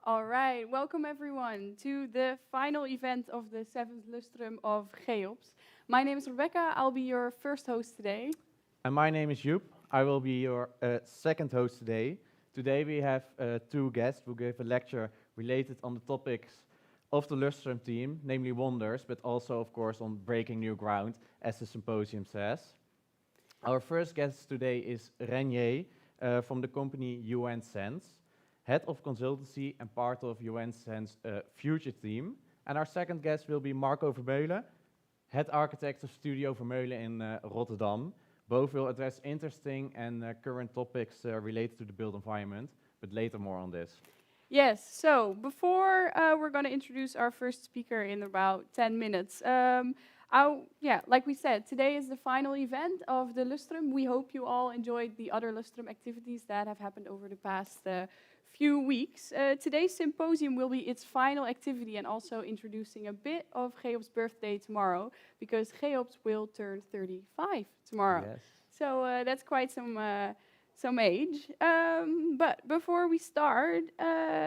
All right, welcome everyone to the final event of the 7th lustrum of CHEOPS. My name is Rebecca, I'll be your first host today. And my name is Joep. I will be your second host today. Today we have two guests who give a lecture related on the topics of the lustrum team, namely wonders, but also, of course, on breaking new ground, as the symposium says. Our first guest today is Ren Yee from the company UNSense, head of consultancy and part of UNSense future team. And our second guest will be Marco Vermeulen, head architect of Studio Vermeulen in Rotterdam. Both will address interesting and current topics related to the built environment, but later more on this. Yes, so before we're going to introduce our first speaker in about 10 minutes, like we said, today is the final event of the lustrum. We hope you all enjoyed the other lustrum activities that have happened over the past few weeks. Today's symposium will be its final activity and also introducing a bit of CHEOPS' birthday tomorrow, because CHEOPS will turn 35 tomorrow. Yes. So that's quite some age. But before we start,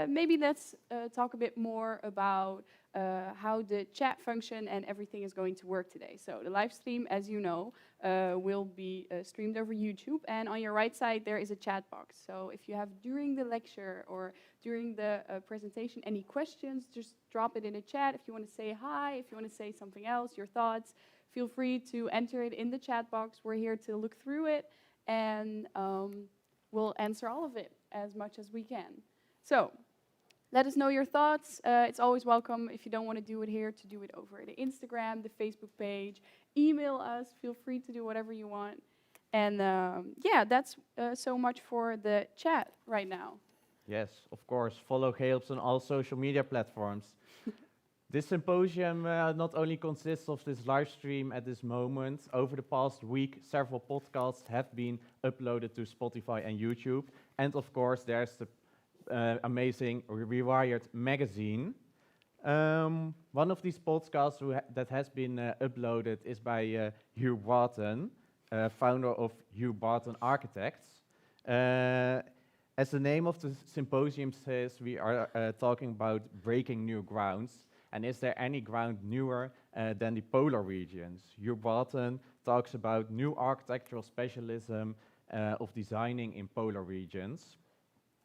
maybe let's talk a bit more about how the chat function and everything is going to work today. So the live stream, as you know, will be streamed over YouTube, and on your right side there is a chat box. So if you have during the lecture or during the presentation any questions, just drop it in the chat. If you want to say hi, if you want to say something else, your thoughts, feel free to enter it in the chat box. We're here to look through it, and we'll answer all of it as much as we can. So let us know your thoughts. It's always welcome, if you don't want to do it here, to do it over the Instagram, the Facebook page. Email us. Feel free to do whatever you want. And yeah, that's so much for the chat right now. Yes, of course. Follow CHEOPS on all social media platforms. This symposium not only consists of this live stream at this moment. Over the past week, several podcasts have been uploaded to Spotify and YouTube. And of course, there's the amazing Rewired magazine. One of these podcasts that has been uploaded is by Hugh Barton, founder of Hugh Barton Architects. As the name of the symposium says, we are talking about breaking new grounds. And is there any ground newer than the polar regions? Hugh Barton talks about new architectural specialism of designing in polar regions.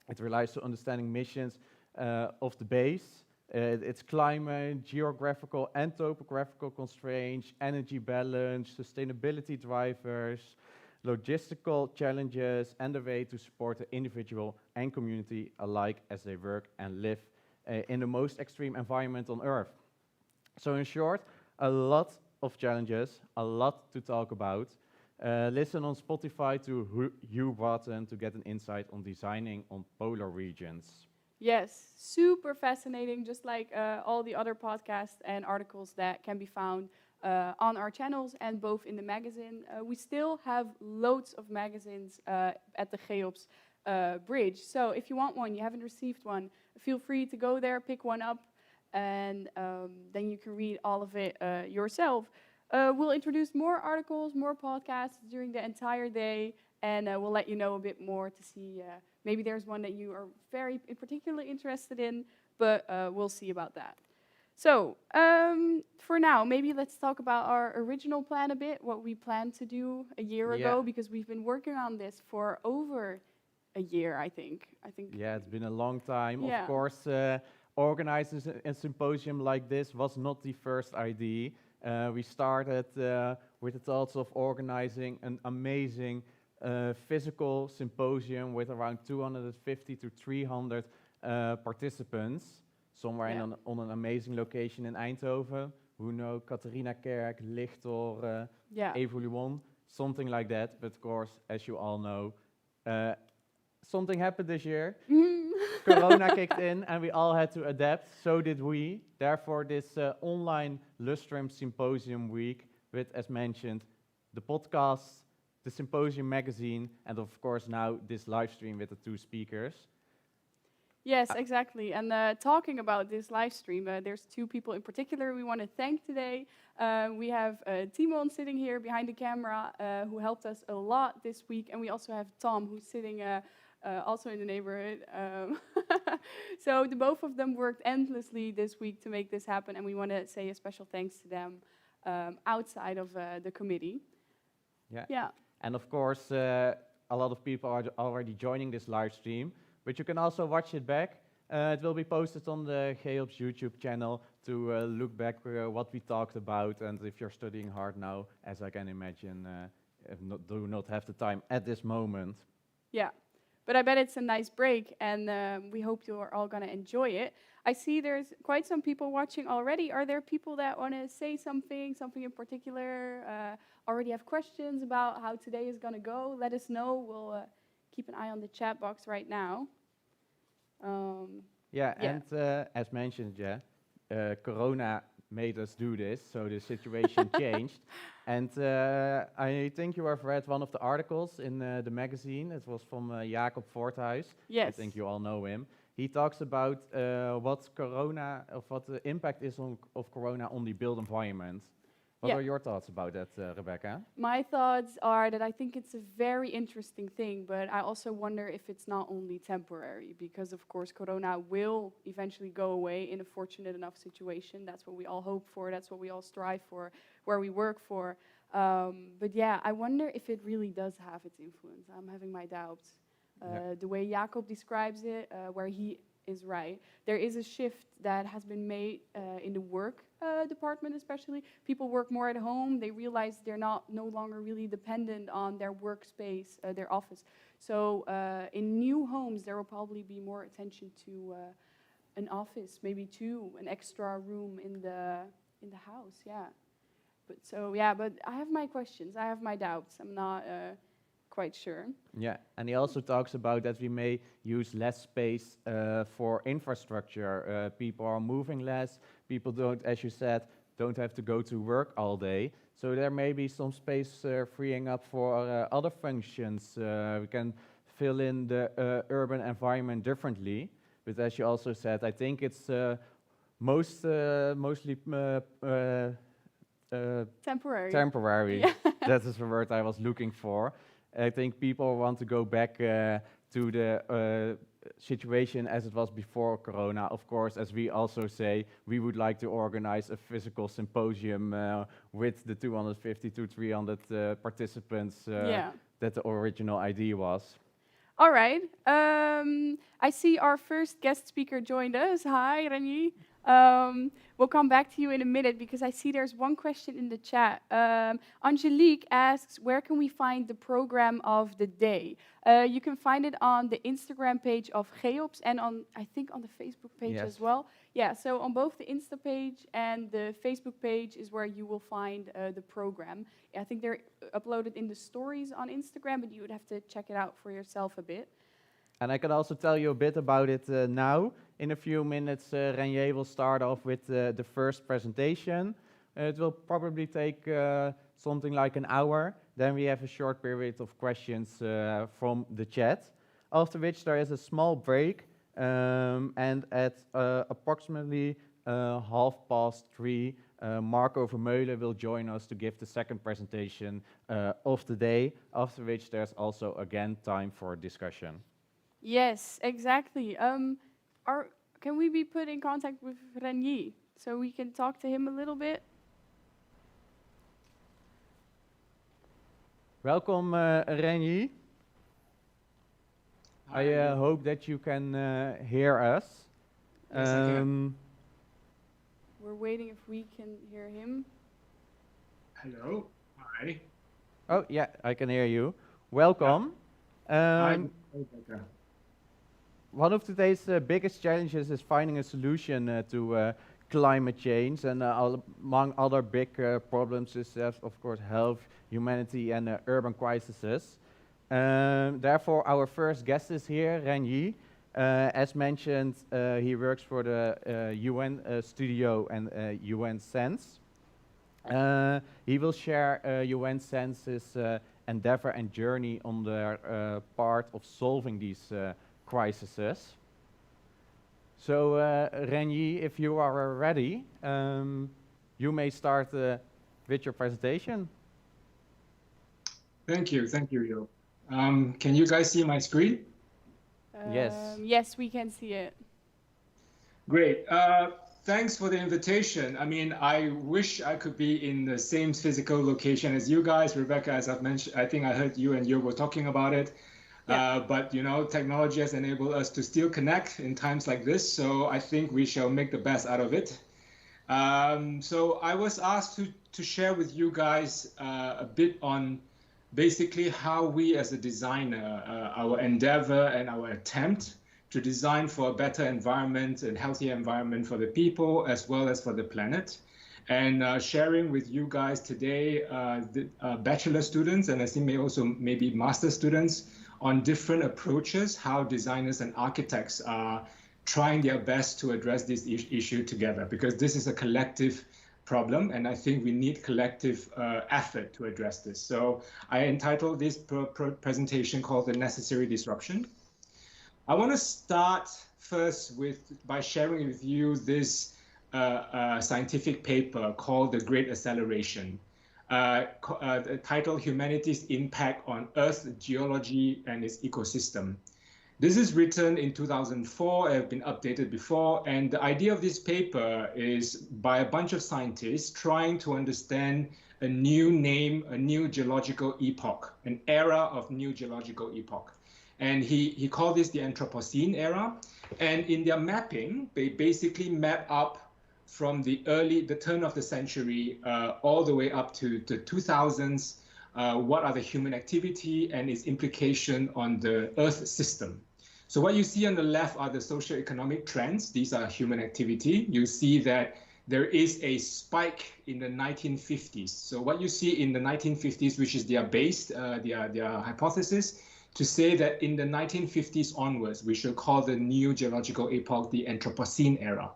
It relies on understanding missions of the base, its climate, geographical and topographical constraints, energy balance, sustainability drivers, logistical challenges, and the way to support the individual and community alike as they work and live in the most extreme environment on Earth. So in short, a lot of challenges, a lot to talk about. Listen on Spotify to Hugh Barton to get an insight on designing on polar regions. Yes, super fascinating, just like all the other podcasts and articles that can be found on our channels and both in the magazine. We still have loads of magazines at the CHEOPS bridge. So if you want one, you haven't received one, feel free to go there, pick one up, and then you can read all of it yourself. We'll introduce more articles, more podcasts during the entire day, and we'll let you know a bit more to see. Maybe there's one that you are very particularly interested in, but we'll see about that. So for now, maybe let's talk about our original plan a bit, what we planned to do a year ago, because we've been working on this for over a year, I think. Yeah, it's been a long time. Yeah. Of course, organizing a symposium like this was not the first idea. We started with the thoughts of organizing an amazing physical symposium with around 250 to 300 participants, somewhere on an amazing location in Eindhoven. Who know, Catharinakerk, Lichtor, Evoluon, something like that. But of course, as you all know, something happened this year. Corona kicked in and we all had to adapt. So did we. Therefore, this online lustrum symposium week with, as mentioned, the podcast, the symposium magazine, and of course now this live stream with the two speakers. Yes, exactly. And talking about this live stream, there's two people in particular we want to thank today. We have Timon sitting here behind the camera, who helped us a lot this week, and we also have Tom, who's sitting also in the neighborhood. So the both of them worked endlessly this week to make this happen, and we want to say a special thanks to them outside of the committee. Yeah. Yeah. And of course, a lot of people are already joining this live stream, but you can also watch it back. It will be posted on the CHEOPS YouTube channel to look back what we talked about. And if you're studying hard now, as I can imagine, do not have the time at this moment. Yeah. But I bet it's a nice break, and we hope you are all going to enjoy it. I see there's quite some people watching already. Are there people that want to say something in particular, already have questions about how today is going to go? Let us know. We'll keep an eye on the chat box right now. Yeah, and as mentioned, Corona made us do this, so the situation changed. And I think you have read one of the articles in the magazine. It was from Jacob Voorthuis. Yes. I think you all know him. He talks about what the impact is of Corona on the built environment. What are your thoughts about that, Rebecca? My thoughts are that I think it's a very interesting thing, but I also wonder if it's not only temporary, because of course Corona will eventually go away in a fortunate enough situation. That's what we all hope for, that's what we all strive for, where we work for. But yeah, I wonder if it really does have its influence. I'm having my doubts. The way Jacob describes it, where he is right. There is a shift that has been made in the work department especially. People work more at home. They realize they're no longer really dependent on their workspace, their office. So in new homes, there will probably be more attention to an office, maybe an extra room in the house, yeah. But I have my questions. I have my doubts. I'm not quite sure. Yeah, and he also talks about that we may use less space for infrastructure. People are moving less. People don't, as you said, don't have to go to work all day. So there may be some space freeing up for other functions. We can fill in the urban environment differently. But as you also said, I think it's mostly temporary. Temporary. Yeah. That is the word I was looking for. I think people want to go back to the situation as it was before Corona. Of course, as we also say, we would like to organize a physical symposium with the 250 to 300 participants that the original idea was. All right. I see our first guest speaker joined us. Hi, Ren Yee. We'll come back to you in a minute because I see there's one question in the chat. Angelique asks, where can we find the program of the day? You can find it on the Instagram page of CHEOPS and I think on the Facebook page as well. Yeah, so on both the Insta page and the Facebook page is where you will find the program. I think they're uploaded in the stories on Instagram, but you would have to check it out for yourself a bit. And I can also tell you a bit about it now. In a few minutes, Ren Yee will start off with the first presentation. It will probably take something like an hour. Then we have a short period of questions from the chat, after which there is a small break. And at approximately 3:30, Marco Vermeulen will join us to give the second presentation of the day, after which there's also again time for discussion. Yes, exactly. Can we be put in contact with Ren Yee so we can talk to him a little bit? Welcome, Ren Yee. I hope that you can hear us. Yes, I can. We're waiting if we can hear him. Hello. Hi. Oh, yeah, I can hear you. Welcome. Hi. One of today's biggest challenges is finding a solution to climate change, and among other big problems is, of course, health, humanity, and urban crises. Therefore, our first guest is here, Ren Yee. As mentioned, he works for the UN studio and UNSense. He will share UNSense's endeavor and journey on their part of solving these crises. So, Ren Yee, if you are ready, you may start with your presentation. Thank you, Jo. Can you guys see my screen? Yes. Yes, we can see it. Great. Thanks for the invitation. I mean, I wish I could be in the same physical location as you guys, Rebecca, as I've mentioned. I think I heard you and Yogo talking about it. Yeah. But you know, technology has enabled us to still connect in times like this. So I think we shall make the best out of it. So I was asked to share with you guys a bit on basically how we as a designer, our endeavor and our attempt to design for a better environment and healthier environment for the people as well as for the planet. And sharing with you guys today, the bachelor students, and I think maybe master students, on different approaches, how designers and architects are trying their best to address this issue together, because this is a collective problem, and I think we need collective effort to address this. So I entitled this presentation called The Necessary Disruption. I want to start first by sharing with you this scientific paper called The Great Acceleration, titled Humanity's Impact on Earth's Geology and its Ecosystem. This is written in 2004, have been updated before, and the idea of this paper is by a bunch of scientists trying to understand a new name, a new geological epoch, an era of new geological epoch. And he called this the Anthropocene era. And in their mapping, they basically map up from the turn of the century all the way up to the 2000s, what are the human activity and its implication on the Earth system. So what you see on the left are the socio-economic trends. These are human activity. You see that there is a spike in the 1950s. So what you see in the 1950s, which is their hypothesis, to say that in the 1950s onwards, we should call the new geological epoch the Anthropocene era.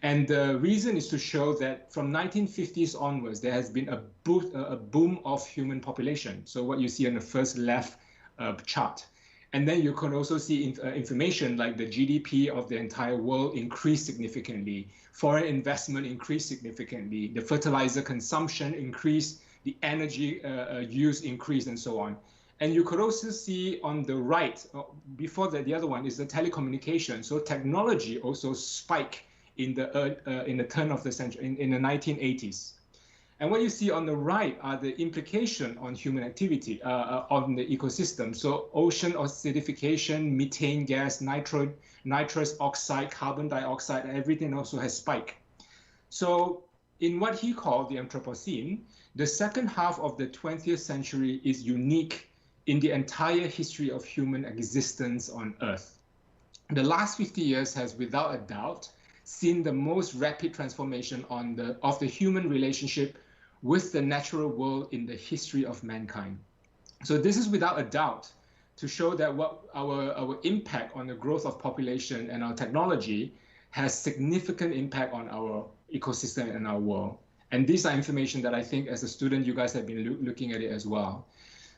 And the reason is to show that from 1950s onwards, there has been a boom of human population. So what you see on the first left chart. And then you can also see information like the GDP of the entire world increased significantly, foreign investment increased significantly, the fertilizer consumption increased, the energy use increased, and so on. And you could also see on the right, before that, the other one is the telecommunication. So technology also spiked in the turn of the century, in the 1980s. And what you see on the right are the implication on human activity, on the ecosystem. So ocean acidification, methane gas, nitrous oxide, carbon dioxide, everything also has spiked. So in what he called the Anthropocene, the second half of the 20th century is unique in the entire history of human existence on Earth. The last 50 years has, without a doubt, seen the most rapid transformation of the human relationship with the natural world in the history of mankind. So this is without a doubt to show that what our impact on the growth of population and our technology has significant impact on our ecosystem and our world. And these are information that I think as a student, you guys have been looking at it as well.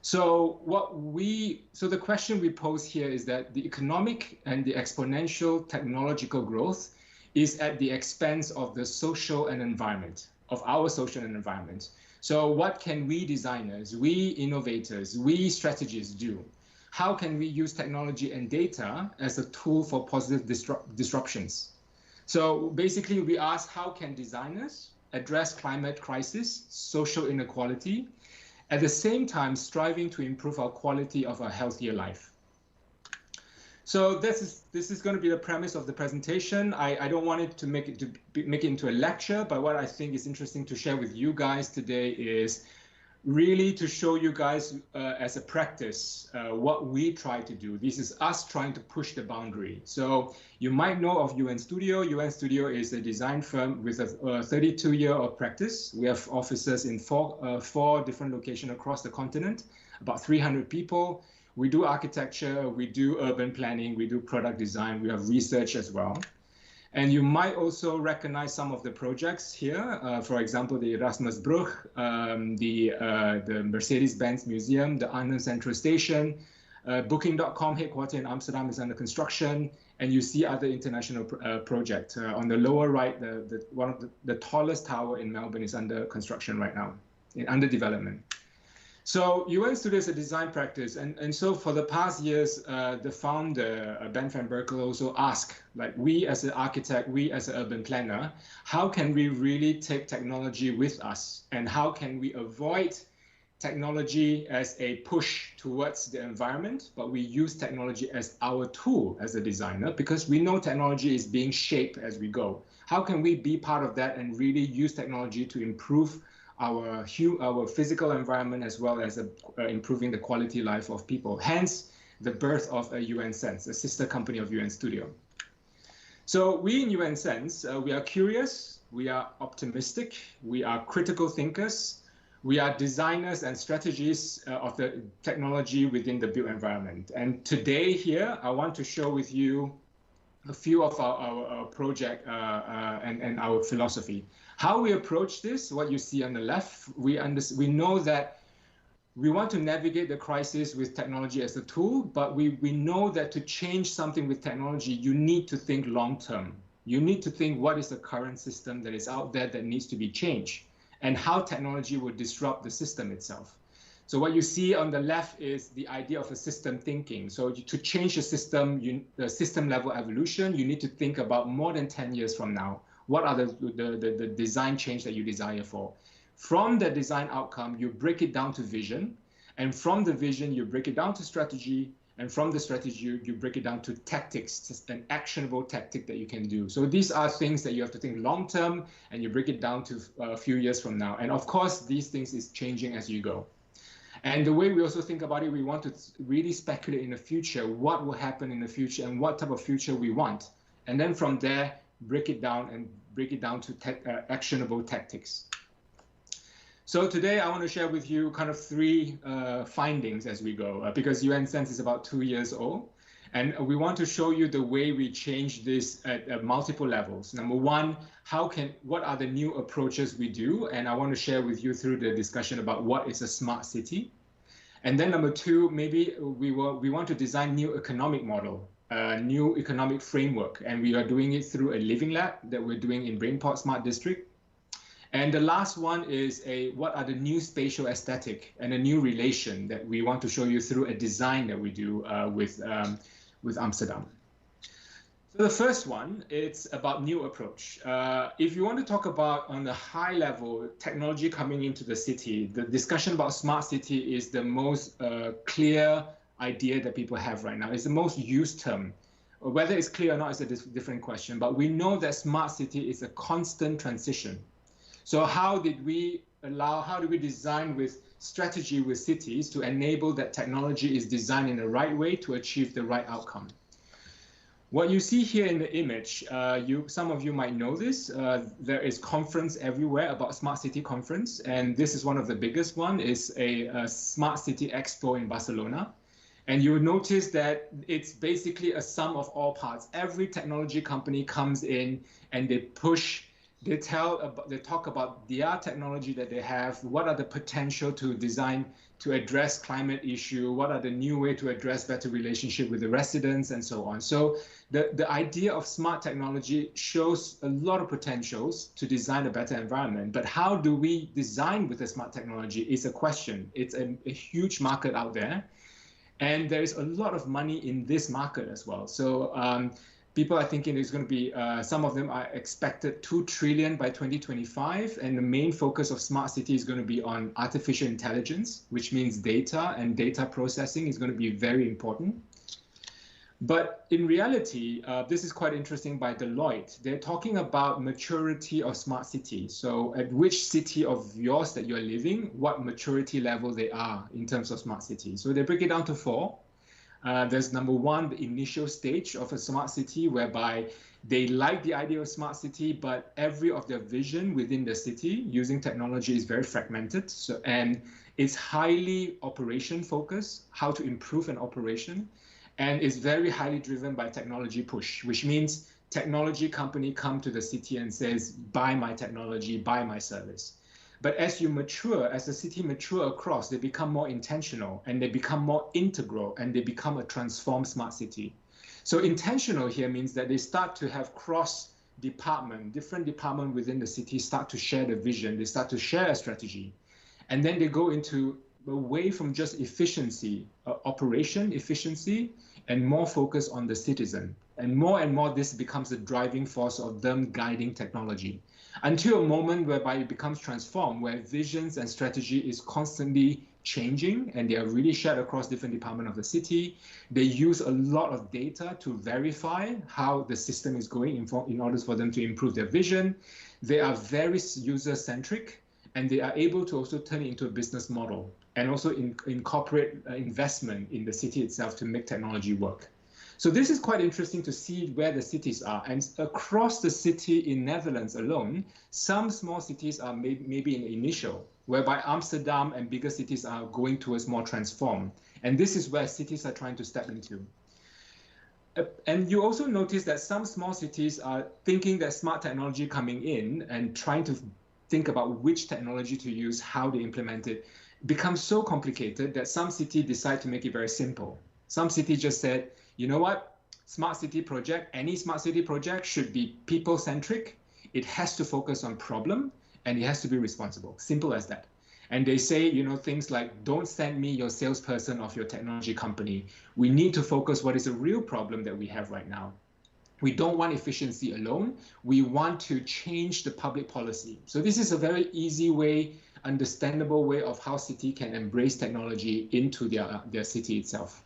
So the question we pose here is that the economic and the exponential technological growth is at the expense of the social and environment, of our social and environment. So what can we designers, we innovators, we strategists do? How can we use technology and data as a tool for positive disruptions? So basically we ask, how can designers address climate crisis, social inequality, at the same time striving to improve our quality of a healthier life? So this is going to be the premise of the presentation. I don't want it to make it into a lecture, but what I think is interesting to share with you guys today is really to show you guys as a practice what we try to do. This is us trying to push the boundary. So you might know of UN Studio. UN Studio is a design firm with a 32-year of practice. We have offices in four different locations across the continent, about 300 people. We do architecture, we do urban planning, we do product design, we have research as well. And you might also recognize some of the projects here. For example, the Erasmusbrug, the Mercedes-Benz Museum, the Arnhem Central Station, Booking.com headquarters in Amsterdam is under construction, and you see other international projects. On the lower right, one of the tallest tower in Melbourne is under construction right now, under development. So UN Studio is a design practice, and so for the past years, the founder, Ben van Berkel, also asked, like, we as an architect, we as an urban planner, how can we really take technology with us, and how can we avoid technology as a push towards the environment, but we use technology as our tool as a designer, because we know technology is being shaped as we go. How can we be part of that and really use technology to improve our physical environment, as well as improving the quality of life of people? Hence, the birth of UNSense, a sister company of UN Studio. So we in UNSense, we are curious, we are optimistic, we are critical thinkers, we are designers and strategists of the technology within the built environment. And today here, I want to share with you a few of our project and our philosophy. How we approach this, what you see on the left, we know that we want to navigate the crisis with technology as a tool, but we know that to change something with technology, you need to think long term. You need to think what is the current system that is out there that needs to be changed, and how technology will disrupt the system itself. So what you see on the left is the idea of a system thinking. So to change the system, the system level evolution, you need to think about more than 10 years from now. What are the design change that you desire for? From the design outcome, you break it down to vision. And from the vision, you break it down to strategy. And from the strategy, you break it down to tactics, just an actionable tactic that you can do. So these are things that you have to think long term, and you break it down to a few years from now. And of course, these things is changing as you go. And the way we also think about it, we want to really speculate in the future, what will happen in the future and what type of future we want. And then from there, break it down to actionable tactics. So today I want to share with you kind of three findings as we go, because UNSense is about 2 years old. And we want to show you the way we change this at multiple levels. Number one, what are the new approaches we do? And I want to share with you through the discussion about what is a smart city. And then number two, maybe we want to design new economic model, new economic framework. And we are doing it through a living lab that we're doing in Brainport Smart District. And the last one is what are the new spatial aesthetic and a new relation that we want to show you through a design that we do with Amsterdam. So the first one, it's about new approach. If you want to talk about on the high level technology coming into the city, the discussion about smart city is the most clear idea that people have right now. It's the most used term. Whether it's clear or not is a different question, but we know that smart city is a constant transition. So how do we design with strategy with cities to enable that technology is designed in the right way to achieve the right outcome? What you see here in the image, some of you might know this, there is conference everywhere about Smart City Conference, and this is one of the biggest one, is a Smart City Expo in Barcelona. And you will notice that it's basically a sum of all parts. Every technology company comes in and they talk about their technology that they have, what are the potential to design to address climate issue, what are the new way to address better relationship with the residents, and so on. So the idea of smart technology shows a lot of potentials to design a better environment. But how do we design with the smart technology is a question. It's a huge market out there. And there is a lot of money in this market as well. So people are thinking there's going to be, some of them are expected 2 trillion by 2025. And the main focus of smart city is going to be on artificial intelligence, which means data, and data processing is going to be very important. But in reality, this is quite interesting by Deloitte. They're talking about maturity of smart city. So at which city of yours that you're living, what maturity level they are in terms of smart city. So they break it down to 4. There's number 1, the initial stage of a smart city, whereby they like the idea of smart city, but every of their vision within the city using technology is very fragmented. So, and it's highly operation focused, how to improve an operation. And it's very highly driven by technology push, which means technology company come to the city and says, buy my technology, buy my service. But as you mature, as the city mature across, they become more intentional and they become more integral and they become a transformed smart city. So intentional here means that they start to have cross-department, different departments within the city start to share the vision, they start to share a strategy. And then they go into away from just efficiency, operation efficiency, and more focus on the citizen. And more this becomes the driving force of them guiding technology, until a moment whereby it becomes transformed, where visions and strategy is constantly changing, and they are really shared across different departments of the city. They use a lot of data to verify how the system is going in order for them to improve their vision. They are very user-centric, and they are able to also turn it into a business model and also incorporate investment in the city itself to make technology work. So this is quite interesting to see where the cities are. And across the city in Netherlands alone, some small cities are maybe in initial, whereby Amsterdam and bigger cities are going towards more transform. And this is where cities are trying to step into. And you also notice that some small cities are thinking that smart technology coming in and trying to think about which technology to use, how to implement it, becomes so complicated that some cities decide to make it very simple. Some cities just said, you know what, smart city project, any smart city project should be people-centric. It has to focus on problem, and it has to be responsible. Simple as that. And they say, you know, things like, don't send me your salesperson of your technology company. We need to focus what is a real problem that we have right now. We don't want efficiency alone. We want to change the public policy. So this is a very easy way, understandable way of how city can embrace technology into their city itself.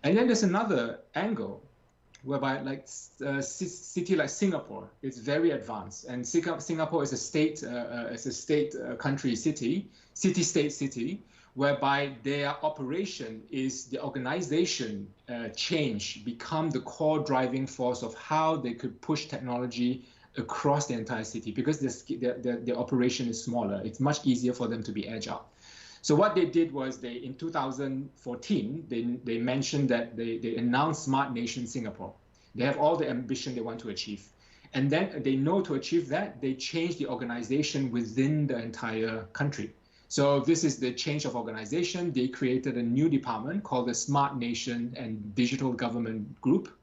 And then there's another angle whereby, like a city like Singapore is very advanced, and Singapore is a state, country, city-state city, whereby their operation is the organization change become the core driving force of how they could push technology across the entire city, because their operation is smaller. It's much easier for them to be agile. So what they did was in 2014, they mentioned that they announced Smart Nation Singapore. They have all the ambition they want to achieve. And then they know to achieve that, they change the organization within the entire country. So this is the change of organization. They created a new department called the Smart Nation and Digital Government Group.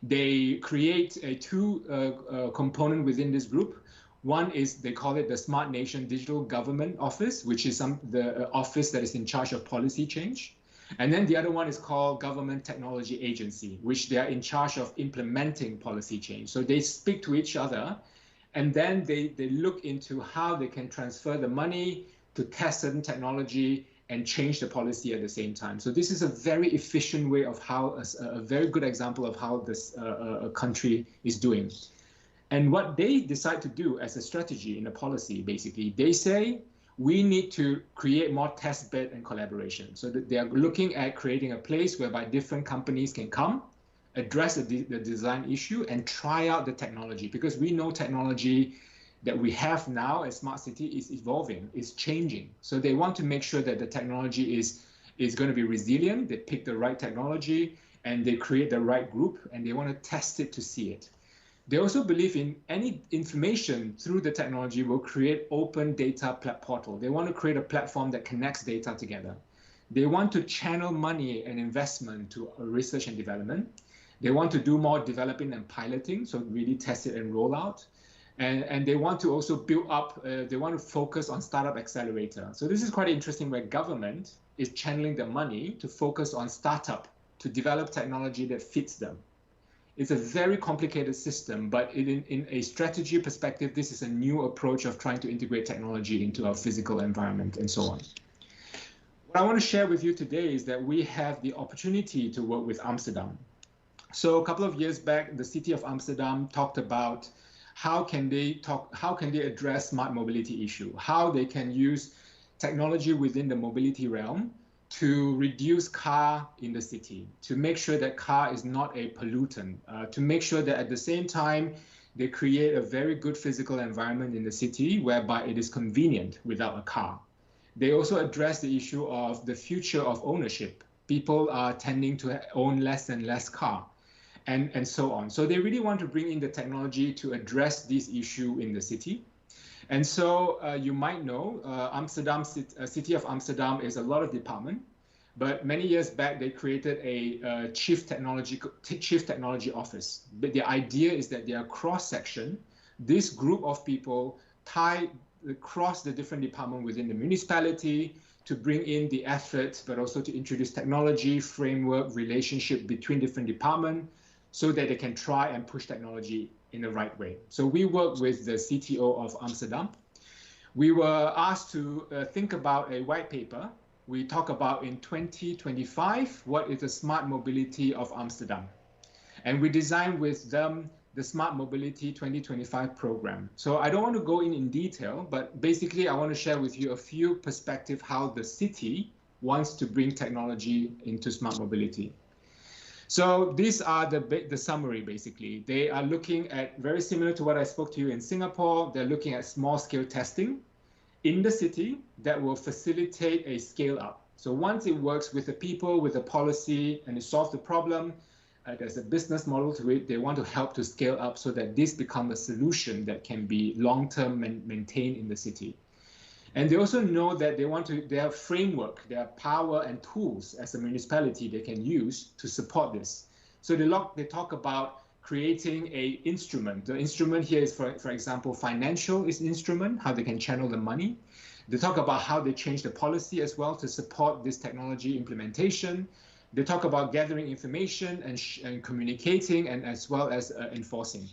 They create a two component within this group. One is, they call it the Smart Nation Digital Government Office, which is the office that is in charge of policy change. And then the other one is called Government Technology Agency, which they are in charge of implementing policy change. So they speak to each other, and then they look into how they can transfer the money to test certain technology and change the policy at the same time. So this is a very efficient way of how, a very good example of how this country is doing. And what they decide to do as a strategy in a policy, basically, they say, we need to create more test bed and collaboration. So that they are looking at creating a place whereby different companies can come, address the design issue, and try out the technology. Because we know technology that we have now as smart city is evolving, is changing. So they want to make sure that the technology is going to be resilient. They pick the right technology, and they create the right group, and they want to test it to see it. They also believe in any information through the technology will create open data portal. They want to create a platform that connects data together. They want to channel money and investment to research and development. They want to do more developing and piloting, so really test it and roll out. And they want to also build up, they want to focus on startup accelerator. So this is quite interesting, where government is channeling the money to focus on startup, to develop technology that fits them. It's a very complicated system, but in a strategy perspective, this is a new approach of trying to integrate technology into our physical environment and so on. What I want to share with you today is that we have the opportunity to work with Amsterdam. So a couple of years back, the city of Amsterdam talked about how can they address smart mobility issue, how they can use technology within the mobility realm to reduce car in the city, to make sure that car is not a pollutant, to make sure that at the same time, they create a very good physical environment in the city whereby it is convenient without a car. They also address the issue of the future of ownership. People are tending to own less and less car, and so on. So they really want to bring in the technology to address this issue in the city. And so you might know, City of Amsterdam is a lot of department, but many years back they created a chief technology office. But the idea is that they are cross-section. This group of people tie across the different departments within the municipality to bring in the effort, but also to introduce technology, framework, relationship between different departments so that they can try and push technology in the right way. So we work with the CTO of Amsterdam. We were asked to think about a white paper. We talk about in 2025, what is the smart mobility of Amsterdam? And we designed with them the Smart Mobility 2025 program. So I don't want to go in detail, but basically I want to share with you a few perspectives how the city wants to bring technology into smart mobility. So these are the summary, basically. They are looking at, very similar to what I spoke to you in Singapore, they're looking at small-scale testing in the city that will facilitate a scale-up. So once it works with the people, with the policy, and it solves the problem, there's a business model to it. They want to help to scale up so that this becomes a solution that can be long-term maintained in the city. And they also know that they have framework, they have power and tools as a municipality they can use to support this. So they talk about creating an instrument. The instrument here is, for example, financial is instrument, how they can channel the money. They talk about how they change the policy as well to support this technology implementation. They talk about gathering information and communicating, and as well as enforcing.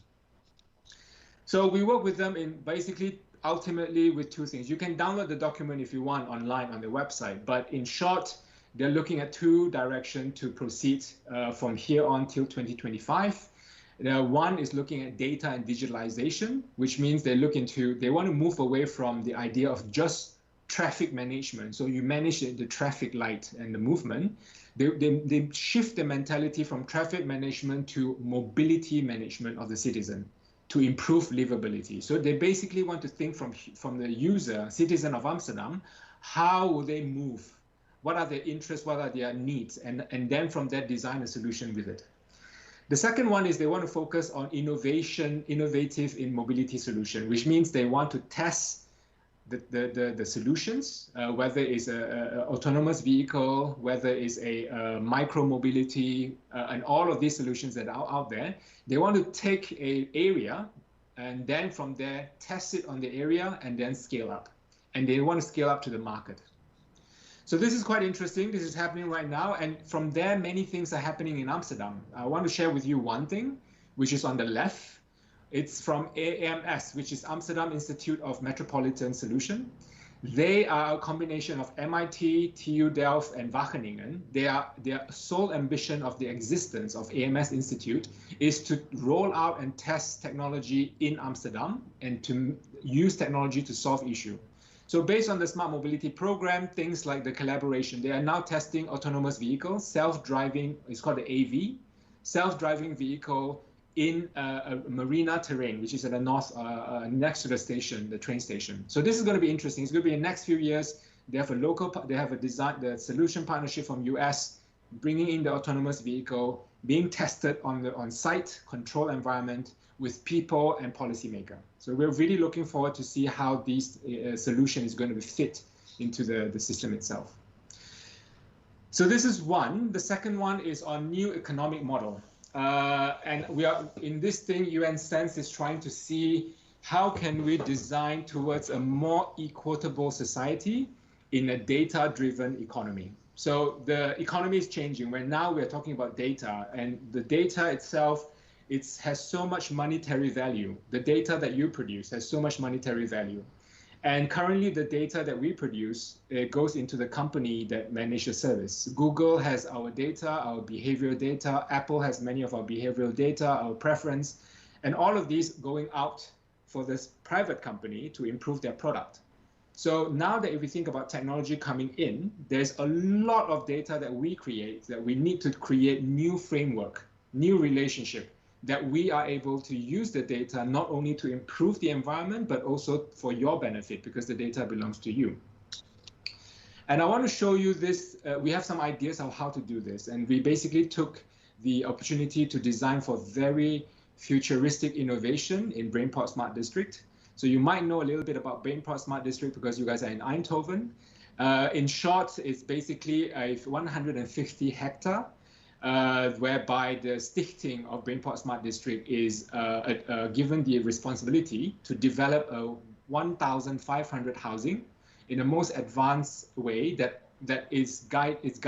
So we work with them in basically ultimately with two things. You can download the document if you want online on the website, but in short, they're looking at two directions to proceed from here on till 2025. One is looking at data and digitalization, which means they want to move away from the idea of just traffic management. So you manage the traffic light and the movement. They shift the mentality from traffic management to mobility management of the citizen to improve livability. So they basically want to think from the user, citizen of Amsterdam, how will they move? What are their interests? What are their needs? And then from that, design a solution with it. The second one is they want to focus on innovative in mobility solution, which means they want to test the solutions, whether it's an autonomous vehicle, whether it's a micro mobility, and all of these solutions that are out there. They want to take an area and then from there test it on the area and then scale up. And they want to scale up to the market. So this is quite interesting. This is happening right now. And from there, many things are happening in Amsterdam. I want to share with you one thing, which is on the left. It's from AMS, which is Amsterdam Institute of Metropolitan Solution. They are a combination of MIT, TU Delft, and Wageningen. Their sole ambition of the existence of AMS Institute is to roll out and test technology in Amsterdam and to use technology to solve issues. So based on the Smart Mobility program, things like the collaboration, they are now testing autonomous vehicles, self-driving, it's called the AV, self-driving vehicle in a marina terrain, which is at the north, next to the station, the train station. So this is going to be interesting. It's going to be in the next few years. They have the solution partnership from US, bringing in the autonomous vehicle, being tested on site, control environment with people and policymaker. So we're really looking forward to see how this solution is going to be fit into the system itself. So this is one. The second one is on new economic model. And we are in this thing, UNSense is trying to see how can we design towards a more equitable society in a data-driven economy. So the economy is changing, where now we're talking about data, and the data itself, it has so much monetary value. The data that you produce has so much monetary value. And currently the data that we produce, it goes into the company that manages the service. Google has our data, our behavioral data. Apple has many of our behavioral data, our preference, and all of these going out for this private company to improve their product. So now that if we think about technology coming in, there's a lot of data that we create that we need to create new framework, new relationship, that we are able to use the data not only to improve the environment, but also for your benefit, because the data belongs to you. And I want to show you this. We have some ideas of how to do this. And we basically took the opportunity to design for very futuristic innovation in Brainport Smart District. So you might know a little bit about Brainport Smart District because you guys are in Eindhoven. In short, it's basically a 150 hectare whereby the Stichting of Brainport Smart District is given the responsibility to develop a 1,500 housing in a most advanced way that is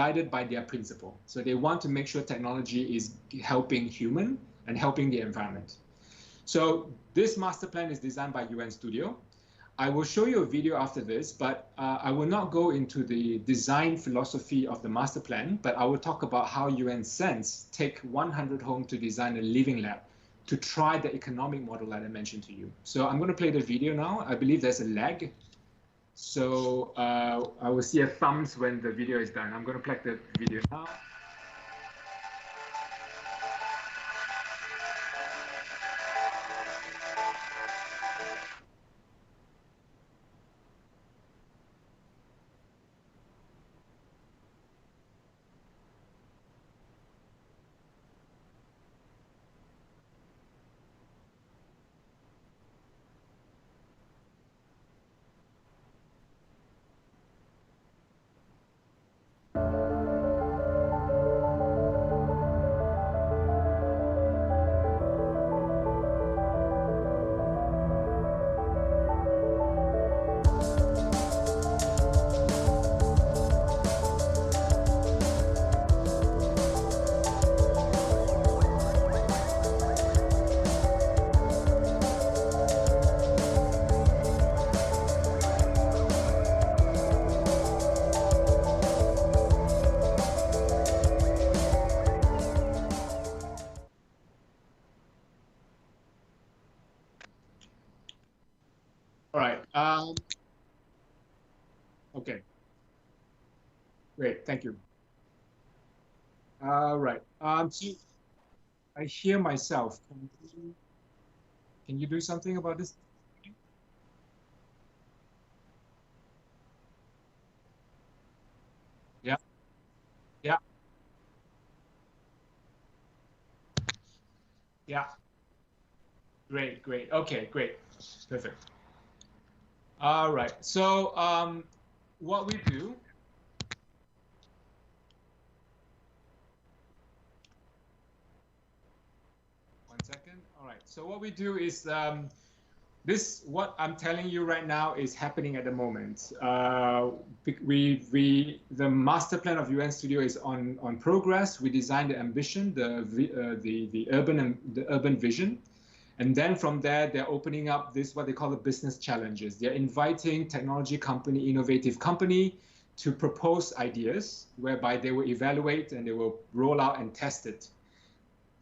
guided by their principle. So they want to make sure technology is helping human and helping the environment. So this master plan is designed by UN Studio. I will show you a video after this, but I will not go into the design philosophy of the master plan, but I will talk about how UNSense take 100 Home to design a living lab to try the economic model that I mentioned to you. So I'm going to play the video now. I believe there's a lag. So I will see a thumbs when the video is done. I'm going to play the video now. All right. Okay. Great. Thank you. All right. So I hear myself. Can you do something about this? Yeah. Yeah. Yeah. Great. Great. Okay. Great. Perfect. All right. So what we do. One second. All right. So what we do is what I'm telling you right now is happening at the moment. The master plan of UN Studio is on progress. We designed the ambition, the urban vision. And then from there, they're opening up this, what they call the business challenges. They're inviting technology company, innovative company to propose ideas whereby they will evaluate and they will roll out and test it.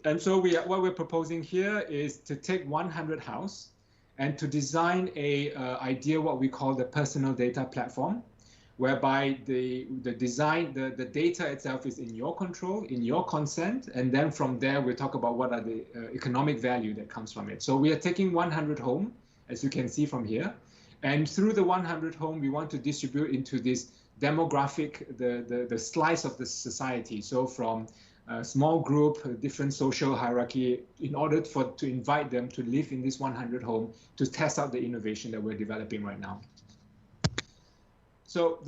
And so what we're proposing here is to take 100 house and to design a idea, what we call the personal data platform, whereby the data itself is in your control, in your consent, and then from there we talk about what are the economic value that comes from it. So we are taking 100 home, as you can see from here, and through the 100 home we want to distribute into this demographic, the slice of the society. So from a small group, different social hierarchy, in order to invite them to live in this 100 home to test out the innovation that we're developing right now. So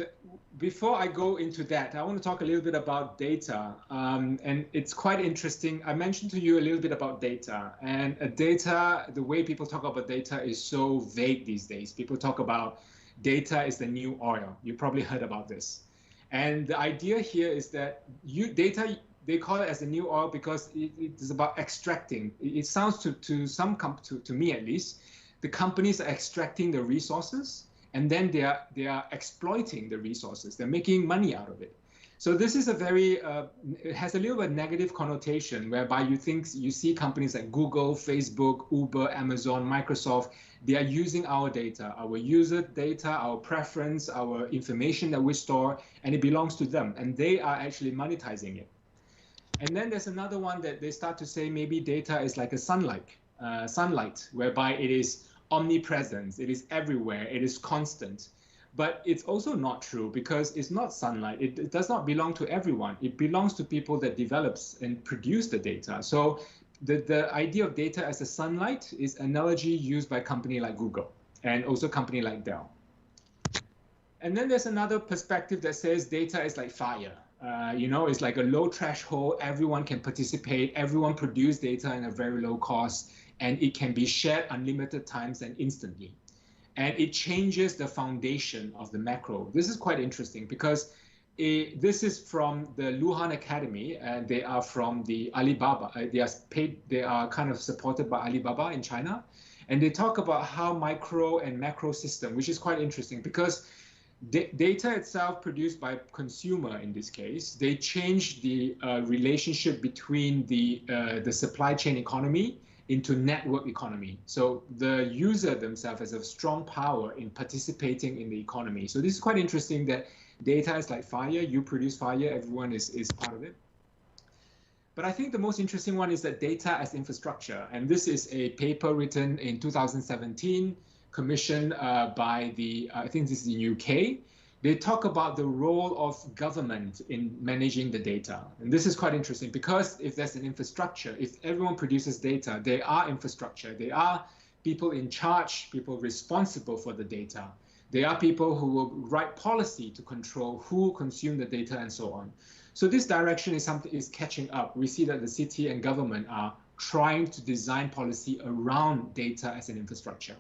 before I go into that, I want to talk a little bit about data. And it's quite interesting. I mentioned to you a little bit about data. And data, the way people talk about data is so vague these days. People talk about data is the new oil. You probably heard about this. And the idea here is that data, they call it as the new oil because it is about extracting. It sounds to me at least, the companies are extracting the resources, and then they are exploiting the resources. They're making money out of it. So this is a very, it has a little bit negative connotation whereby you see companies like Google, Facebook, Uber, Amazon, Microsoft, they are using our data, our user data, our preference, our information that we store, and it belongs to them. And they are actually monetizing it. And then there's another one that they start to say maybe data is like a sunlight, whereby it is omnipresent, it is everywhere, it is constant. But it's also not true because it's not sunlight. It does not belong to everyone. It belongs to people that develops and produce the data. So the idea of data as a sunlight is analogy used by a company like Google and also a company like Dell. And then there's another perspective that says data is like fire. It's like a low threshold. Everyone can participate. Everyone produce data in a very low cost, and it can be shared unlimited times and instantly. and it changes the foundation of the macro. This is quite interesting because this is from the Luhan Academy, and they are from the Alibaba. They are kind of supported by Alibaba in China, and they talk about how micro and macro system, which is quite interesting because data itself produced by consumer in this case, they change the relationship between the supply chain economy into network economy. So the user themselves has a strong power in participating in the economy. So this is quite interesting that data is like fire. You produce fire, everyone is part of it. But I think the most interesting one is that data as infrastructure. And this is a paper written in 2017, commissioned by I think this is the UK. They talk about the role of government in managing the data. And this is quite interesting because if there's an infrastructure, if everyone produces data, they are infrastructure. They are people in charge, people responsible for the data. They are people who will write policy to control who consume the data and so on. So this direction is catching up. We see that the city and government are trying to design policy around data as an infrastructure.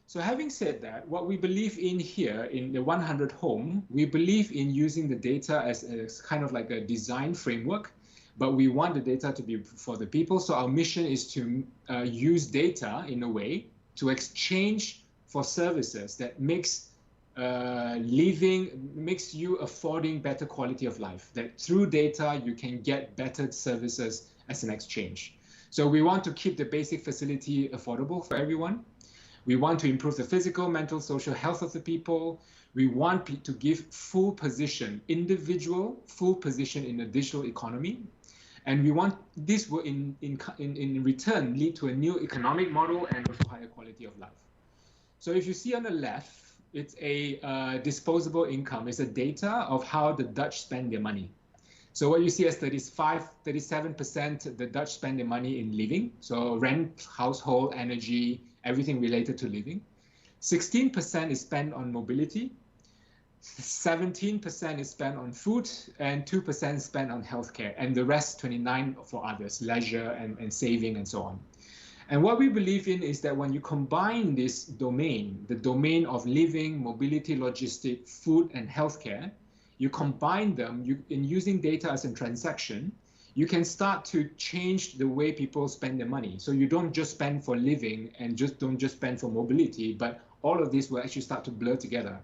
So having said that, what we believe in here in the 100 Home, we believe in using the data as kind of like a design framework, but we want the data to be for the people. So our mission is to use data in a way to exchange for services that makes makes you affording better quality of life, that through data you can get better services as an exchange. So we want to keep the basic facility affordable for everyone. We want to improve the physical, mental, social health of the people. We want to give full position, individual full position in the digital economy. And we want this will in return lead to a new economic model and also higher quality of life. So if you see on the left, it's a disposable income. It's a data of how the Dutch spend their money. So what you see as 37%, the Dutch spend their money in living. So rent, household, energy, everything related to living. 16% is spent on mobility. 17% is spent on food, and 2% is spent on healthcare, and the rest 29% for others, leisure and saving and so on. And what we believe in is that when you combine this domain, the domain of living, mobility, logistics, food, and healthcare, you combine them in using data as a transaction, you can start to change the way people spend their money. So you don't just spend for living and don't just spend for mobility, but all of this will actually start to blur together.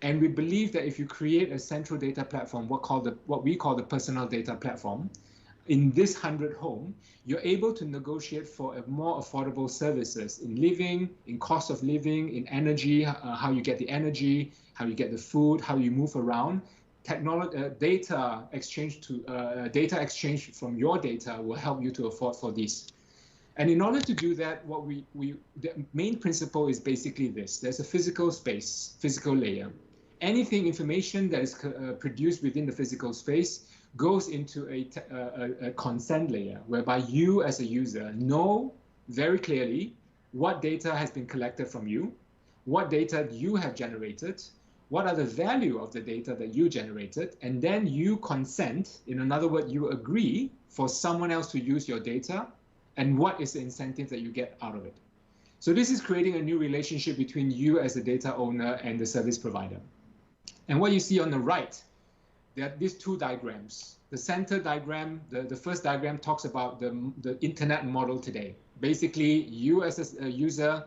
And we believe that if you create a central data platform, what we call the personal data platform, in this 100 Home, you're able to negotiate for a more affordable services in living, in cost of living, in energy, how you get the energy, how you get the food, how you move around. Data exchange from your data will help you to afford for this. And in order to do that, the main principle is basically this. There's a physical space, physical layer. Anything, information that is produced within the physical space goes into a consent layer, whereby you as a user know very clearly what data has been collected from you, what data you have generated, what are the value of the data that you generated, and then you consent, in other words, you agree for someone else to use your data, and what is the incentive that you get out of it. So this is creating a new relationship between you as a data owner and the service provider. And what you see on the right, there are these two diagrams. The center diagram, the first diagram talks about the internet model today. Basically, you as a user,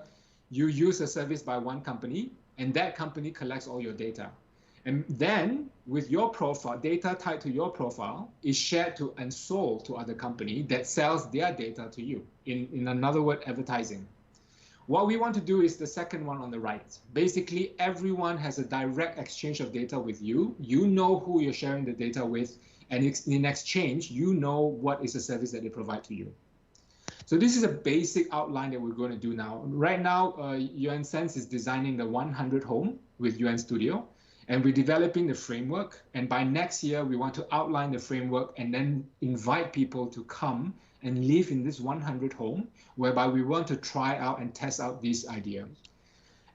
you use a service by one company, and that company collects all your data. And then with your profile, data tied to your profile is shared to and sold to other company that sells their data to you. In another word, advertising. What we want to do is the second one on the right. Basically, everyone has a direct exchange of data with you. You know who you're sharing the data with, and in exchange, you know what is the service that they provide to you. So this is a basic outline that we're going to do now. Right now, UNSense is designing the 100 Home with UN Studio, and we're developing the framework. And by next year, we want to outline the framework and then invite people to come and live in this 100 Home, whereby we want to try out and test out this idea.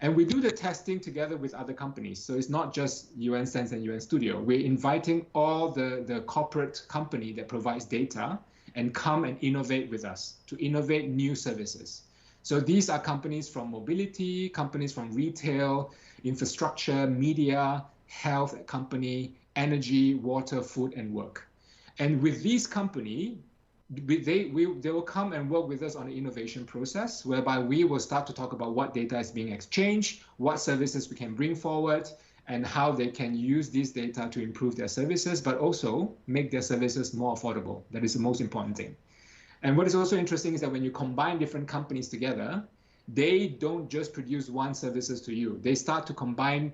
And we do the testing together with other companies. So it's not just UNSense and UN Studio. We're inviting all the corporate company that provides data and come and innovate with us to innovate new services. So these are companies from mobility, companies from retail, infrastructure, media, health company, energy, water, food, and work. And with these companies, they will come and work with us on the innovation process, whereby we will start to talk about what data is being exchanged, what services we can bring forward, and how they can use this data to improve their services, but also make their services more affordable. That is the most important thing. And what is also interesting is that when you combine different companies together, they don't just produce one services to you. They start to combine,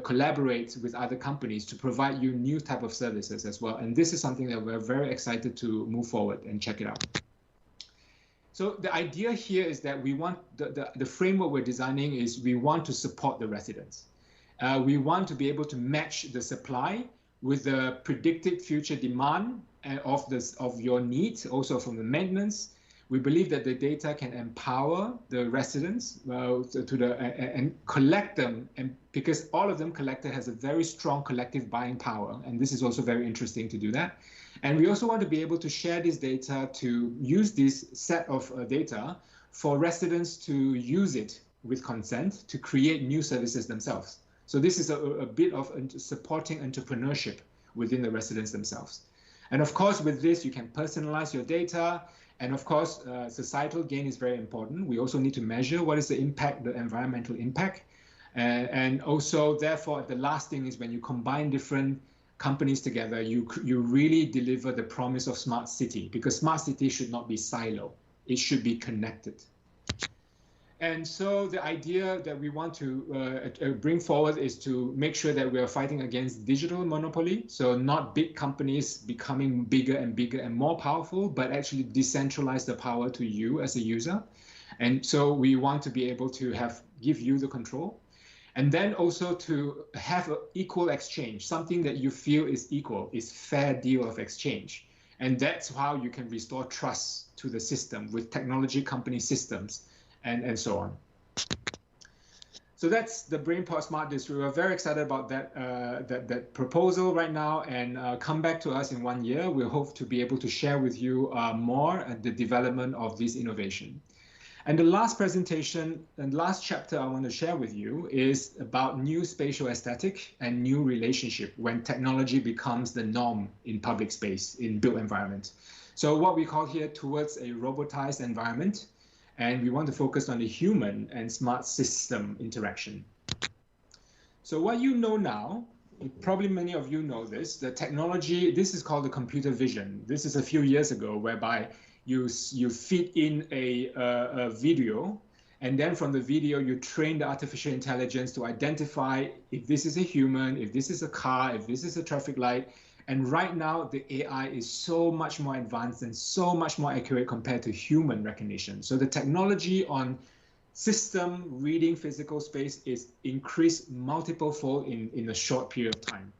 collaborate with other companies to provide you new type of services as well. And this is something that we're very excited to move forward and check it out. So the idea here is that we want, the framework we're designing is we want to support the residents. We want to be able to match the supply with the predicted future demand of your needs, also from the maintenance. We believe that the data can empower the residents and collect them, and because all of them collected has a very strong collective buying power, and this is also very interesting to do that. And we also want to be able to share this data, to use this set of data for residents to use it with consent to create new services themselves. So this is a bit of supporting entrepreneurship within the residents themselves. And of course, with this, you can personalize your data. And of course, societal gain is very important. We also need to measure what is the impact, the environmental impact. And also, therefore, the last thing is when you combine different companies together, you really deliver the promise of smart city, because smart city should not be silo. It should be connected. And so the idea that we want to bring forward is to make sure that we are fighting against digital monopoly. So not big companies becoming bigger and bigger and more powerful, but actually decentralize the power to you as a user. And so we want to be able to give you the control. And then also to have an equal exchange, something that you feel is equal, is fair deal of exchange. And that's how you can restore trust to the system with technology company systems. And so on. So that's the BrainPod Smart District. We're very excited about that proposal right now, and come back to us in 1 year. We hope to be able to share with you more the development of this innovation. And the last presentation and last chapter I want to share with you is about new spatial aesthetic and new relationship when technology becomes the norm in public space, in built environment. So what we call here towards a robotized environment. And we want to focus on the human and smart system interaction. So what you know now, probably many of you know this, the technology, this is called the computer vision. This is a few years ago, whereby you feed in a video, and then from the video, you train the artificial intelligence to identify if this is a human, if this is a car, if this is a traffic light. And right now, the AI is so much more advanced and so much more accurate compared to human recognition. So the technology on system reading physical space is increased multiple fold in a short period of time.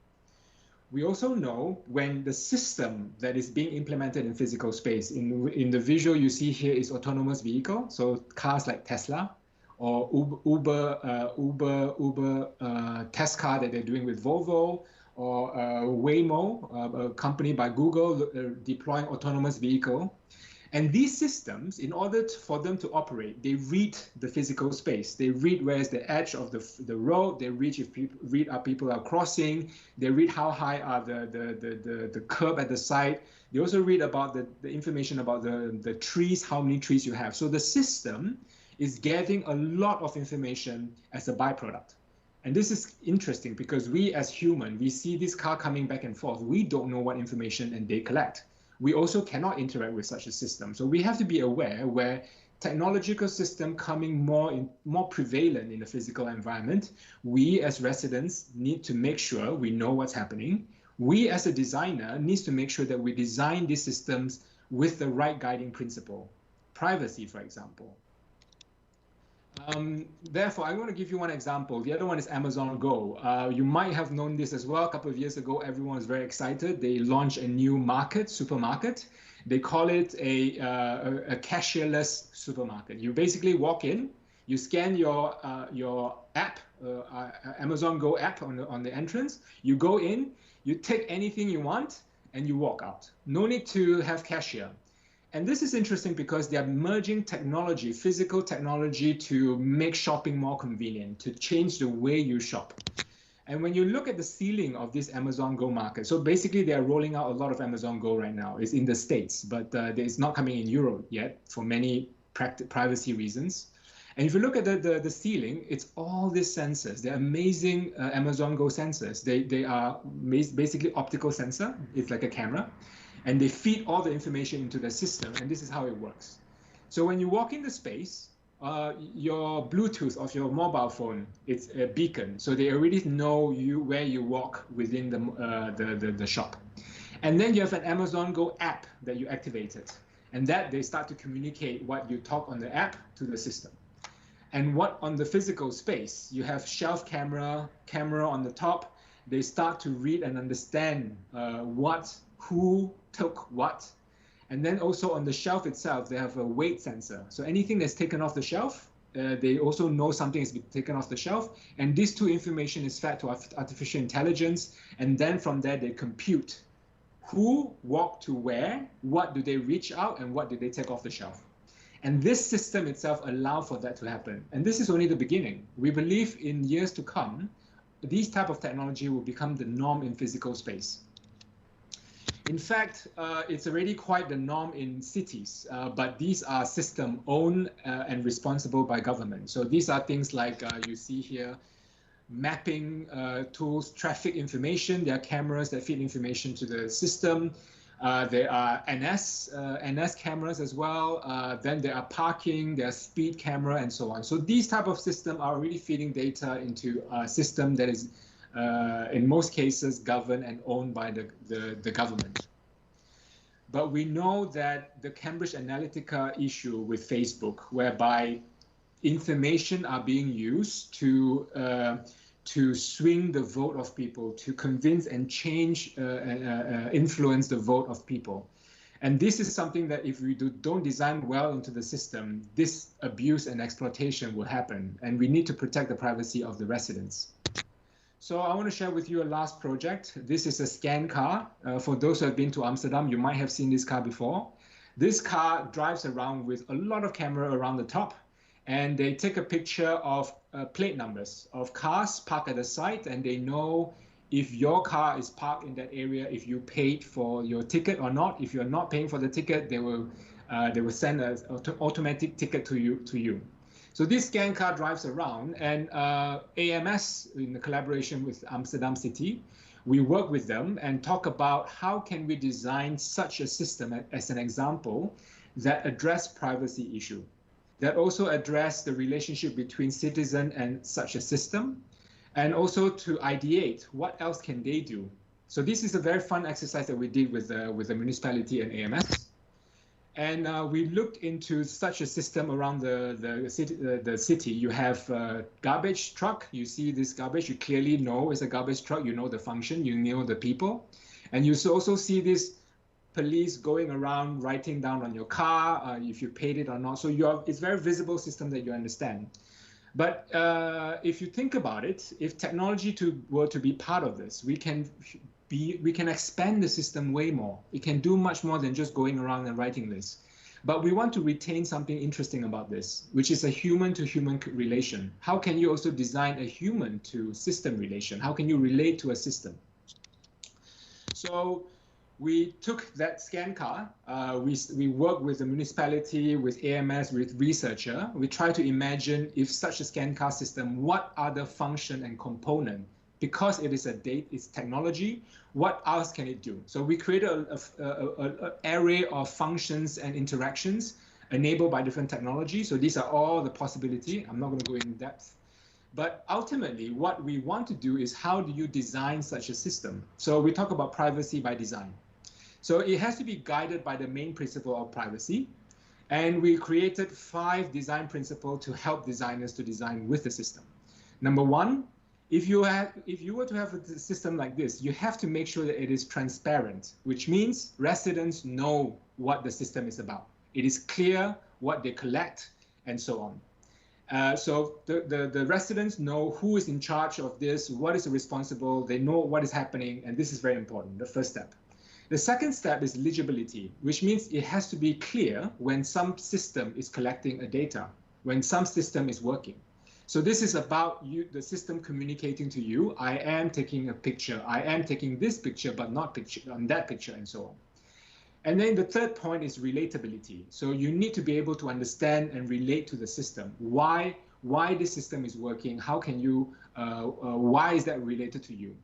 We also know when the system that is being implemented in physical space, in the visual you see here is autonomous vehicle, so cars like Tesla, or Uber test car that they're doing with Volvo, or Waymo, a company by Google deploying autonomous vehicle. And these systems, in order for them to operate, they read the physical space. They read where is the edge of the road. They read if people are crossing. They read how high are the curb at the side. They also read about the information about the trees, how many trees you have. So the system is gathering a lot of information as a byproduct. And this is interesting because we as human, we see this car coming back and forth. We don't know what information and they collect. We also cannot interact with such a system. So we have to be aware where technological system coming more prevalent in the physical environment. We as residents need to make sure we know what's happening. We as a designer needs to make sure that we design these systems with the right guiding principle. Privacy, for example. Therefore, I'm going to give you one example. The other one is Amazon Go. You might have known this as well. A couple of years ago, everyone was very excited. They launched a new supermarket. They call it a cashierless supermarket. You basically walk in, you scan your app, Amazon Go app on the entrance. You go in, you take anything you want, and you walk out. No need to have cashier. And this is interesting because they are merging technology, physical technology, to make shopping more convenient, to change the way you shop. And when you look at the ceiling of this Amazon Go market, so basically they are rolling out a lot of Amazon Go right now. It's in the States, but it's not coming in Europe yet for many privacy reasons. And if you look at the ceiling, it's all these sensors. They're amazing Amazon Go sensors. They are basically optical sensor. It's like a camera. And they feed all the information into the system. And this is how it works. So when you walk in the space, your Bluetooth of your mobile phone, it's a beacon. So they already know where you walk within the shop. And then you have an Amazon Go app that you activated. And that they start to communicate what you talk on the app to the system. And what on the physical space, you have shelf camera on the top. They start to read and understand who took what. And then also on the shelf itself, they have a weight sensor. So anything that's taken off the shelf, they also know something has been taken off the shelf. And these two information is fed to artificial intelligence. And then from there, they compute who walked to where, what do they reach out, and what did they take off the shelf. And this system itself allows for that to happen. And this is only the beginning. We believe in years to come, these type of technology will become the norm in physical space. In fact, it's already quite the norm in cities, but these are system owned and responsible by government. So these are things like you see here, mapping tools, traffic information. There are cameras that feed information to the system. There are NS cameras as well. Then there are parking, there are speed camera, and so on. So these type of systems are really feeding data into a system that is, in most cases, governed and owned by the government. But we know that the Cambridge Analytica issue with Facebook, whereby information are being used to swing the vote of people, to convince and change, influence the vote of people. And this is something that if we don't design well into the system, this abuse and exploitation will happen. And we need to protect the privacy of the residents. So I want to share with you a last project. This is a scan car. For those who have been to Amsterdam, you might have seen this car before. This car drives around with a lot of camera around the top. And they take a picture of plate numbers of cars parked at the site, and they know if your car is parked in that area, if you paid for your ticket or not. If you're not paying for the ticket, they will send an automatic ticket to you. So this scan car drives around, and AMS, in the collaboration with Amsterdam City, we work with them and talk about how can we design such a system, as an example, that address privacy issue, that also address the relationship between citizen and such a system, and also to ideate what else can they do. So this is a very fun exercise that we did with the municipality and AMS. And we looked into such a system around the city. You have a garbage truck. You see this garbage, you clearly know it's a garbage truck. You know the function, you know the people. And you also see this police going around writing down on your car if you paid it or not. So it's a very visible system that you understand. But if you think about it, if technology were to be part of this, we can expand the system way more. It can do much more than just going around and writing lists. But we want to retain something interesting about this, which is a human-to-human relation. How can you also design a human-to-system relation? How can you relate to a system? So we took that scan car, we worked with the municipality, with AMS, with researcher. We try to imagine if such a scan car system, what are the function and component? Because it is it's technology, what else can it do? So we created an array of functions and interactions enabled by different technologies. So these are all the possibility. I'm not going to go in depth. But ultimately, what we want to do is how do you design such a system? So we talk about privacy by design. So it has to be guided by the main principle of privacy. And we created 5 design principles to help designers to design with the system. Number 1, if you were to have a system like this, you have to make sure that it is transparent, which means residents know what the system is about. It is clear what they collect and so on. So the residents know who is in charge of this, what is responsible, they know what is happening, and this is very important, the first step. The second step is legibility, which means it has to be clear when some system is collecting a data, when some system is working. So this is about you, the system communicating to you, I am taking a picture, I am taking this picture, but not on that picture, and so on. And then the third point is relatability. So you need to be able to understand and relate to the system. Why this system is working, how can you, why is that related to you?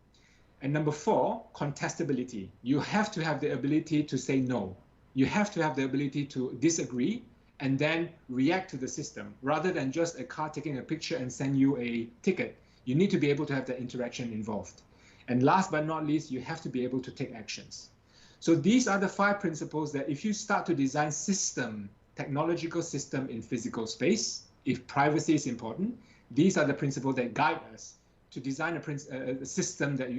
And number four, contestability. You have to have the ability to say no. You have to have the ability to disagree and then react to the system. Rather than just a car taking a picture and send you a ticket, you need to be able to have that interaction involved. And last but not least, you have to be able to take actions. So these are the 5 principles that if you start to design technological system in physical space, if privacy is important, these are the principles that guide us to design a system that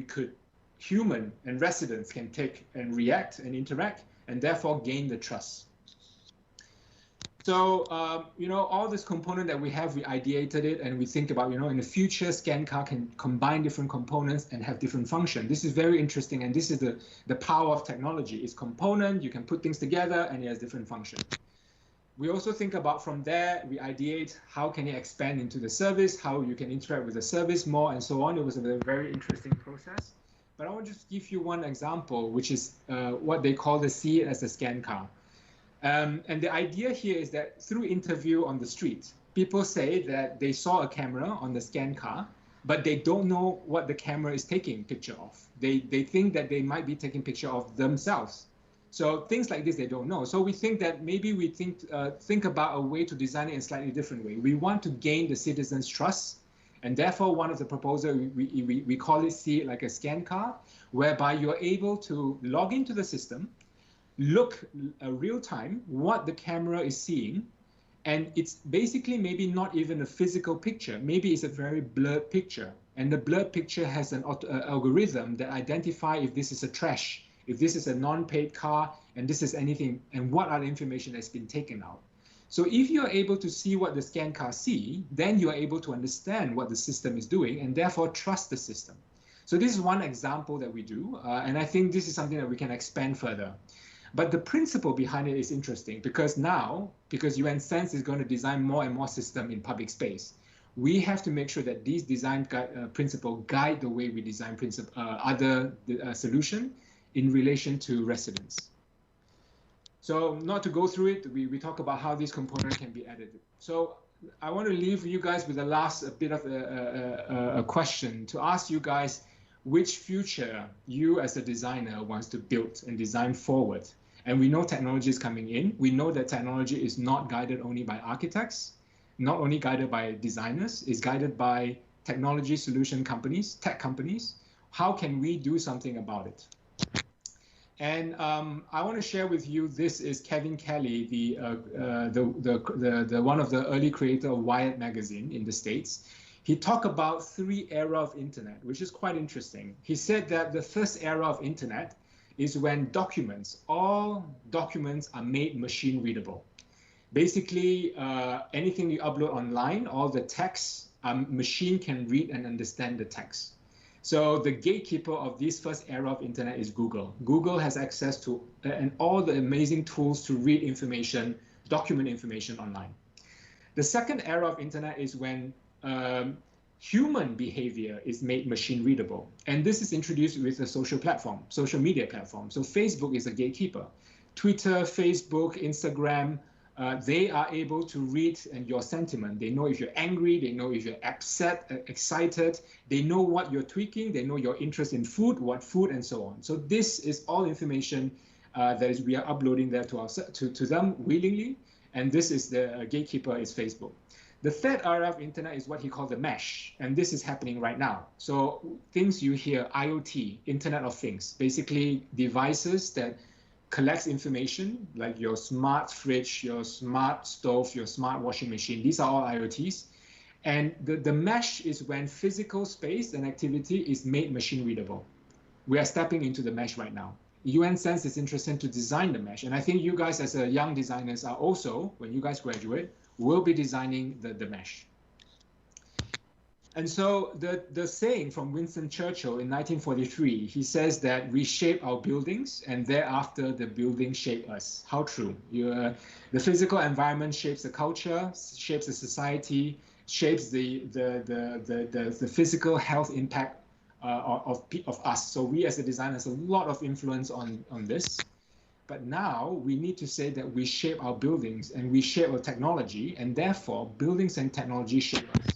human and residents can take and react and interact, and therefore gain the trust. So, all this component that we have, we ideated it, and we think about, in the future, scan car can combine different components and have different function. This is very interesting, and this is the power of technology. It's component, you can put things together, and it has different function. We also think about from there, we ideate how can it expand into the service, how you can interact with the service more, and so on. It was a very interesting process. But I want to just give you one example, which is what they call the see it as a scan car. And the idea here is that through interview on the street, people say that they saw a camera on the scan car, but they don't know what the camera is taking picture of. They think that they might be taking picture of themselves. So things like this, they don't know. So we think that maybe we think about a way to design it in a slightly different way. We want to gain the citizens' trust. And therefore, one of the proposals, we call it see it like a scan card, whereby you're able to log into the system, look real time what the camera is seeing. And it's basically maybe not even a physical picture. Maybe it's a very blurred picture. And the blurred picture has an algorithm that identifies if this is a trash, if this is a non-paid car, and this is anything, and what are the information that's been taken out. So if you're able to see what the scan car see, then you're able to understand what the system is doing and therefore trust the system. So this is one example that we do, and I think this is something that we can expand further. But the principle behind it is interesting because UNSense is going to design more and more system in public space, we have to make sure that these design principles guide the way we design other solution in relation to residents. So not to go through it, we talk about how these components can be added. So I want to leave you guys with a bit of a question to ask you guys which future you as a designer wants to build and design forward. And we know technology is coming in. We know that technology is not guided only by architects, not only guided by designers, it's guided by technology solution companies, tech companies. How can we do something about it? And I want to share with you, this is Kevin Kelly, the one of the early creator of Wired magazine in the States. He talked about 3 eras of internet, which is quite interesting. He said that the first era of internet is when all documents are made machine readable. Basically, anything you upload online, all the text, machine can read and understand the text. So the gatekeeper of this first era of internet is Google. Google has access to and all the amazing tools to read information, document information online. The second era of internet is when human behavior is made machine readable. And this is introduced with a social media platform. So Facebook is a gatekeeper. Twitter, Facebook, Instagram, they are able to read your sentiment. They know if you're angry, they know if you're upset, excited, they know what you're tweaking, they know your interest in food, what food, and so on. So this is all information that we are uploading there to them willingly, and this is the gatekeeper is Facebook. The third era of internet is what he called the mesh, and this is happening right now. So things you hear, IoT, Internet of Things, basically devices that collects information like your smart fridge, your smart stove, your smart washing machine. These are all IoTs. And the mesh is when physical space and activity is made machine readable. We are stepping into the mesh right now. UNSense is interested to design the mesh. And I think you guys as young designers are also, when you guys graduate, will be designing the mesh. And so the saying from Winston Churchill in 1943, he says that we shape our buildings and thereafter the buildings shape us. How true. The physical environment shapes the culture, shapes the society, shapes the physical health impact of us. So we as a designer has a lot of influence on this. But now we need to say that we shape our buildings and we shape our technology, and therefore buildings and technology shape us.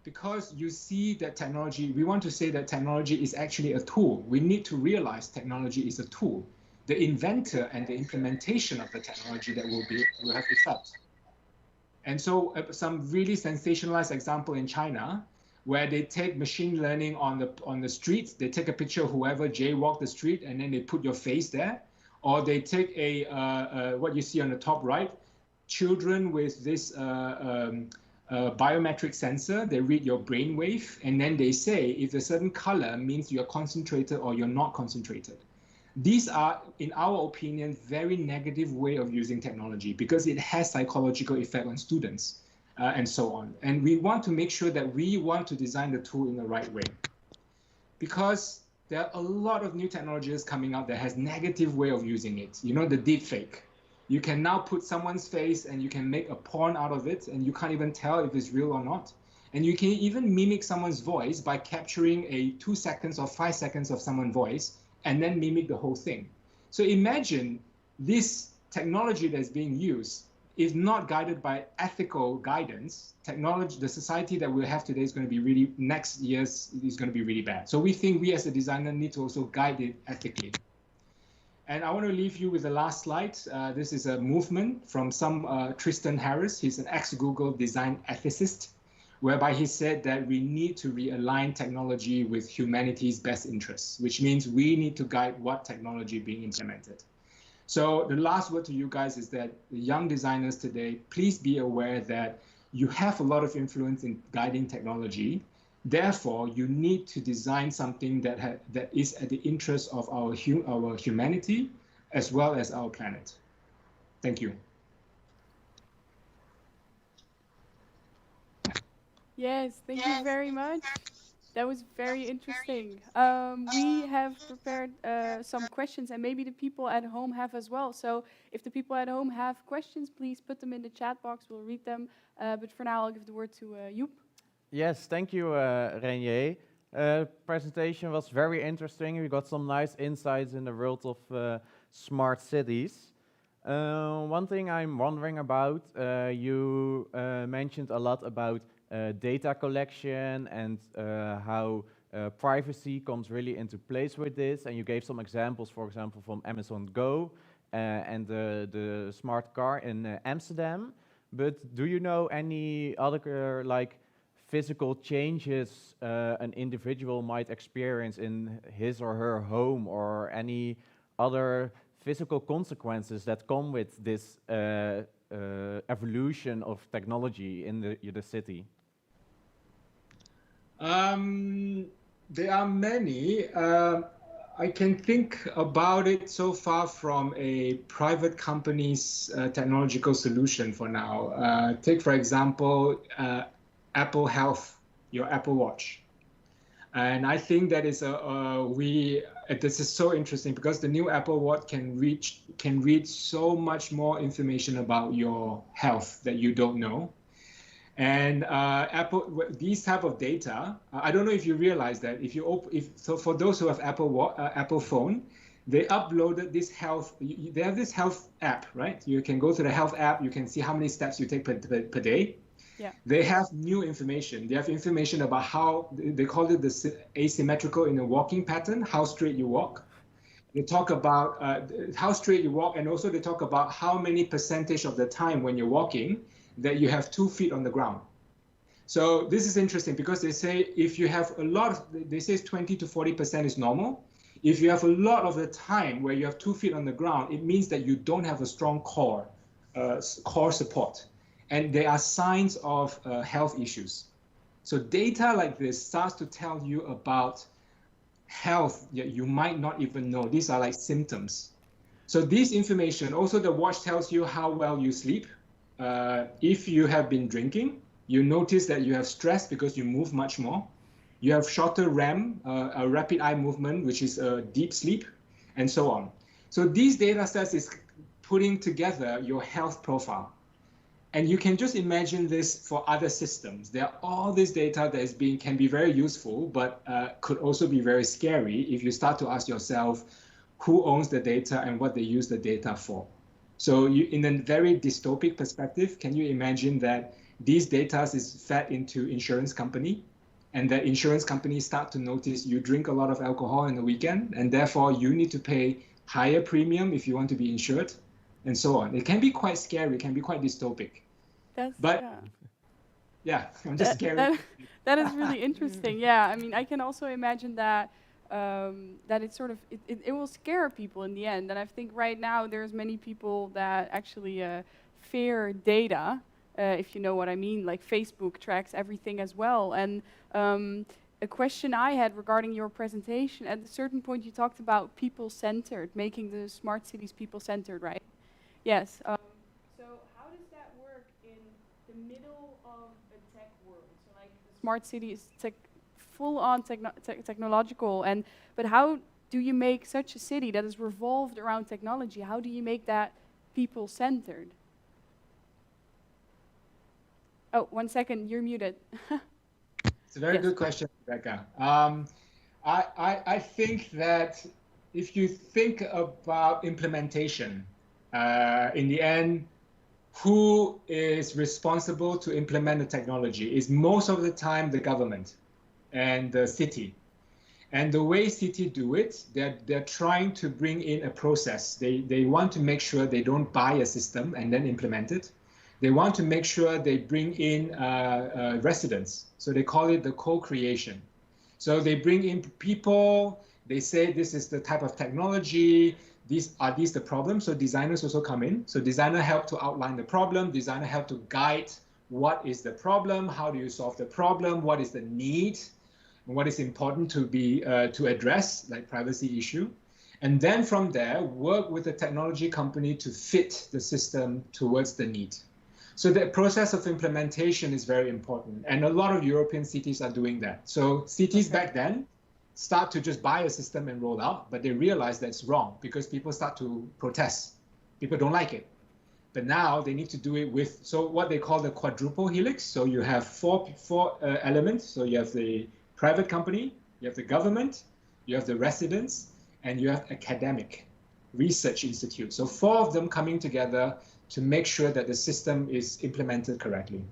Because you see that technology, we want to say that technology is actually a tool. We need to realize technology is a tool. The inventor and the implementation of the technology that will have effect. And so some really sensationalized example in China, where they take machine learning on the streets, they take a picture of whoever jaywalked the street, and then they put your face there. Or they take what you see on the top right, children with this biometric sensor, they read your brainwave, and then they say if a certain color means you're concentrated or you're not concentrated. These are, in our opinion, very negative way of using technology because it has psychological effect on students and so on. And we want to make sure that we want to design the tool in the right way. Because there are a lot of new technologies coming out that has negative way of using it. You know, the deep fake. You can now put someone's face and you can make a porn out of it, and you can't even tell if it's real or not. And you can even mimic someone's voice by capturing a 2 seconds or 5 seconds of someone's voice and then mimic the whole thing. So imagine this technology that's being used is not guided by ethical guidance. Technology, the society that we have today is going to be really, next year's is going to be really bad. So we think we as a designer need to also guide it ethically. And I want to leave you with the last slide. This is a movement from Tristan Harris. He's an ex-Google design ethicist, whereby he said that we need to realign technology with humanity's best interests, which means we need to guide what technology being implemented. So the last word to you guys is that the young designers today, please be aware that you have a lot of influence in guiding technology. Therefore, you need to design something that is at the interest of our humanity as well as our planet. Thank you. Yes, thank you very much. That was very interesting. We have prepared some questions, and maybe the people at home have as well. So if the people at home have questions, please put them in the chat box. We'll read them. But for now, I'll give the word to Joep. Yes, thank you, Ren Yee. Presentation was very interesting. We got some nice insights in the world of smart cities. One thing I'm wondering about, you mentioned a lot about data collection and how privacy comes really into place with this. And you gave some examples, for example, from Amazon Go and the smart car in Amsterdam. But do you know any other physical changes an individual might experience in his or her home, or any other physical consequences that come with this evolution of technology in the city? There are many. I can think about it so far from a private company's technological solution for now. Take, for example, Apple Health, your Apple Watch. And I think that is this is so interesting because the new Apple Watch can read so much more information about your health that you don't know. And these type of data, I don't know if you realize that so for those who have Apple phone, they uploaded this they have this health app, right? You can go to the health app, you can see how many steps you take per day. Yeah. They have new information. They have information about how, they call it the asymmetrical in the walking pattern, how straight you walk. They talk about how straight you walk, and also they talk about how many percentage of the time when you're walking that you have 2 feet on the ground. So this is interesting because they say if you have they say 20 to 40% is normal. If you have a lot of the time where you have 2 feet on the ground, it means that you don't have a strong core support. And there are signs of health issues. So data like this starts to tell you about health that you might not even know. These are like symptoms. So this information, also the watch tells you how well you sleep, if you have been drinking, You notice that you have stress because you move much more. You have shorter REM, a rapid eye movement, which is a deep sleep, and so on. So these data sets is putting together your health profile. And you can just imagine this for other systems. There are all this data that can be very useful, but could also be very scary if you start to ask yourself who owns the data and what they use the data for. So in a very dystopic perspective, can you imagine that these data is fed into insurance company, and that insurance companies start to notice you drink a lot of alcohol in the weekend, and therefore you need to pay higher premium if you want to be insured, and so on. It can be quite scary, it can be quite dystopic. I'm just scared. That is really interesting. Yeah, I mean, I can also imagine that that it's sort of it will scare people in the end. And I think right now there's many people that actually fear data, if you know what I mean. Like Facebook tracks everything as well. And a question I had regarding your presentation, at a certain point you talked about people-centered, making the smart cities people-centered, right? Yes. So how does that work in the middle of a tech world? So like the smart city is full-on technological, but how do you make such a city that is revolved around technology? How do you make that people-centered? Oh, 1 second, you're muted. It's a very good question, Rebecca. I think that if you think about implementation, in the end, who is responsible to implement the technology is most of the time the government and the city. And the way city do it, they're trying to bring in a process. They want to make sure they don't buy a system and then implement it. They want to make sure they bring in residents. So they call it the co-creation. So they bring in people, they say this is the type of technology, these the problems. So designers also come in. So designer help to outline the problem, designer help to guide what is the problem, how do you solve the problem, what is the need, and what is important to be to address, like privacy issue. And then from there, work with the technology company to fit the system towards the need. So the process of implementation is very important. And a lot of European cities are doing that. So cities back then start to just buy a system and roll out, but they realize that's wrong because people start to protest. People don't like it. But now they need to do it with, so what they call the quadruple helix. So you have four elements. So you have the private company, you have the government, you have the residents, and you have academic research institute. So 4 of them coming together to make sure that the system is implemented correctly.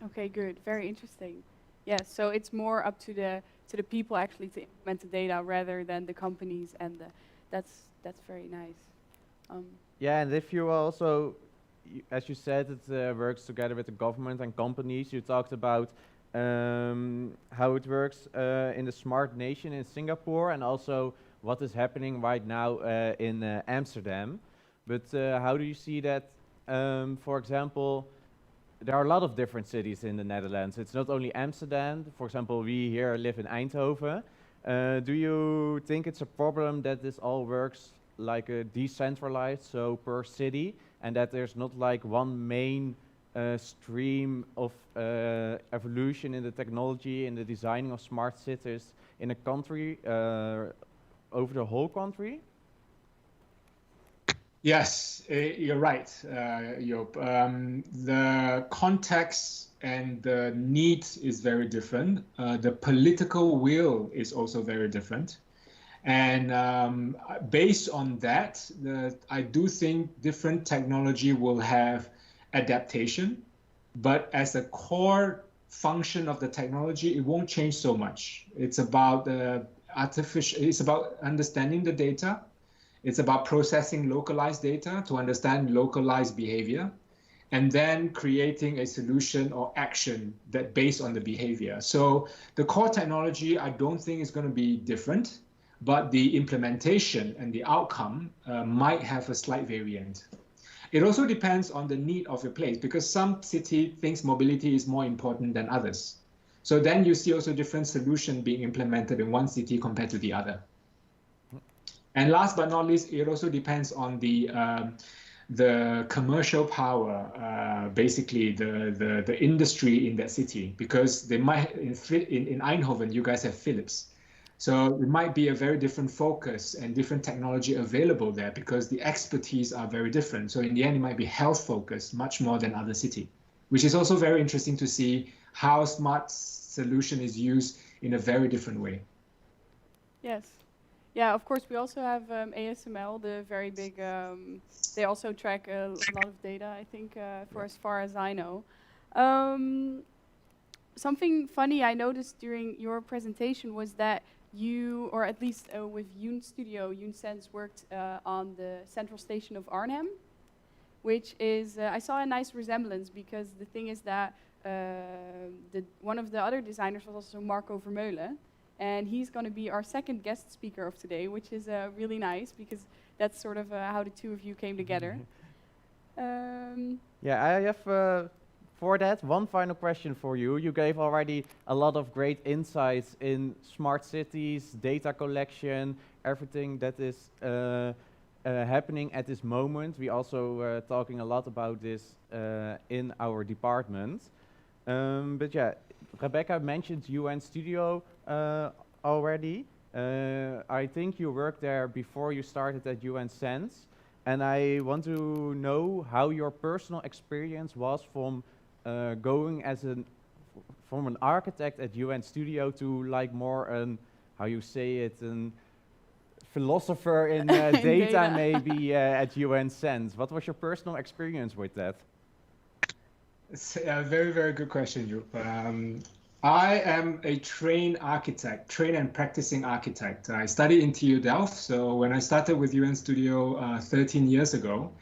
Okay, good. Very interesting. Yes, so it's more up to the people actually to implement the data rather than the companies, and that's very nice. Yeah, and if you also, as you said, it works together with the government and companies. You talked about how it works in the Smart Nation in Singapore, and also what is happening right now in Amsterdam. But how do you see that? For example, there are a lot of different cities in the Netherlands. It's not only Amsterdam. For example, we here live in Eindhoven. Do you think it's a problem that this all works like a decentralized, so per city, and that there's not like one main stream of evolution in the technology and the designing of smart cities in a country, over the whole country? Yes, you're right, Joop. The context and the need is very different. The political will is also very different. And based on that, I do think different technology will have adaptation, but as a core function of the technology, it won't change so much. It's about it's about understanding the data. It's about processing localized data to understand localized behavior, and then creating a solution or action that based on the behavior. So the core technology, I don't think is going to be different, but the implementation and the outcome might have a slight variant. It also depends on the need of your place, because some city thinks mobility is more important than others. So then you see also different solutions being implemented in one city compared to the other. And last but not least, it also depends on the the commercial power, basically the industry in that city, because they might in Eindhoven you guys have Philips, so it might be a very different focus and different technology available there because the expertise are very different. So in the end, it might be health focused much more than other city, which is also very interesting to see how smart solution is used in a very different way. Yes. Yeah, of course, we also have ASML, the very big, they also track a lot of data, I think, for as far as I know. Something funny I noticed during your presentation was that you, or at least with UNSense worked on the central station of Arnhem, which is, I saw a nice resemblance because the thing is that one of the other designers was also Marco Vermeulen, and he's going to be our second guest speaker of today, which is really nice because that's sort of how the two of you came together. Yeah, I have for that one final question for you. You gave already a lot of great insights in smart cities, data collection, everything that is happening at this moment. We also talking a lot about this in our department. But yeah, Rebecca mentioned UN Studio already. I think you worked there before you started at UNSense. And I want to know how your personal experience was from going as from an architect at UN Studio to like more an, how you say it, an philosopher in data maybe at UNSense. What was your personal experience with that? It's a very, very good question, Joep. I am a trained architect, trained and practicing architect. I studied in TU Delft, so when I started with UN Studio 13 years ago,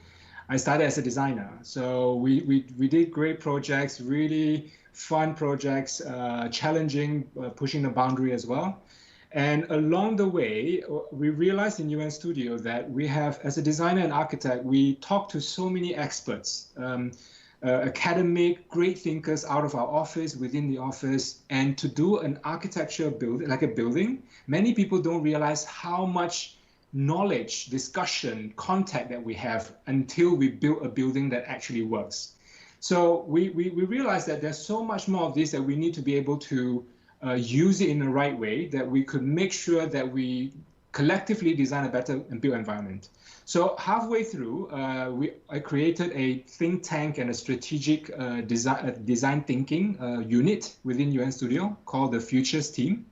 I started as a designer. So we did great projects, really fun projects, challenging, pushing the boundary as well. And along the way, we realized in UN Studio that we have, as a designer and architect, we talk to so many experts, academic, great thinkers out of our office, within the office, and to do an architecture build, like a building, many people don't realize how much knowledge, discussion, contact that we have until we build a building that actually works. So we realized that there's so much more of this that we need to be able to use it in the right way, that we could make sure that we collectively design a better and built environment. So halfway through, I created a think tank and a strategic design thinking unit within UN Studio called the Futures team.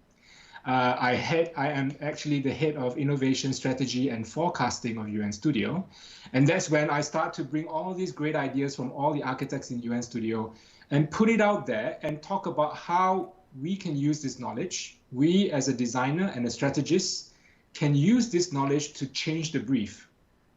I am actually the head of innovation strategy and forecasting of UN Studio. And that's when I start to bring all these great ideas from all the architects in UN Studio and put it out there and talk about how we can use this knowledge. We as a designer and a strategist can use this knowledge to change the brief,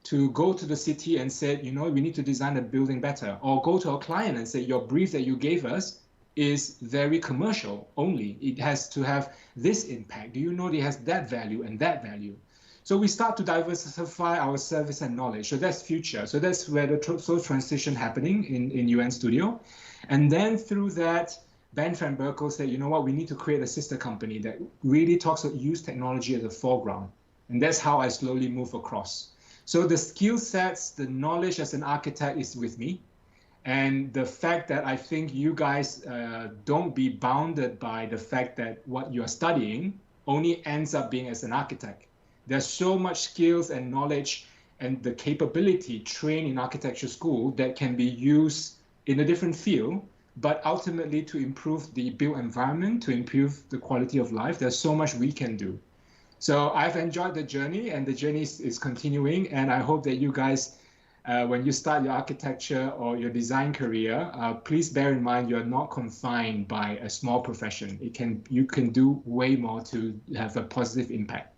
to go to the city and say, you know, we need to design a building better, or go to our client and say, your brief that you gave us is very commercial only. It has to have this impact. Do you know it has that value and that value? So we start to diversify our service and knowledge. So that's future. So that's where the transition happening in UN Studio. And then through that, Ben van Berkel said, you know what, we need to create a sister company that really talks about use technology at the foreground. And that's how I slowly move across. So the skill sets, the knowledge as an architect is with me. And the fact that I think you guys don't be bounded by the fact that what you're studying only ends up being as an architect. There's so much skills and knowledge and the capability trained in architecture school that can be used in a different field, but ultimately to improve the built environment, to improve the quality of life. There's so much we can do. So I've enjoyed the journey, and the journey is continuing. And I hope that you guys, when you start your architecture or your design career, please bear in mind you're not confined by a small profession. You can do way more to have a positive impact.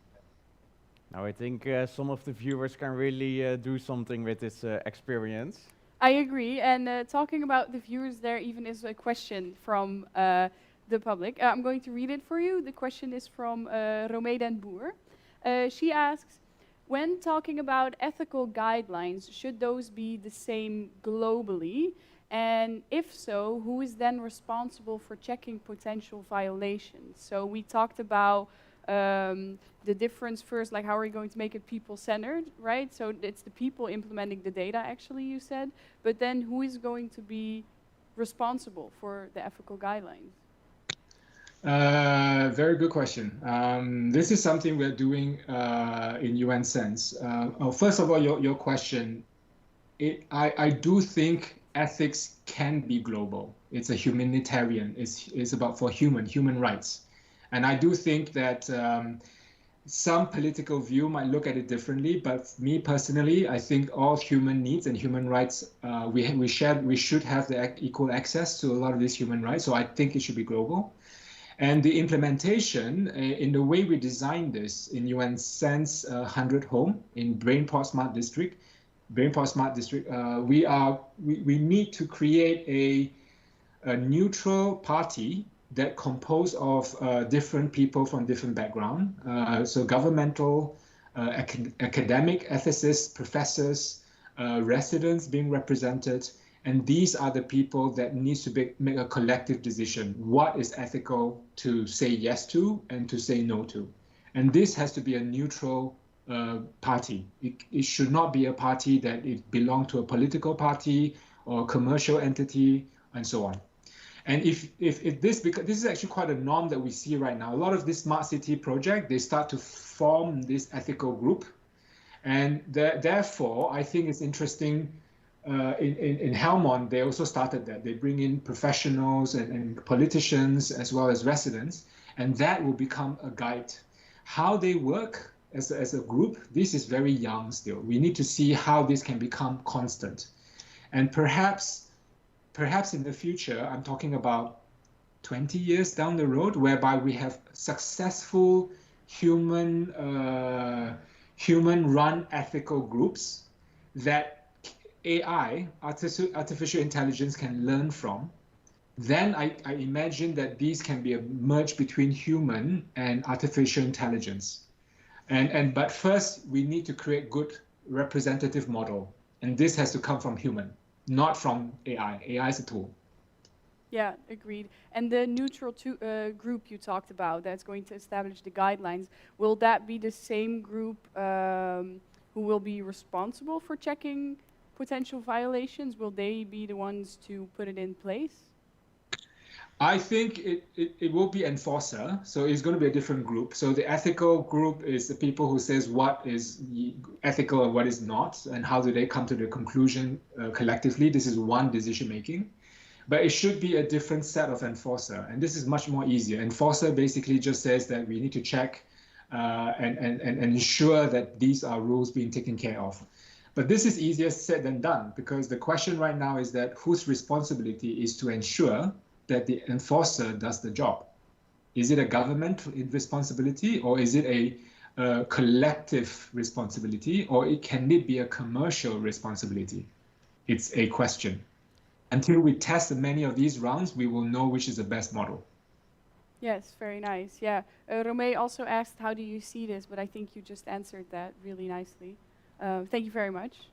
Now I think some of the viewers can really do something with this experience. I agree. And talking about the viewers, there even is a question from the public. I'm going to read it for you. The question is from Romee den Boer. She asks, when talking about ethical guidelines, should those be the same globally? And if so, who is then responsible for checking potential violations? So we talked about the difference first, like how are you going to make it people-centered, right? So it's the people implementing the data, actually, you said. But then who is going to be responsible for the ethical guidelines? Very good question. This is something we're doing in UNSense. First of all, your question, I do think ethics can be global. It's a humanitarian. It's about for human rights. And I do think that some political view might look at it differently, but me personally, I think all human needs and human rights, we should have the equal access to a lot of these human rights. So I think it should be global. And the implementation, in the way we designed this in UNSense 100 Home in Brainport Smart District, we need to create a neutral party that composed of different people from different background. So governmental, academic, ethicists, professors, residents being represented. And these are the people that needs to make a collective decision. What is ethical to say yes to and to say no to? And this has to be a neutral party. It should not be a party that it belongs to a political party or a commercial entity and so on. And if this, because this is actually quite a norm that we see right now. A lot of this smart city project, they start to form this ethical group. And therefore, I think it's interesting. In Helmond, they also started that. They bring in professionals and politicians as well as residents, and that will become a guide. How they work as a group, this is very young still. We need to see how this can become constant. And perhaps in the future, I'm talking about 20 years down the road, whereby we have successful human-run ethical groups that AI, artificial intelligence, can learn from, then I imagine that these can be a merge between human and artificial intelligence. But first, we need to create good representative model. And this has to come from human, not from AI. AI is a tool. Yeah, agreed. And the neutral group you talked about that's going to establish the guidelines, will that be the same group who will be responsible for checking potential violations? Will they be the ones to put it in place? I think it will be enforcer. So it's going to be a different group. So the ethical group is the people who says what is ethical and what is not, and how do they come to the conclusion collectively. This is one decision making. But it should be a different set of enforcer. And this is much more easier. Enforcer basically just says that we need to check and ensure that these are rules being taken care of. But this is easier said than done, because the question right now is that whose responsibility is to ensure that the enforcer does the job? Is it a government responsibility, or is it a collective responsibility, or can it be a commercial responsibility? It's a question. Until we test many of these rounds, we will know which is the best model. Yes, very nice. Yeah, Romee also asked, how do you see this? But I think you just answered that really nicely. Thank you very much.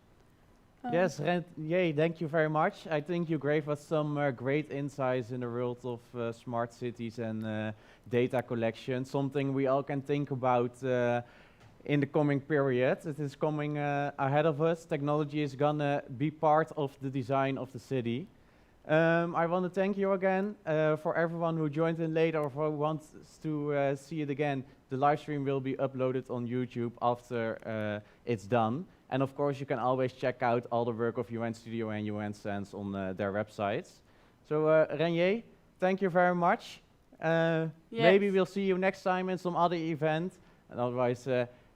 Yes, Ren Yee, thank you very much. I think you gave us some great insights in the world of smart cities and data collection, something we all can think about in the coming period. It is coming ahead of us. Technology is gonna be part of the design of the city. I want to thank you again for everyone who joined in later or who wants to see it again. The live stream will be uploaded on YouTube after it's done. And of course, you can always check out all the work of UN Studio and UNSense on their websites. So Ren Yee, thank you very much. Yes. Maybe we'll see you next time in some other event. And otherwise,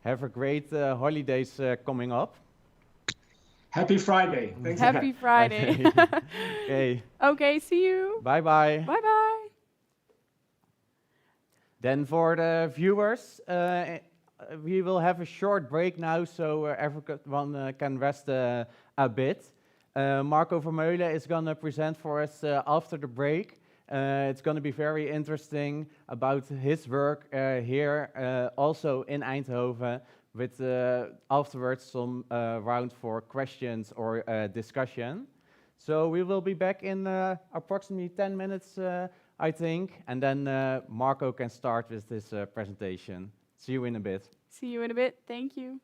have a great holidays coming up. Happy Friday. Thanks. Happy Friday. Okay. Okay, see you. Bye-bye. Bye-bye. Then for the viewers, we will have a short break now, so everyone can rest a bit. Marco Vermeulen is going to present for us after the break. It's going to be very interesting about his work here, also in Eindhoven, with afterwards some round for questions or discussion. So we will be back in approximately 10 minutes I think, and then Marco can start with this presentation. See you in a bit. See you in a bit. Thank you.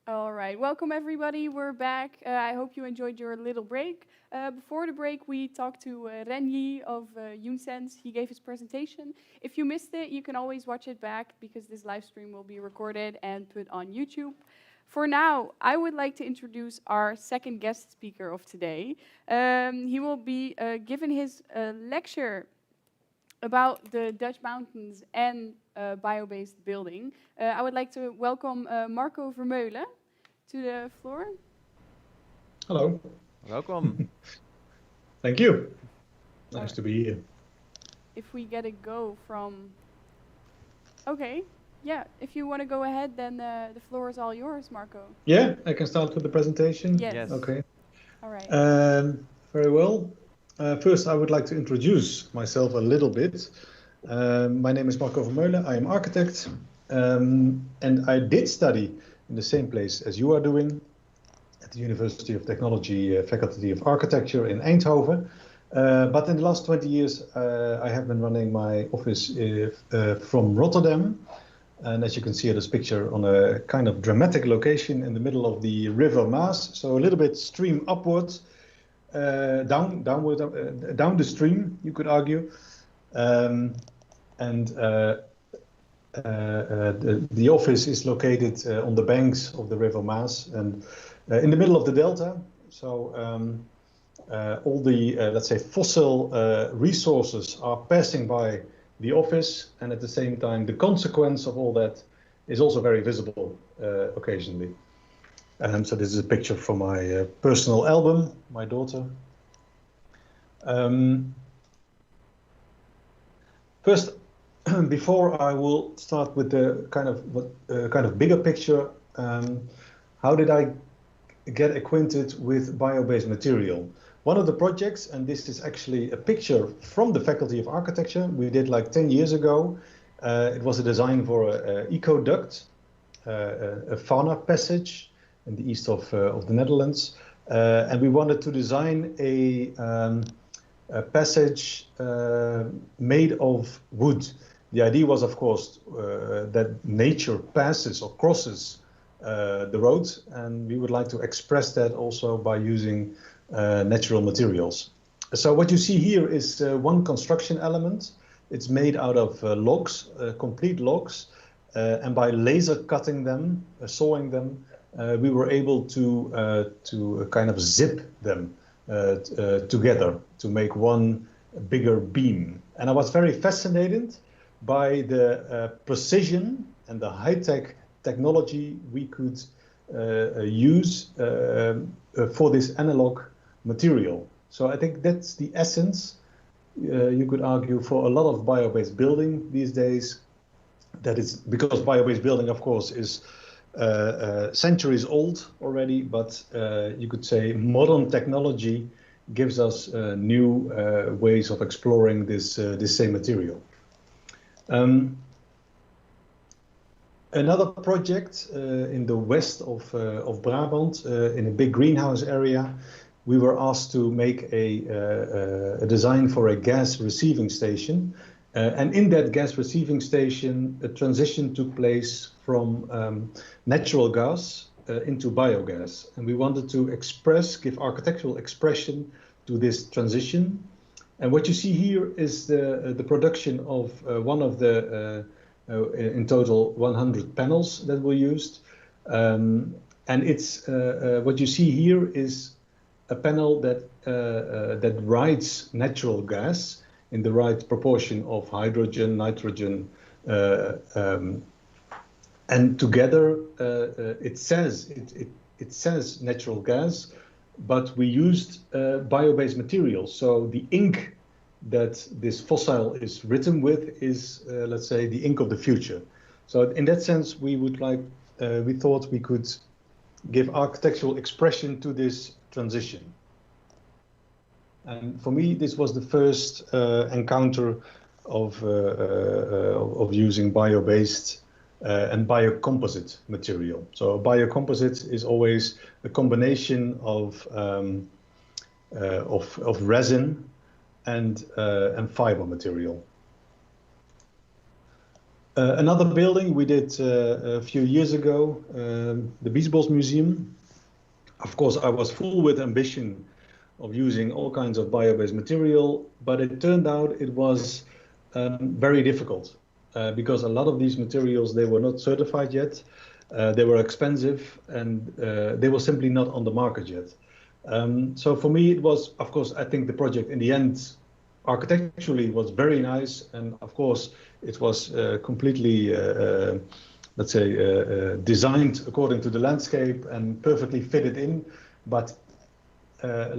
All right, welcome everybody. We're back. I hope you enjoyed your little break. Before the break, we talked to Ren Yee of UNSense. He gave his presentation. If you missed it, you can always watch it back because this live stream will be recorded and put on YouTube. For now, I would like to introduce our second guest speaker of today. He will be giving his lecture about the Dutch mountains and bio-based building. I would like to welcome Marco Vermeulen to the floor. Hello. Welcome. Thank you. Nice to be here. If we get a go from... Okay, yeah, if you want to go ahead, then the floor is all yours, Marco. Yeah, I can start with the presentation. Yes. Okay. All right. Very well. First, I would like to introduce myself a little bit. My name is Marco Vermeulen. I am architect, and I did study in the same place as you are doing, at the University of Technology, Faculty of Architecture in Eindhoven. But in the last 20 years, I have been running my office from Rotterdam. And as you can see at this picture, on a kind of dramatic location in the middle of the River Maas, so a little bit stream upwards, down the stream, you could argue. The office is located on the banks of the River Maas and in the middle of the delta. So all the, let's say, fossil resources are passing by the office, and at the same time, the consequence of all that is also very visible occasionally. So this is a picture from my personal album, my daughter. First, before I will start with the kind of bigger picture, how did I get acquainted with bio-based material? One of the projects, and this is actually a picture from the Faculty of Architecture we did like 10 years ago. It was a design for an eco-duct, a fauna passage in the east of the Netherlands. And we wanted to design a passage made of wood. The idea was, of course, that nature passes or crosses the road, and we would like to express that also by using natural materials. So what you see here is one construction element. It's made out of logs, complete logs, and by laser cutting them, sawing them, we were able to kind of zip them together to make one bigger beam. And I was very fascinated by the precision and the high-tech technology we could use for this analog material. So I think that's the essence, you could argue, for a lot of bio-based building these days. That is because bio-based building, of course, is centuries old already, but you could say modern technology gives us new ways of exploring this same material. Another project in the west of Brabant, in a big greenhouse area, we were asked to make a design for a gas receiving station. And in that gas receiving station, a transition took place from natural gas into biogas. And we wanted to give architectural expression to this transition. And what you see here is the production of one of the, in total, 100 panels that were used. And it's what you see here is a panel that rides natural gas in the right proportion of hydrogen, nitrogen, and together it says natural gas, but we used bio-based materials. So the ink that this fossil is written with is, let's say, the ink of the future. So in that sense, we thought we could give architectural expression to this transition. And for me, this was the first encounter of using bio-based and biocomposite material. So biocomposite is always a combination of resin and fiber material. Another building we did a few years ago, the Biobased Museum. Of course, I was full with ambition of using all kinds of bio-based material, but it turned out it was very difficult because a lot of these materials, they were not certified yet. They were expensive and they were simply not on the market yet. So for me, it was, of course, I think the project in the end, architecturally was very nice. And of course, it was completely, let's say, designed according to the landscape and perfectly fitted in. But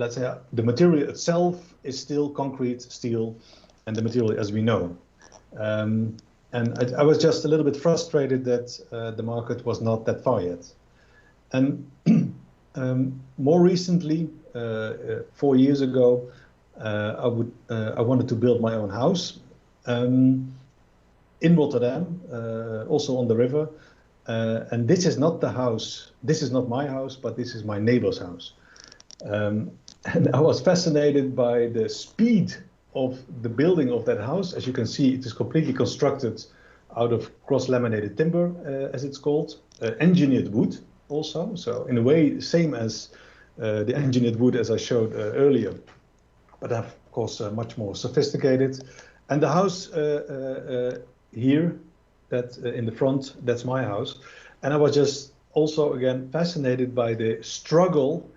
let's say the material itself is still concrete, steel, and the material as we know. And I was just a little bit frustrated that the market was not that far yet. And more recently, 4 years ago, I wanted to build my own house in Rotterdam, also on the river. And this is not the house, this is not my house, but this is my neighbor's house. And I was fascinated by the speed of the building of that house. As you can see, it is completely constructed out of cross-laminated timber, as it's called, engineered wood also. So in a way, same as the engineered wood as I showed earlier, but of course much more sophisticated. And the house here, that in the front, that's my house. And I was just also again fascinated by the struggle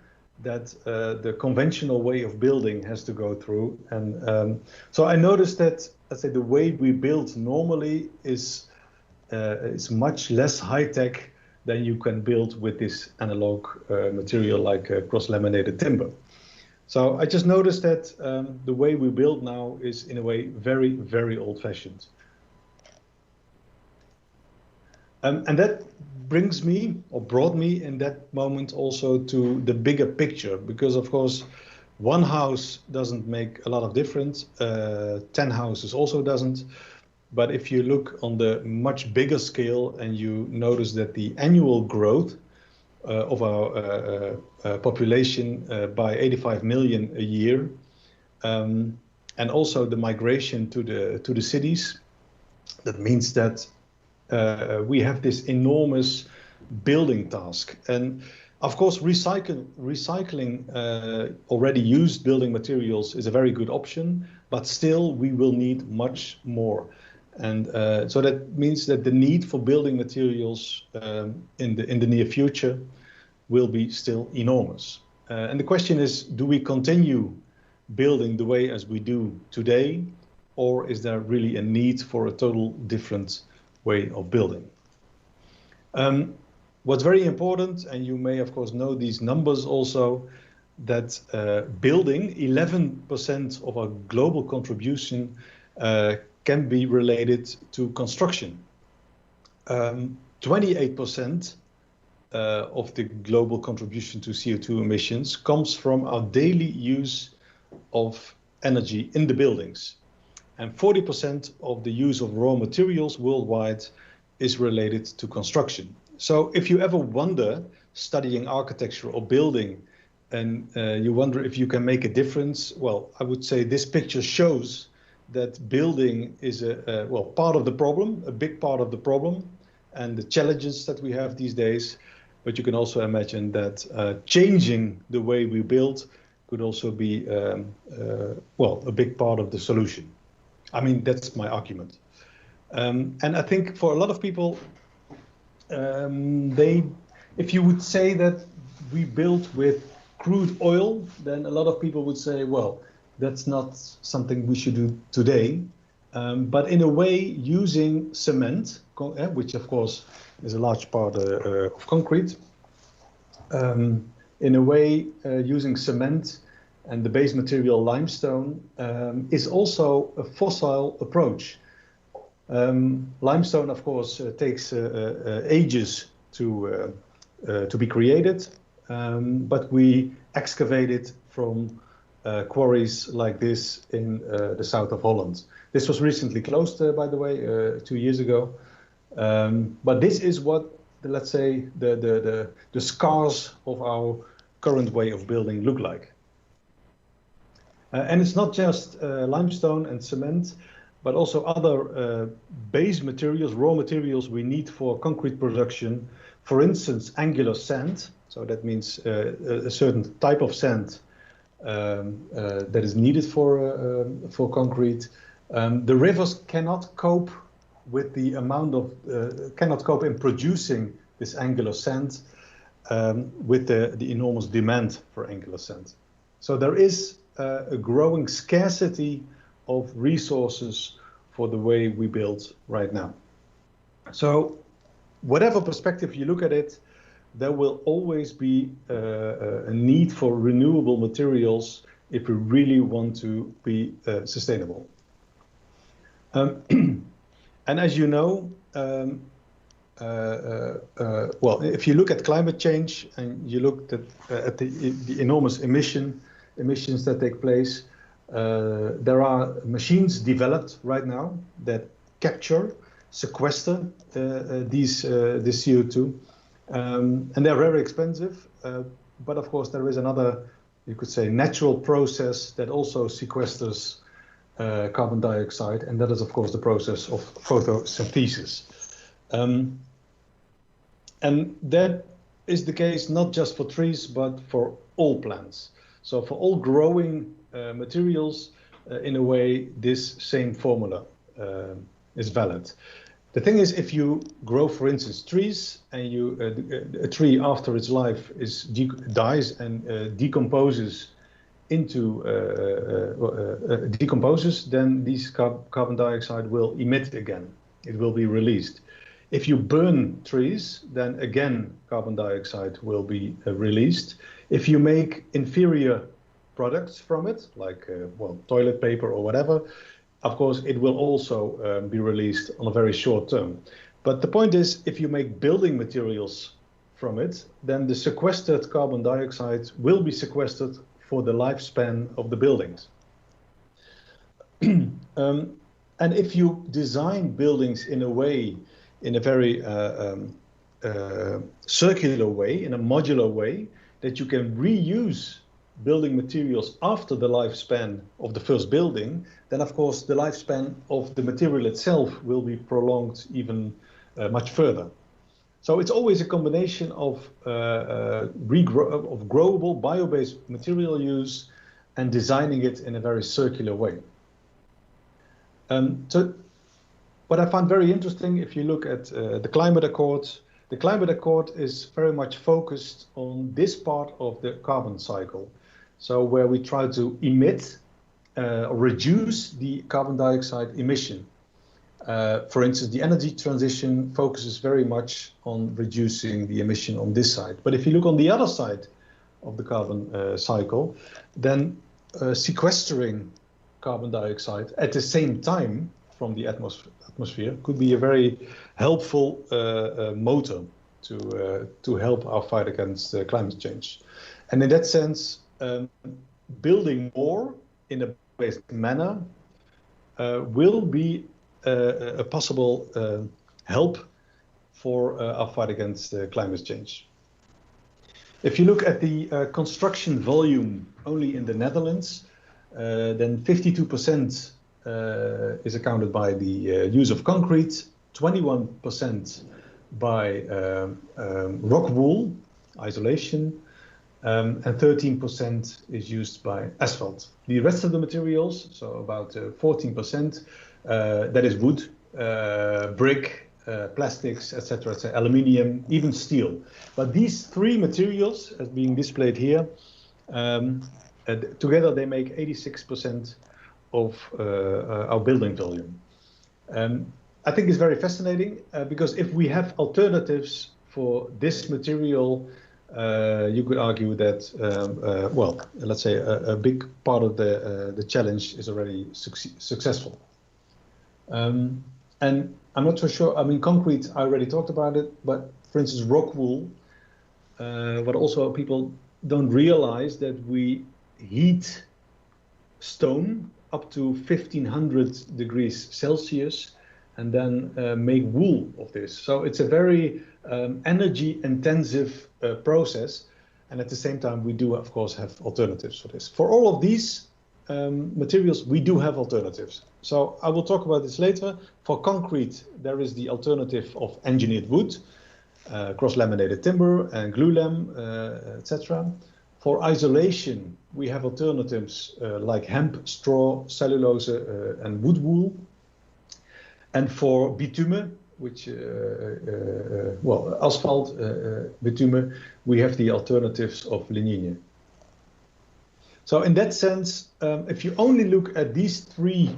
that the conventional way of building has to go through. And so I noticed that, let's say, the way we build normally is much less high-tech than you can build with this analog material like cross-laminated timber. So I just noticed that the way we build now is in a way very, very old-fashioned. And that brings me, or brought me in that moment also to the bigger picture, because of course, one house doesn't make a lot of difference, 10 houses also doesn't. But if you look on the much bigger scale and you notice that the annual growth of our population by 85 million a year, and also the migration to the cities, that means that we have this enormous building task. And of course, recycling already used building materials is a very good option, but still we will need much more. And so that means that the need for building materials in the near future will be still enormous. And the question is, do we continue building the way as we do today, or is there really a need for a total different way of building? What's very important, and you may of course know these numbers also, that building 11% of our global contribution can be related to construction. 28% of the global contribution to CO2 emissions comes from our daily use of energy in the buildings. And 40% of the use of raw materials worldwide is related to construction. So if you ever wonder, studying architecture or building, and you wonder if you can make a difference, well, I would say this picture shows that building is part of the problem, a big part of the problem, and the challenges that we have these days. But you can also imagine that changing the way we build could also be, a big part of the solution. I mean, that's my argument. And I think for a lot of people, if you would say that we build with crude oil, then a lot of people would say, well, that's not something we should do today. But in a way, using cement, which of course is a large part of concrete, in a way, using cement and the base material limestone is also a fossil approach. Limestone, of course, takes ages to be created, but we excavate it from quarries like this in the south of Holland. This was recently closed, by the way, 2 years ago. But this is what, let's say, the scars of our current way of building look like. And it's not just limestone and cement, but also other base materials, raw materials we need for concrete production. For instance, angular sand. So that means a certain type of sand that is needed for concrete. The rivers cannot cope with the amount of, cannot cope in producing this angular sand with the enormous demand for angular sand. So there is a growing scarcity of resources for the way we build right now. So whatever perspective you look at it, there will always be a need for renewable materials if we really want to be sustainable. And as you know, well, if you look at climate change and you look at the enormous emissions that take place, there are machines developed right now that capture, sequester this CO2, and they're very expensive. But of course, there is another, you could say, natural process that also sequesters carbon dioxide, and that is, of course, the process of photosynthesis. And that is the case not just for trees, but for all plants. So for all growing materials, in a way, this same formula is valid. The thing is, if you grow, for instance, trees, and a tree after its life dies and decomposes into then this carbon dioxide will emit again. It will be released. If you burn trees, then again carbon dioxide will be released. If you make inferior products from it, like well, toilet paper or whatever, of course it will also be released on a very short term. But the point is, if you make building materials from it, then the sequestered carbon dioxide will be sequestered for the lifespan of the buildings. And if you design buildings in a way, in a very circular way, in a modular way, that you can reuse building materials after the lifespan of the first building, then of course the lifespan of the material itself will be prolonged even much further. So it's always a combination of growable, bio-based material use and designing it in a very circular way. So what I find very interesting, if you look at the Climate Accord is very much focused on this part of the carbon cycle. So where we try to emit or reduce the carbon dioxide emission. For instance, the energy transition focuses very much on reducing the emission on this side. But if you look on the other side of the carbon cycle, then sequestering carbon dioxide at the same time from the atmosphere could be a very helpful motor to help our fight against climate change. And in that sense, building more in a based manner will be a possible help for our fight against climate change. If you look at the construction volume only in the Netherlands, then 52% is accounted by the use of concrete, 21% by rock wool, isolation, and 13% is used by asphalt. The rest of the materials, so about 14%, that is wood, brick, plastics, etc., aluminium, even steel. But these three materials, as being displayed here, together they make 86% of our building volume. I think it's very fascinating because if we have alternatives for this material, you could argue that, well, let's say a big part of the challenge is already successful. And I'm not so sure, I mean, concrete, I already talked about it, but for instance, rock wool, but also people don't realize that we heat stone up to 1500 degrees Celsius and then make wool of this. So it's a very energy intensive process. And at the same time, we do, of course, have alternatives for this. For all of these materials, we do have alternatives. So I will talk about this later. For concrete, there is the alternative of engineered wood, cross-laminated timber and glulam, etc. For isolation, we have alternatives like hemp, straw, cellulose, and wood wool. And for bitumen, which, well, asphalt, bitumen, we have the alternatives of lignin. So in that sense, if you only look at these three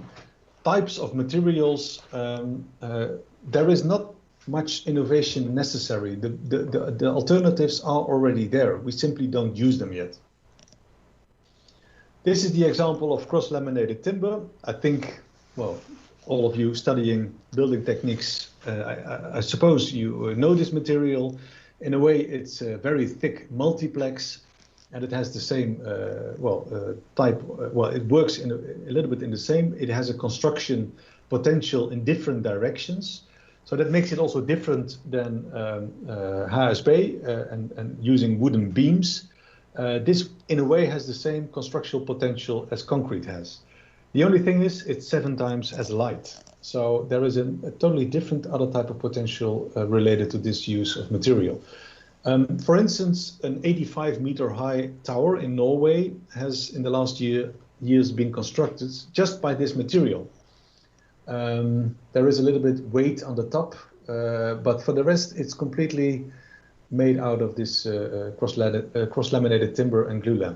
types of materials, there is not much innovation necessary. The alternatives are already there. We simply don't use them yet. This is the example of cross-laminated timber. I think, well, all of you studying building techniques, I suppose you know this material. In a way, it's a very thick multiplex, and it has the same, type. Well, it works in a little bit in the same. It has a construction potential in different directions. So that makes it also different than HSP and using wooden beams. This, in a way, has the same constructional potential as concrete has. The only thing is, it's 7 times as light. So there is a totally different other type of potential related to this use of material. For instance, an 85-meter high tower in Norway has, in the last years, been constructed just by this material. There is a little bit weight on the top, but for the rest, it's completely made out of this cross-laminated timber and glulam.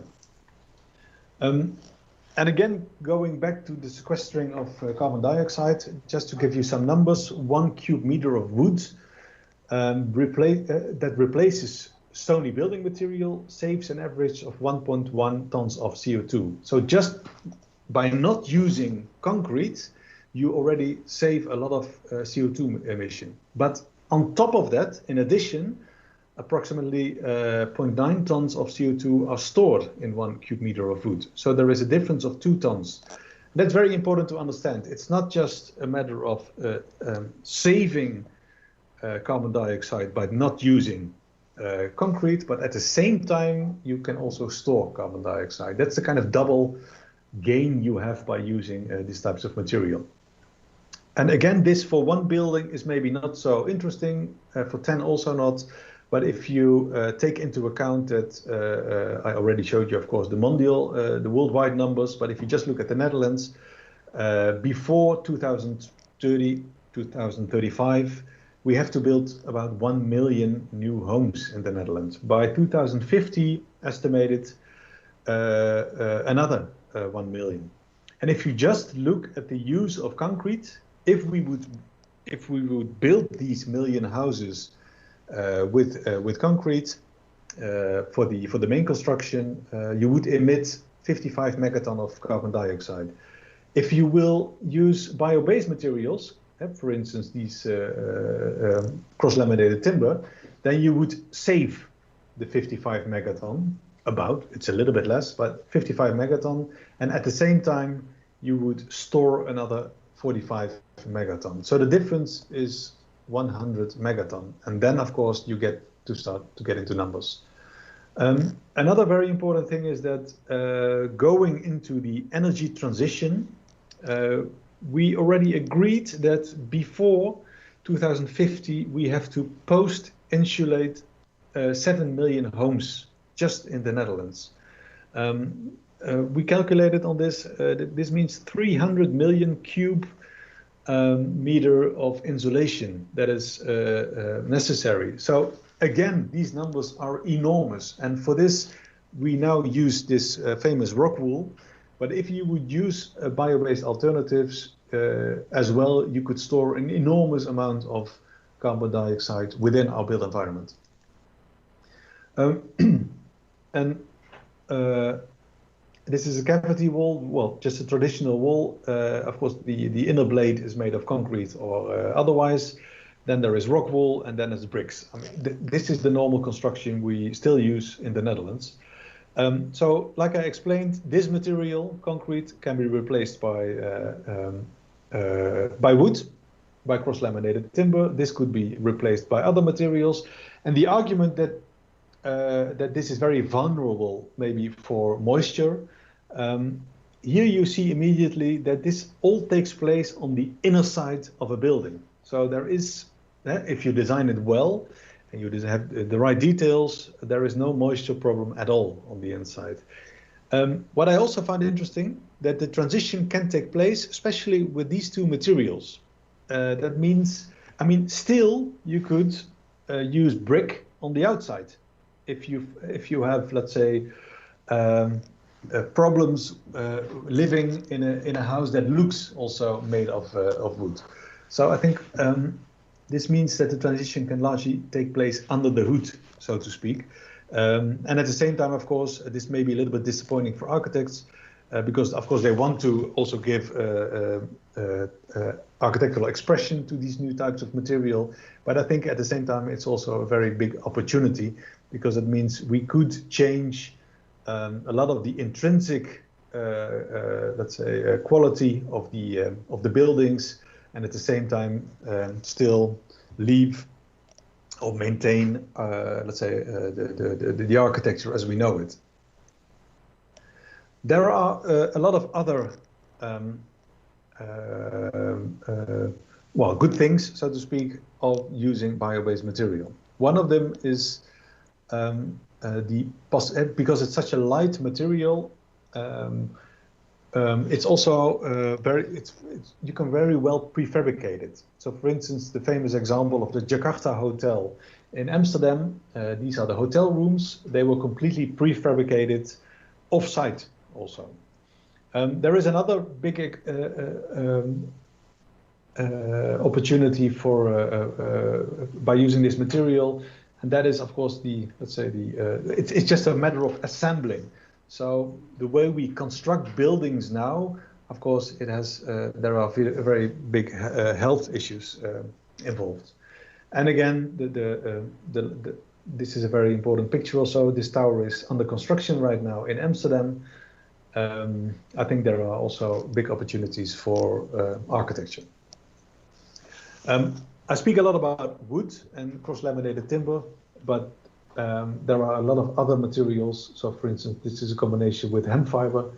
And again, going back to the sequestering of carbon dioxide, just to give you some numbers, 1 cubic meter of wood that replaces stony building material saves an average of 1.1 tons of CO2. So just by not using concrete, you already save a lot of CO2 emission. But on top of that, in addition, approximately 0.9 tons of CO2 are stored in 1 cubic meter of wood. So there is a difference of 2 tons. That's very important to understand. It's not just a matter of saving carbon dioxide by not using concrete, but at the same time, you can also store carbon dioxide. That's the kind of double gain you have by using these types of material. And again, this for one building is maybe not so interesting, for 10 also not. But if you take into account that I already showed you, of course, the mondial, the worldwide numbers, but if you just look at the Netherlands, before 2030, 2035, we have to build about 1 million new homes in the Netherlands. By 2050, estimated another 1 million. And if you just look at the use of concrete, if we would build these million houses with concrete for the main construction, you would emit 55 megaton of carbon dioxide. If you will use bio-based materials, for instance these cross-laminated timber, then you would save the 55 megaton. It's a little bit less, but 55 megaton, and at the same time you would store another 45 megaton. So the difference is 100 megaton, and then of course you get to start to get into numbers. Another very important thing is that going into the energy transition, we already agreed that before 2050 we have to post-insulate 7 million homes just in the Netherlands. We calculated on this, this means 300 million cube meter of insulation that is necessary. So again, these numbers are enormous, and for this we now use this famous rock wool. But if you would use bio-based alternatives as well, you could store an enormous amount of carbon dioxide within our built environment. This is a cavity wall, well, just a traditional wall. Of course, the inner blade is made of concrete or otherwise. Then there is rock wool, and then there's bricks. I mean, this is the normal construction we still use in the Netherlands. So, like I explained, this material, concrete, can be replaced by wood, by cross-laminated timber. This could be replaced by other materials. And the argument that that this is very vulnerable, maybe for moisture, here you see immediately that this all takes place on the inner side of a building. So there is, if you design it well and you have the right details, there is no moisture problem at all on the inside. What I also find interesting, that the transition can take place, especially with these two materials. That means, I mean, still you could use brick on the outside. If you have, let's say, problems living in a house that looks also made of wood. So I think this means that the transition can largely take place under the hood, so to speak. And at the same time, of course, this may be a little bit disappointing for architects because, of course, they want to also give architectural expression to these new types of material. But I think at the same time, it's also a very big opportunity because it means we could change a lot of the intrinsic, let's say, quality of the buildings, and at the same time still leave or maintain, let's say, the architecture as we know it. There are a lot of other, well, good things, so to speak, of using bio-based material. One of them is because it's such a light material, it's also you can very well prefabricate it. So, for instance, the famous example of the Jakarta Hotel in Amsterdam, these are the hotel rooms. They were completely prefabricated off-site also. There is another big opportunity for by using this material, and that is, of course, let's say it's just a matter of assembling. So the way we construct buildings now, of course, it has there are very big health issues involved. And again, this is a very important picture. Also, this tower is under construction right now in Amsterdam. I think there are also big opportunities for architecture. I speak a lot about wood and cross-laminated timber, but there are a lot of other materials. So, for instance, this is a combination with hemp fiber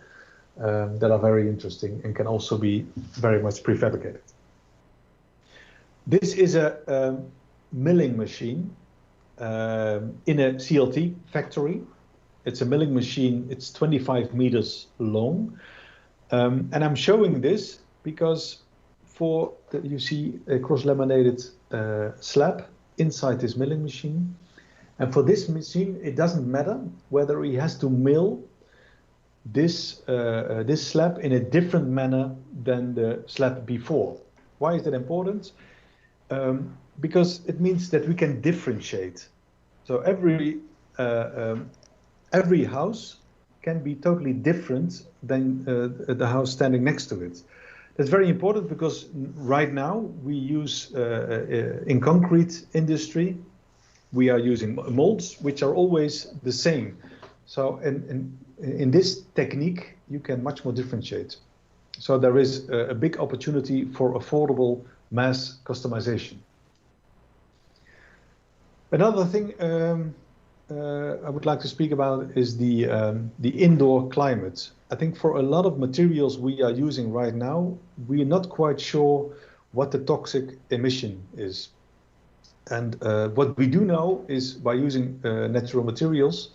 that are very interesting and can also be very much prefabricated. This is a milling machine in a CLT factory. It's a milling machine. It's 25 meters long. And I'm showing this because you see a cross-laminated slab inside this milling machine. And for this machine, it doesn't matter whether he has to mill this slab in a different manner than the slab before. Why is that important? Because it means that we can differentiate. So every house can be totally different than the house standing next to it. That's very important because right now we use in concrete industry, we are using molds which are always the same. So in this technique, you can much more differentiate. So there is a big opportunity for affordable mass customization. Another thing I would like to speak about is the indoor climate. I think for a lot of materials we are using right now, we are not quite sure what the toxic emission is. And what we do know is by using natural materials,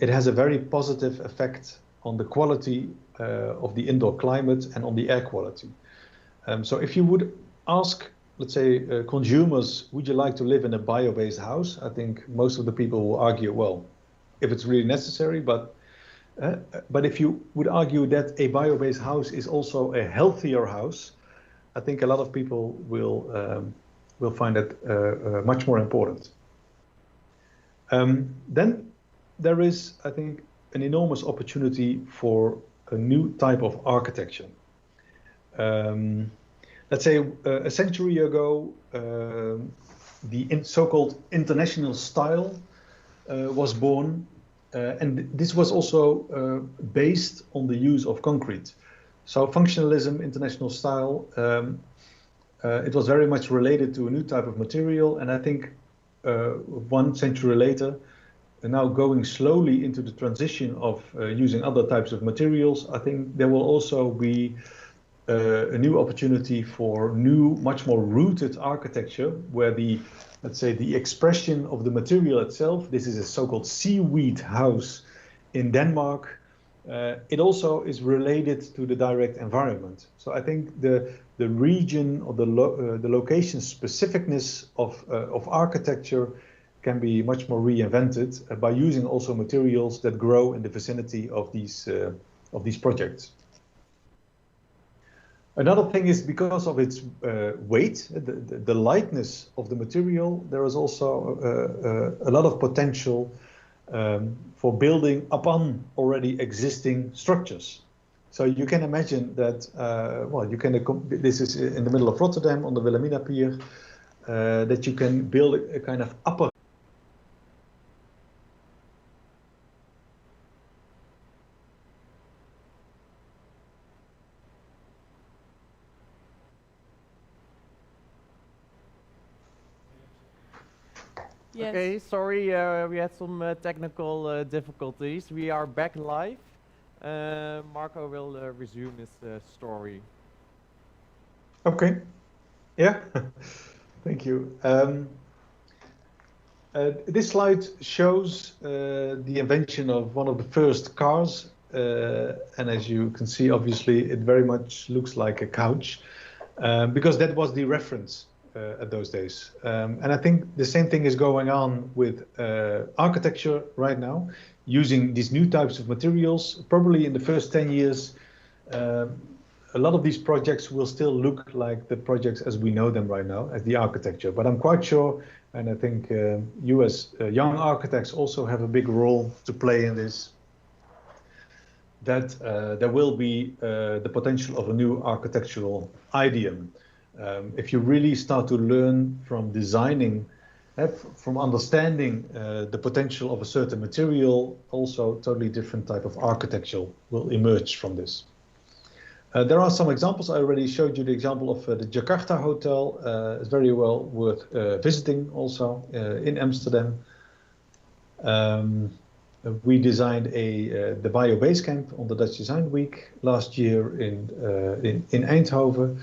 it has a very positive effect on the quality of the indoor climate and on the air quality. So if you would ask, let's say, consumers, would you like to live in a bio-based house? I think most of the people will argue, well, if it's really necessary, but if you would argue that a bio-based house is also a healthier house, I think a lot of people will find it much more important. Then there is, I think, an enormous opportunity for a new type of architecture. Let's say a century ago, the so-called international style was born, and this was also based on the use of concrete. So functionalism, international style, it was very much related to a new type of material, and I think 1 century later, now going slowly into the transition of using other types of materials, I think there will also be a new opportunity for new, much more rooted architecture, where the, let's say, the expression of the material itself, this is a so-called seaweed house in Denmark, it also is related to the direct environment. So I think the region or the location specificness of architecture can be much more reinvented by using also materials that grow in the vicinity of these projects. Another thing is because of its weight, the lightness of the material, there is also a lot of potential for building upon already existing structures. So you can imagine that, well, you can, this is in the middle of Rotterdam on the Wilhelmina Pier, that you can build a kind of upper. Yes. Okay, sorry, we had some technical difficulties. We are back live. Marco will resume his story. Okay, yeah, thank you. This slide shows the invention of one of the first cars. And as you can see, obviously, it very much looks like a couch because that was the reference at those days. And I think the same thing is going on with architecture right now, using these new types of materials. Probably in the first 10 years, a lot of these projects will still look like the projects as we know them right now, as the architecture. But I'm quite sure, and I think you as young architects also have a big role to play in this, that there will be the potential of a new architectural idiom. If you really start to learn from designing, from understanding the potential of a certain material, also totally different type of architecture will emerge from this. There are some examples. I already showed you the example of the Jakarta Hotel. It's very well worth visiting also in Amsterdam. We designed the Biobased camp on the Dutch Design Week last year in Eindhoven.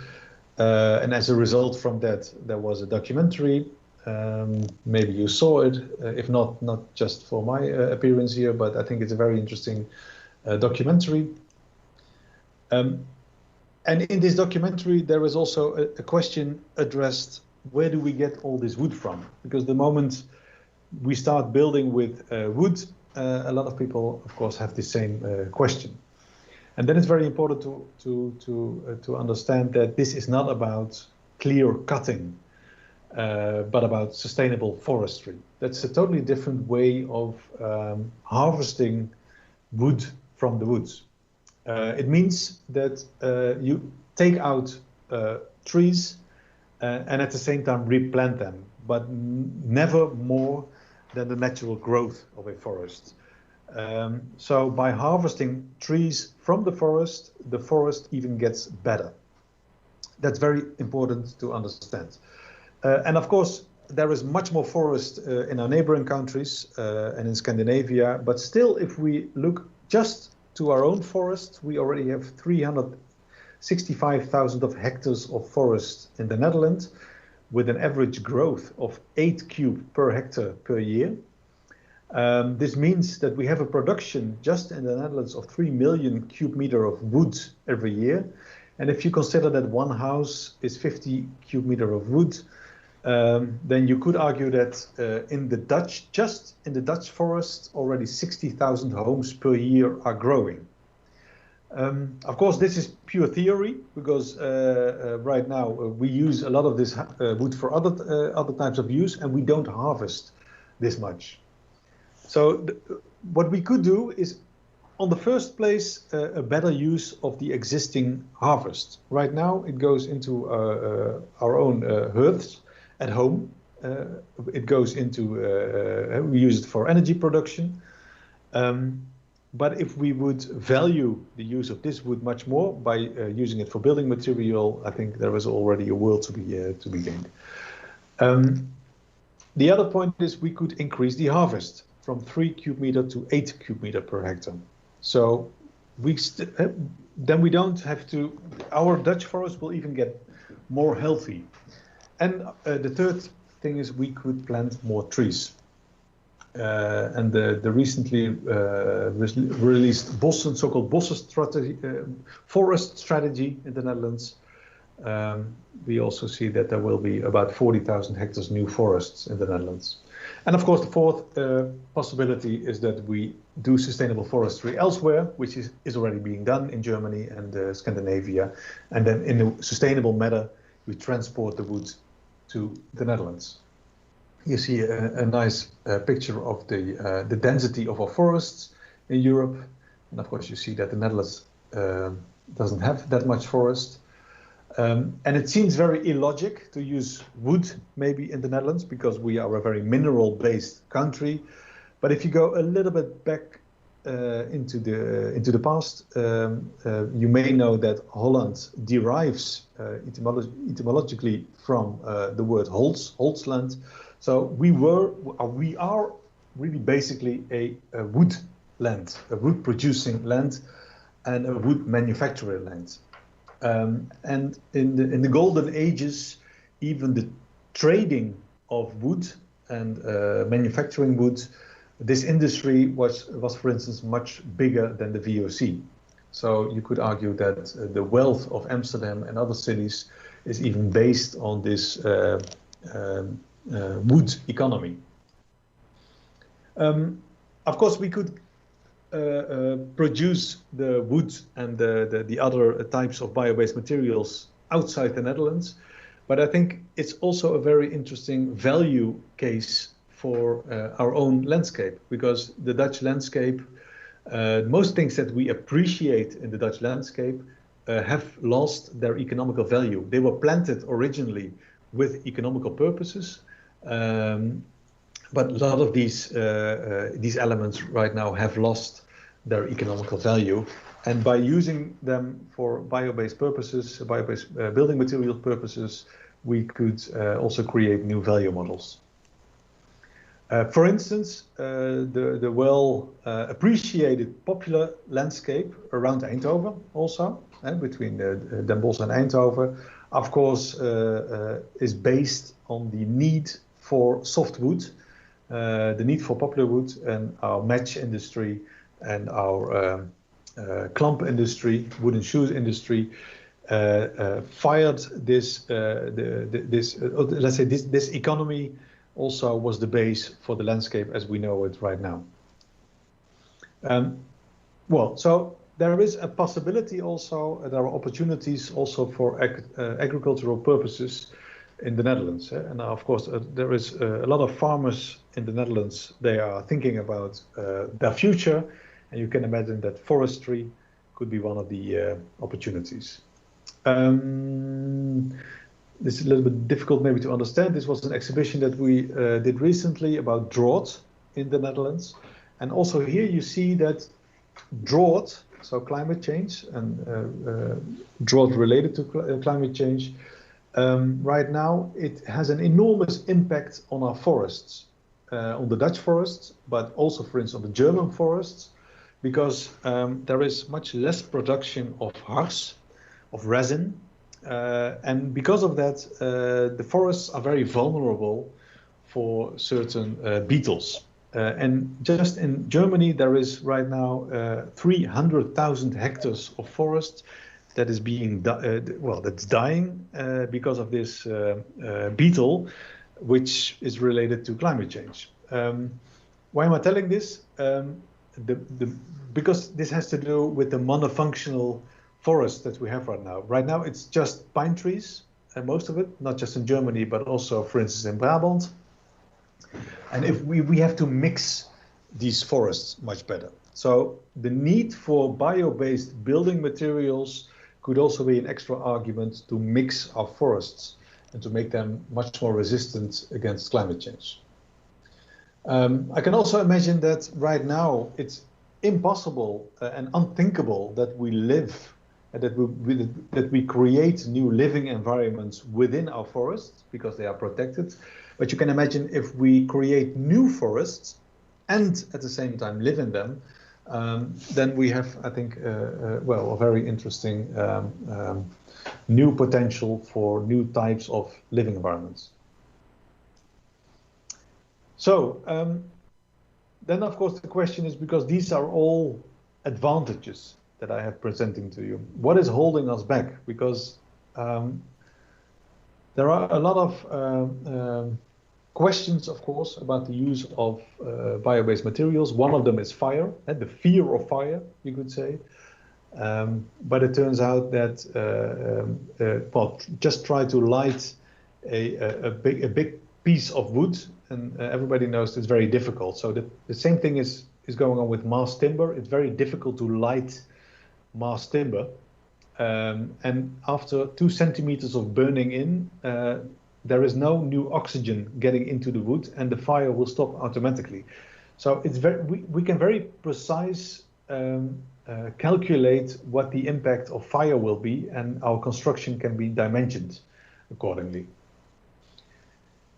And as a result from that, there was a documentary. Maybe you saw it, if not just for my appearance here, but I think it's a very interesting documentary. And in this documentary, there is also a question addressed, where do we get all this wood from? Because the moment we start building with wood, a lot of people, of course, have the same question. And then it's very important to understand that this is not about clear cutting, but about sustainable forestry. That's a totally different way of harvesting wood from the woods. It means that you take out trees and at the same time replant them, but never more than the natural growth of a forest. So by harvesting trees from the forest even gets better. That's very important to understand. And of course, there is much more forest in our neighboring countries and in Scandinavia, but still, if we look just to our own forest, we already have 365,000 of hectares of forest in the Netherlands, with an average growth of 8 cube per hectare per year. This means that we have a production just in the Netherlands of 3 million cubic meter of wood every year. And if you consider that one house is 50 cubic meter of wood, then you could argue that just in the Dutch forest, already 60,000 homes per year are growing. Of course, this is pure theory, because right now we use a lot of this wood for other types of use, and we don't harvest this much. So what we could do is, on the first place, a better use of the existing harvest. Right now, it goes into our own hearths at home. It goes into, we use it for energy production. But if we would value the use of this wood much more by using it for building material, I think there is already a world to be gained. The other point is we could increase the harvest. from 3 cubic meter to 8 cubic meter per hectare. So then we don't have to, our Dutch forest will even get more healthy. And the third thing is we could plant more trees. And the recently released Bossen, so-called Bossen strategy, forest strategy in the Netherlands, we also see that there will be about 40,000 hectares new forests in the Netherlands. And of course, the fourth possibility is that we do sustainable forestry elsewhere, which is already being done in Germany and Scandinavia. And then in a sustainable manner, we transport the wood to the Netherlands. You see a nice picture of the density of our forests in Europe. And of course, you see that the Netherlands doesn't have that much forest. And it seems very illogic to use wood maybe in the Netherlands because we are a very mineral-based country. But if you go a little bit back into the past, you may know that Holland derives etymologically from the word Holzland. So we are really basically a wood land, a wood producing land, and a wood manufacturing land. And in the golden ages, even the trading of wood and manufacturing wood, this industry was, for instance, much bigger than the VOC. So you could argue that the wealth of Amsterdam and other cities is even based on this wood economy. Of course, we could produce the wood and the other types of bio-based materials outside the Netherlands, but I think it's also a very interesting value case for our own landscape, because the Dutch landscape, most things that we appreciate in the Dutch landscape have lost their economical value. They were planted originally with economical purposes, but a lot of these elements right now have lost their economical value. And by using them for bio-based purposes, bio-based building material purposes, we could also create new value models. For instance, the well appreciated popular landscape around Eindhoven also, between Den Bosch and Eindhoven, of course, is based on the need for softwood, the need for popular wood, and our match industry and our clamp industry, wooden shoes industry, fired this, let's say this economy also was the base for the landscape as we know it right now. Well, so there is a possibility also, there are opportunities also for agricultural purposes in the Netherlands. And of course, there is a lot of farmers in the Netherlands, they are thinking about their future, and you can imagine that forestry could be one of the opportunities. This is a little bit difficult maybe to understand. This was an exhibition that we did recently about drought in the Netherlands. And also here you see that drought, so climate change and drought related to climate change, right now it has an enormous impact on our forests, on the Dutch forests, but also, for instance, on the German forests, because there is much less production of hars, of resin, and because of that, the forests are very vulnerable for certain beetles. And just in Germany, there is right now 300,000 hectares of forest that is being, that's dying because of this beetle, which is related to climate change. Why am I telling this? Because this has to do with the monofunctional forest that we have right now. Right now, it's just pine trees, and most of it, not just in Germany, but also, for instance, in Brabant. And if we have to mix these forests much better. So the need for bio-based building materials could also be an extra argument to mix our forests and to make them much more resistant against climate change. I can also imagine that right now it's impossible and unthinkable that we live, that we create new living environments within our forests because they are protected. But you can imagine if we create new forests and at the same time live in them, then we have, I think, well, a very interesting new potential for new types of living environments. So then, of course, the question is, because these are all advantages that I have presenting to you, what is holding us back? Because there are a lot of questions, of course, about the use of bio-based materials. One of them is fire, and the fear of fire, you could say. But it turns out that, well, just try to light a big piece of wood, and everybody knows it's very difficult. So the same thing is going on with mass timber. It's very difficult to light mass timber. And after 2 centimeters of burning in, there is no new oxygen getting into the wood, and the fire will stop automatically. So it's we can very precise calculate what the impact of fire will be, and our construction can be dimensioned accordingly.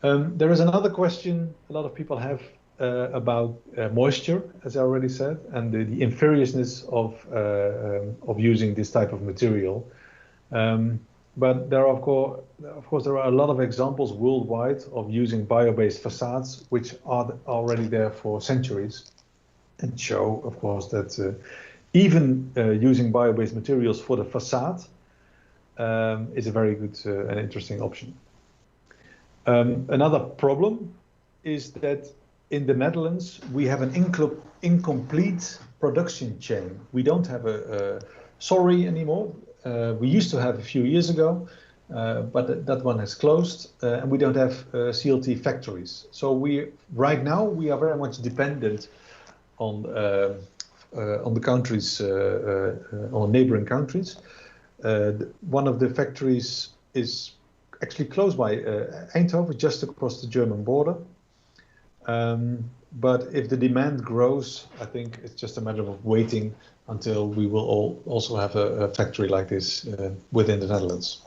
There is another question a lot of people have about moisture, as I already said, and the inferiousness of using this type of material. But there are, of course, there are a lot of examples worldwide of using bio-based facades, which are already there for centuries, and show, of course, that even using bio-based materials for the facade is a very good and interesting option. Another problem is that in the Netherlands, we have an incomplete production chain. We don't have a sorry anymore. We used to have a few years ago, but that one has closed, and we don't have CLT factories. So right now we are very much dependent on the countries, on neighboring countries. One of the factories is actually close by Eindhoven, just across the German border. But if the demand grows, I think it's just a matter of waiting until we will also have a factory like this within the Netherlands.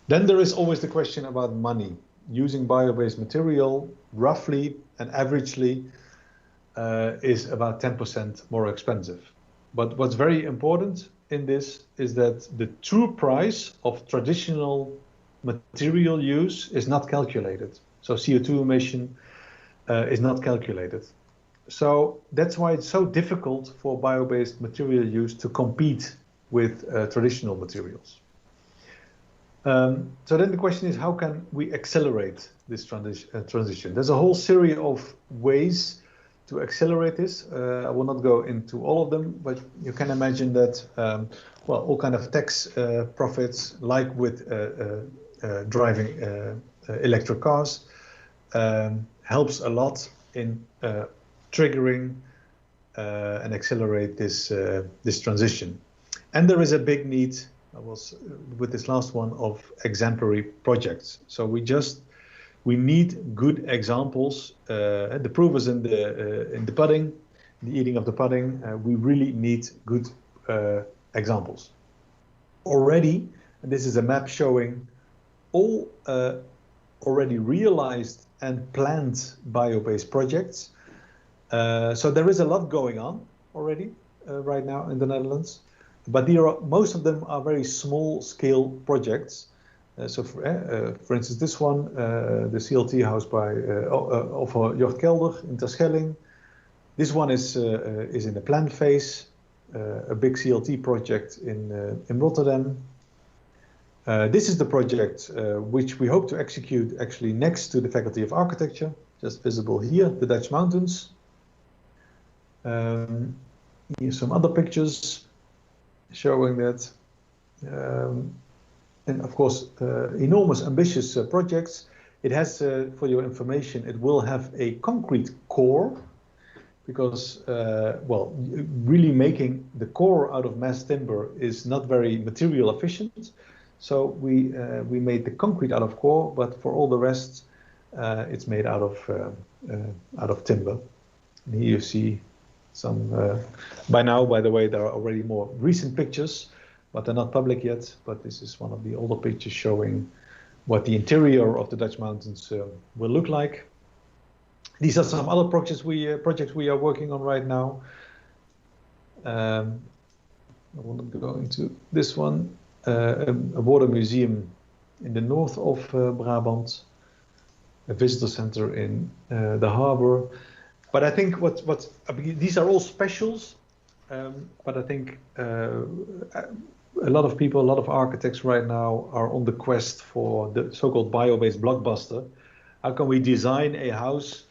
Then there is always the question about money. Using bio-based material, roughly and averagely, is about 10% more expensive. But what's very important in this is that the true price of traditional material use is not calculated. So CO2 emission is not calculated. So that's why it's so difficult for bio-based material use to compete with traditional materials. So then the question is, how can we accelerate this transition? There's a whole series of ways to accelerate this. I will not go into all of them, but you can imagine that, well, all kind of tax profits, like with driving electric cars, helps a lot in triggering and accelerate this transition. And there is a big need, with this last one, of exemplary projects. So we need good examples. The proof is in the pudding, the eating of the pudding. We really need good examples. Already, and this is a map showing all already realized and planned bio-based projects. So there is a lot going on already right now in the Netherlands, but most of them are very small-scale projects. So for instance, this one, the CLT house of Jort Kelder in Terschelling. This one is in the plan phase, a big CLT project in Rotterdam. This is the project which we hope to execute actually next to the Faculty of Architecture, just visible here, the Dutch mountains. Here's some other pictures showing that. And of course, enormous, ambitious projects. It has, for your information, it will have a concrete core, because, well, really making the core out of mass timber is not very material efficient. So we made the concrete out of core, but for all the rest, it's made out of timber. And here you see some. By now, by the way, there are already more recent pictures, but they're not public yet. But this is one of the older pictures showing what the interior of the Dutch mountains will look like. These are some other projects we are working on right now. I want to go into this one, a water museum in the north of Brabant, a visitor center in the harbor. But I think these are all specials, but I think a lot of people, a lot of architects right now are on the quest for the so-called bio-based blockbuster. How can we design a house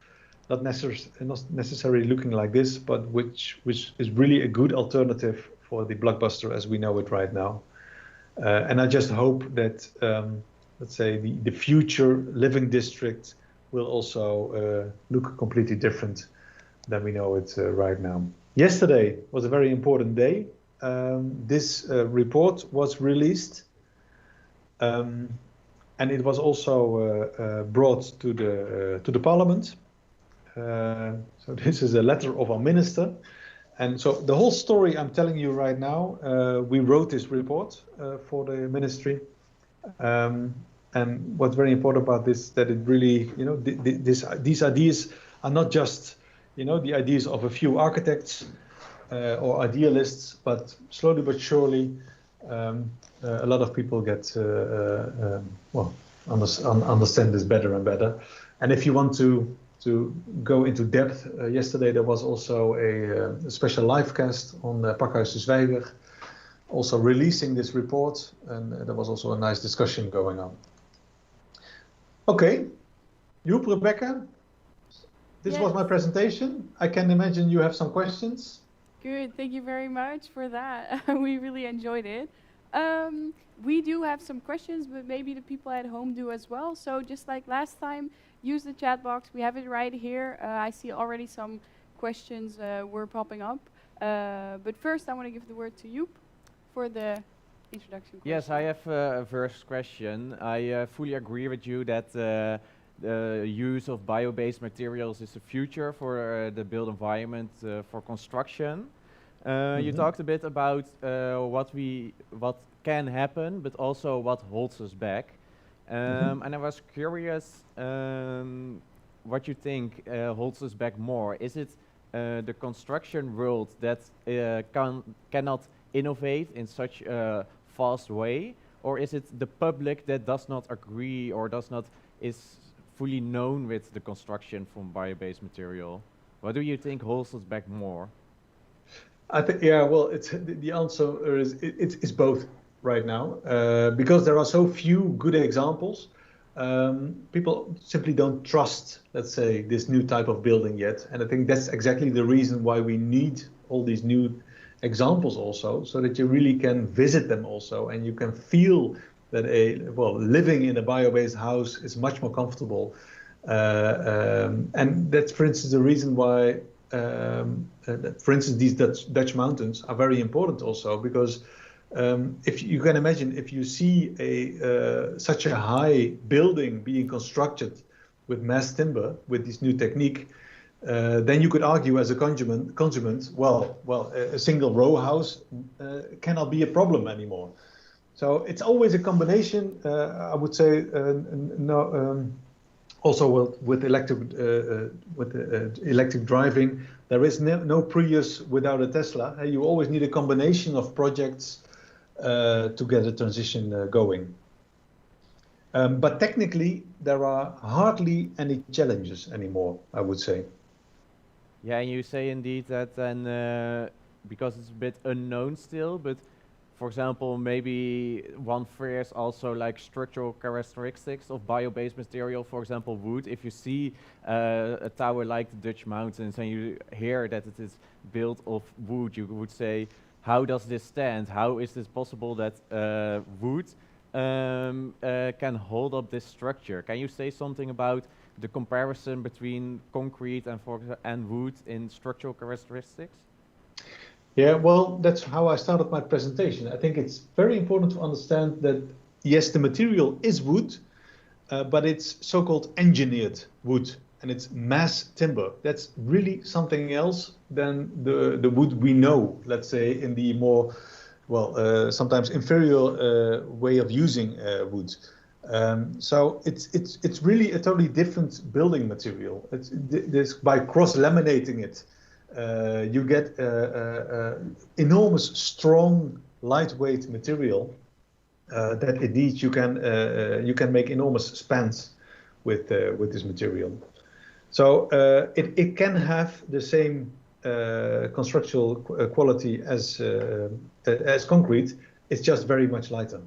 not necessarily looking like this, but which is really a good alternative for the blockbuster as we know it right now? And I just hope that, let's say, the future living district will also look completely different than we know it right now. Yesterday was a very important day. This report was released, and it was also brought to the Parliament. So this is a letter of our minister. And so the whole story I'm telling you right now, we wrote this report for the ministry. And what's very important about this, that it really, you know, these ideas are not just, you know, the ideas of a few architects or idealists, but slowly but surely, a lot of people get, well, understand this better and better. And if you want to go into depth, yesterday there was also a special live cast on Pakhuis de Zwijger, also releasing this report, and there was also a nice discussion going on. Okay, Joep, Rebecca, this was my presentation. I can imagine you have some questions. Good, thank you very much for that. We really enjoyed it. We do have some questions, but maybe the people at home do as well. So just like last time, use the chat box. We have it right here. I see already some questions were popping up. But first, I want to give the word to Joep for the introduction question. Yes, I have a first question. I fully agree with you that the use of bio-based materials is the future for the built environment for construction. You talked a bit about what can happen, but also what holds us back. And I was curious what you think holds us back more. Is it the construction world that cannot innovate in such a fast way, or is it the public that does not agree or is fully known with the construction from bio-based material? What do you think holds us back more? I think, yeah, well, the answer is it's both right now, because there are so few good examples. People simply don't trust, let's say, this new type of building yet, and I think that's exactly the reason why we need all these new examples also, so that you really can visit them also, and you can feel that living in a bio-based house is much more comfortable, and that's, for instance, the reason why. For instance, these Dutch mountains are very important also, because if you can imagine, if you see such a high building being constructed with mass timber with this new technique, then you could argue as a consumer, well, a single row house cannot be a problem anymore. So it's always a combination. I would say also with electric driving, there is no Prius without a Tesla. You always need a combination of projects to get a transition going. But technically, there are hardly any challenges anymore, I would say. Yeah, and you say indeed that then, because it's a bit unknown still, but for example, maybe one fears also like structural characteristics of bio-based material, for example, wood. If you see a tower like the Dutch mountains and you hear that it is built of wood, you would say, how does this stand? How is this possible that wood can hold up this structure? Can you say something about the comparison between concrete and wood in structural characteristics? Yeah, well, that's how I started my presentation. I think it's very important to understand that, yes, the material is wood, but it's so-called engineered wood, and it's mass timber. That's really something else than the wood we know, let's say, in the more, well, sometimes inferior way of using wood. So it's really a totally different building material. This by cross-laminating it, you get enormous, strong, lightweight material that indeed you can make enormous spans with this material. So it can have the same constructional quality as concrete. It's just very much lighter.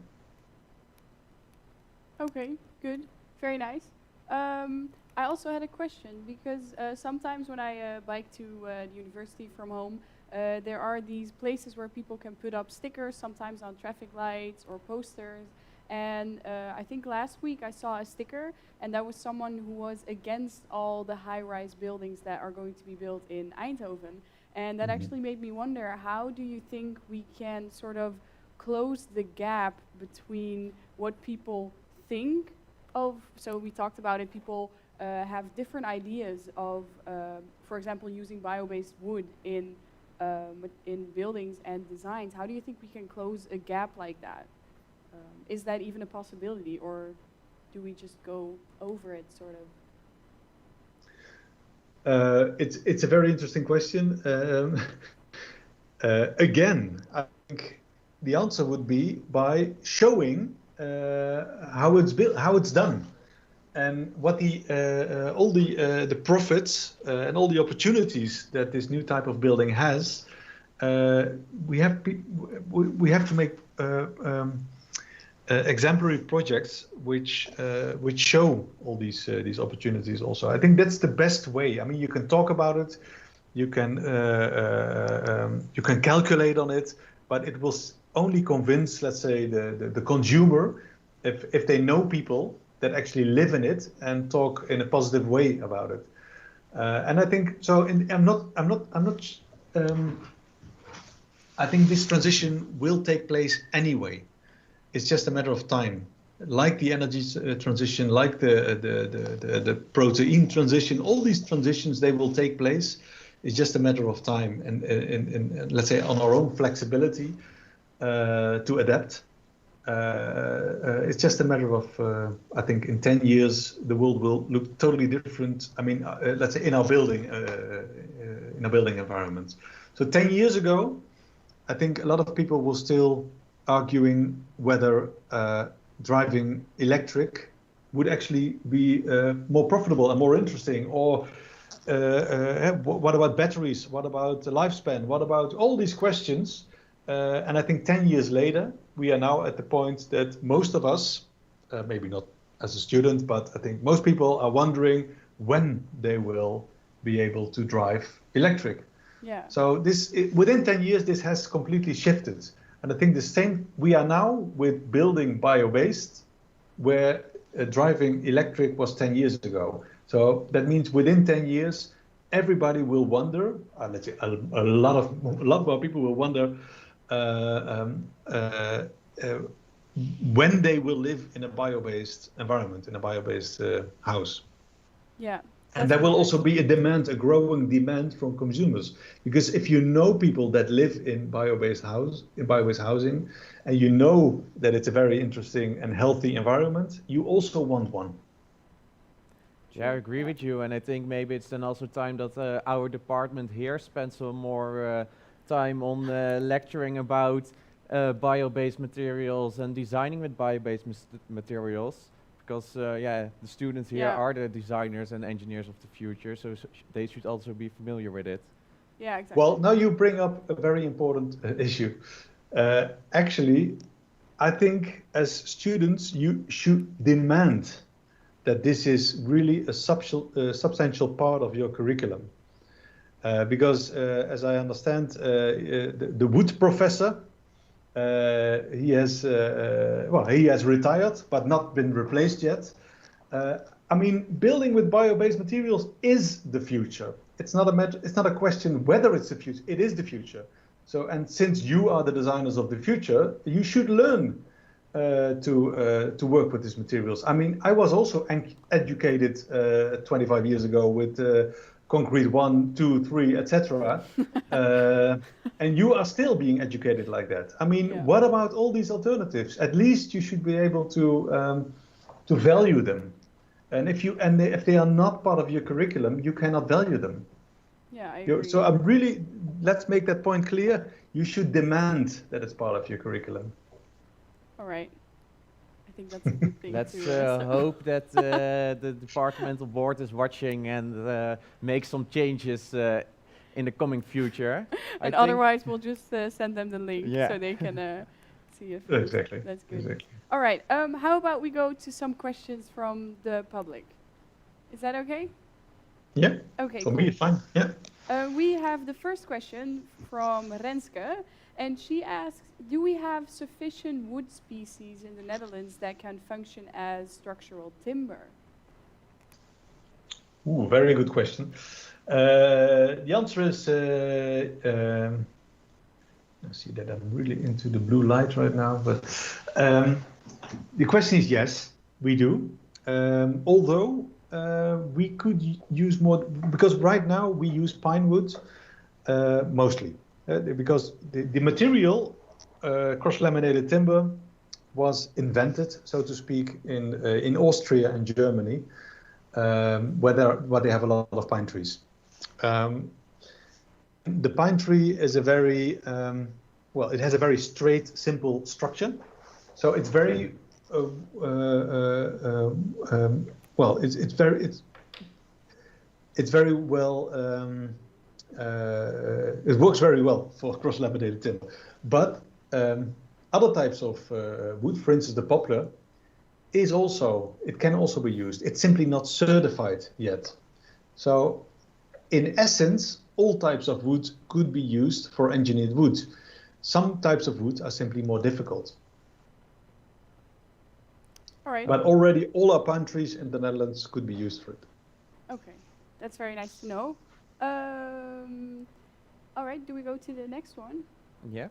Okay, good. Very nice. I also had a question because sometimes when I bike to the university from home, there are these places where people can put up stickers, sometimes on traffic lights or posters. And I think last week I saw a sticker, and that was someone who was against all the high-rise buildings that are going to be built in Eindhoven. And that actually made me wonder, how do you think we can sort of close the gap between what people think of? So we talked about it, people have different ideas of, for example, using bio-based wood in buildings and designs. How do you think we can close a gap like that? Is that even a possibility, or do we just go over it, sort of? It's a very interesting question. Again, I think the answer would be by showing how it's built, how it's done, and what all the profits and all the opportunities that this new type of building has. We have to make exemplary projects which show all these opportunities. Also, I think that's the best way. I mean, you can talk about it, you can calculate on it, but it will only convince, let's say, the consumer if they know people that actually live in it and talk in a positive way about it. And I think so. I think this transition will take place anyway. It's just a matter of time. Like the energy transition, like the protein transition, all these transitions, they will take place. It's just a matter of time, and let's say on our own flexibility to adapt. It's just a matter of, I think, in 10 years the world will look totally different. I mean, let's say in our building environment. So 10 years ago, I think a lot of people were still arguing whether driving electric would actually be more profitable and more interesting, or what about batteries? What about the lifespan? What about all these questions? And I think 10 years later, we are now at the point that most of us, maybe not as a student, but I think most people are wondering when they will be able to drive electric. Yeah. So within 10 years, this has completely shifted. And I think the same, we are now with building bio-based, where driving electric was 10 years ago. So that means within 10 years, everybody will wonder, let's say a lot more people will wonder when they will live in a bio-based environment, in a bio-based house. Yeah. And there will also be a growing demand from consumers, because if you know people that live in bio-based housing, and you know that it's a very interesting and healthy environment, you also want one. Yeah, I agree with you, and I think maybe it's then also time that our department here spends some more time on lecturing about bio-based materials and designing with bio-based materials. Because the students here are the designers and engineers of the future, so they should also be familiar with it. Yeah, exactly. Well, now you bring up a very important issue. Actually, I think as students, you should demand that this is really a substantial part of your curriculum. Because as I understand, the wood professor, he has retired, but not been replaced yet. I mean, building with bio-based materials is the future. It's not a question whether it's the future. It is the future. So, and since you are the designers of the future, you should learn to work with these materials. I mean, I was also educated 25 years ago with concrete 1, 2, 3, etc. And you are still being educated like that. I mean, what about all these alternatives? At least you should be able to to value them. And if they are not part of your curriculum, you cannot value them. Yeah, I agree. So let's make that point clear. You should demand that it's part of your curriculum. All right. I think that's a good thing. Let's to hope that the departmental board is watching and make some changes in the coming future. And otherwise, we'll just send them the link Yeah. so they can see if Exactly. that's good. Exactly. All right. How about we go to some questions from the public? Is that okay? Yeah. Okay. For cool. me, it's fine. Yeah. We have the first question from Renske, and she asks, do we have sufficient wood species in the Netherlands that can function as structural timber? Ooh, very good question. The answer is, I see that I'm really into the blue light right now, but the question is yes, we do. Although we could use more, because right now we use pine wood mostly, because the material cross-laminated timber was invented, so to speak, in Austria and Germany, where they have a lot of pine trees. The pine tree is a very it has a very straight, simple structure, so it's very it's very well. It works very well for cross-laminated timber, but other types of wood, for instance, the poplar, it can also be used. It's simply not certified yet. So, in essence, all types of wood could be used for engineered wood. Some types of wood are simply more difficult. All right. But already all our pine trees in the Netherlands could be used for it. Okay, that's very nice to know. All right, do we go to the next one? Yeah.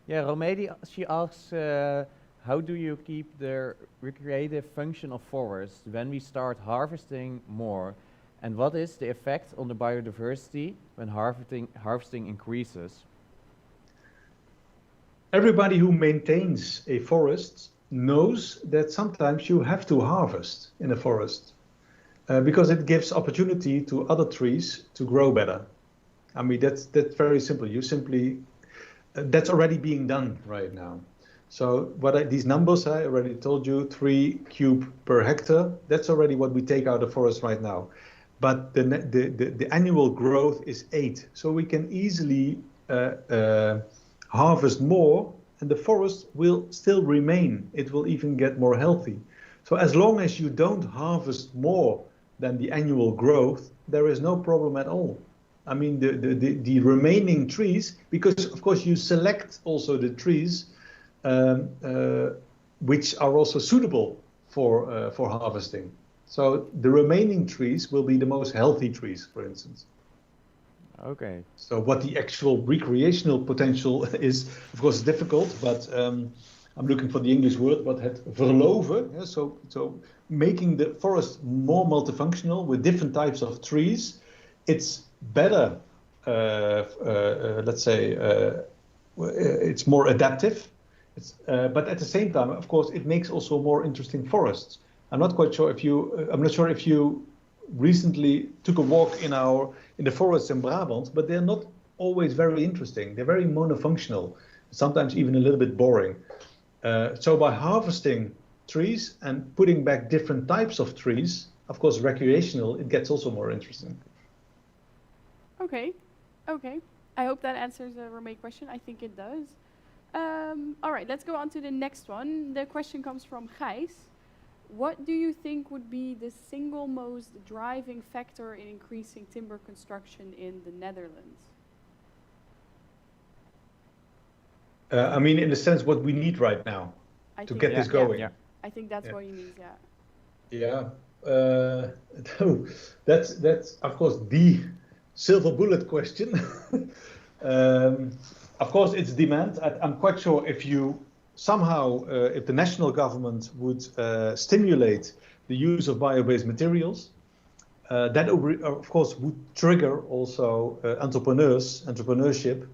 Yeah, Romedi, she asks, how do you keep the recreative function of forests when we start harvesting more? And what is the effect on the biodiversity when harvesting increases? Everybody who maintains a forest knows that sometimes you have to harvest in a forest because it gives opportunity to other trees to grow better. I mean, that's very simple. That's already being done right now. So these numbers, I already told you, 3 cube per hectare, that's already what we take out of forest right now. But the annual growth is 8. So we can easily harvest more, and the forest will still remain. It will even get more healthy. So as long as you don't harvest more than the annual growth, there is no problem at all. I mean, the remaining trees, because of course you select also the trees which are also suitable for harvesting. So the remaining trees will be the most healthy trees, for instance. Okay. So what the actual recreational potential is, of course, difficult, but I'm looking for the English word, but het verloven, yeah, so making the forest more multifunctional with different types of trees, it's better, let's say, it's more adaptive, but at the same time, of course, it makes also more interesting forests. I'm not sure if you recently took a walk in the forests in Brabant, but they're not always very interesting. They're very monofunctional, sometimes even a little bit boring. So by harvesting trees and putting back different types of trees, of course, recreational, it gets also more interesting. Okay. I hope that answers the Romee question. I think it does. All right, let's go on to the next one. The question comes from Gijs. What do you think would be the single most driving factor in increasing timber construction in the Netherlands? I mean, in the sense, what we need right now to get this going. Yeah. I think that's what he means, Yeah. That's of course the silver bullet question. Of course, it's demand. I'm quite sure if you somehow, if the national government would stimulate the use of bio-based materials, that of course would trigger also entrepreneurship,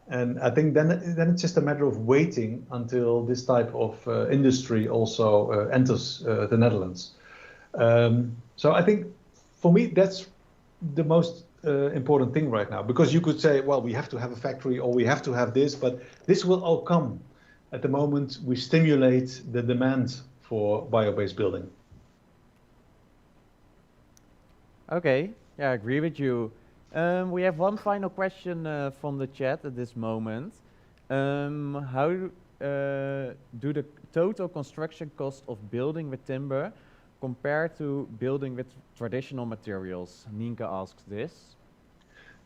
And I think then it's just a matter of waiting until this type of industry also enters the Netherlands. So I think for me that's the most important thing right now, because you could say, well, we have to have a factory or we have to have this, but this will all come at the moment we stimulate the demand for bio-based building. Okay, yeah, I agree with you. We have one final question from the chat at this moment. How do the total construction cost of building with timber compare to building with traditional materials? Nienke asks this.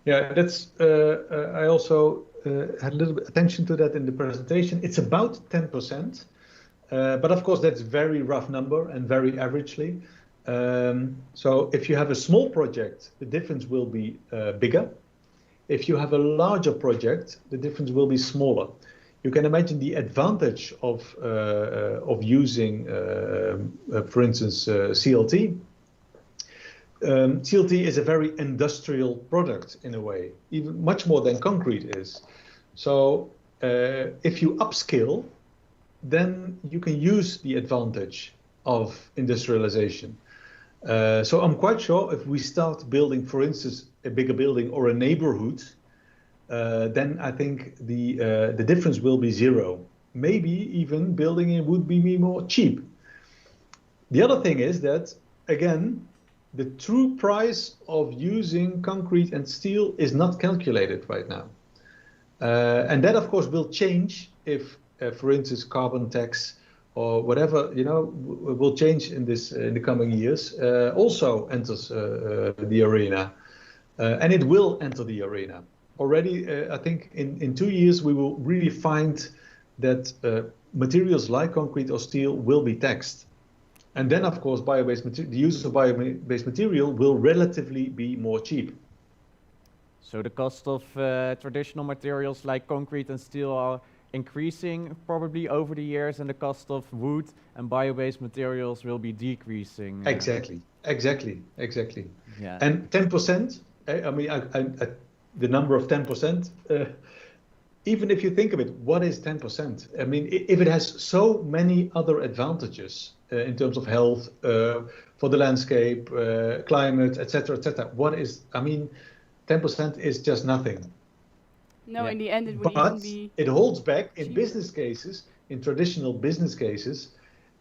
Yeah, that's. I also had a little bit attention to that in the presentation. It's about 10%, but of course that's very rough number and very averagely. So if you have a small project, the difference will be bigger. If you have a larger project, the difference will be smaller. You can imagine the advantage of using, for instance, CLT. CLT is a very industrial product in a way, even much more than concrete is. So if you upscale, then you can use the advantage of industrialization. So I'm quite sure if we start building, for instance, a bigger building or a neighborhood, then I think the difference will be zero. Maybe even building it would be more cheap. The other thing is that, again, the true price of using concrete and steel is not calculated right now. And that, of course, will change if, for instance, carbon tax or whatever, will change in the coming years, also enters the arena. And it will enter the arena. Already, I think in 2 years, we will really find that materials like concrete or steel will be taxed. And then, of course, the use of bio-based material will relatively be more cheap. So the cost of traditional materials like concrete and steel are increasing probably over the years, and the cost of wood and bio-based materials will be decreasing. Exactly. Yeah. And 10%, I mean, the number of 10%, even if you think of it, what is 10%? I mean, if it has so many other advantages in terms of health, for the landscape, climate, etc., what is, I mean, 10% is just nothing. No, Yeah. in the end, it would even be. It holds back in cheaper. business cases, in traditional business cases.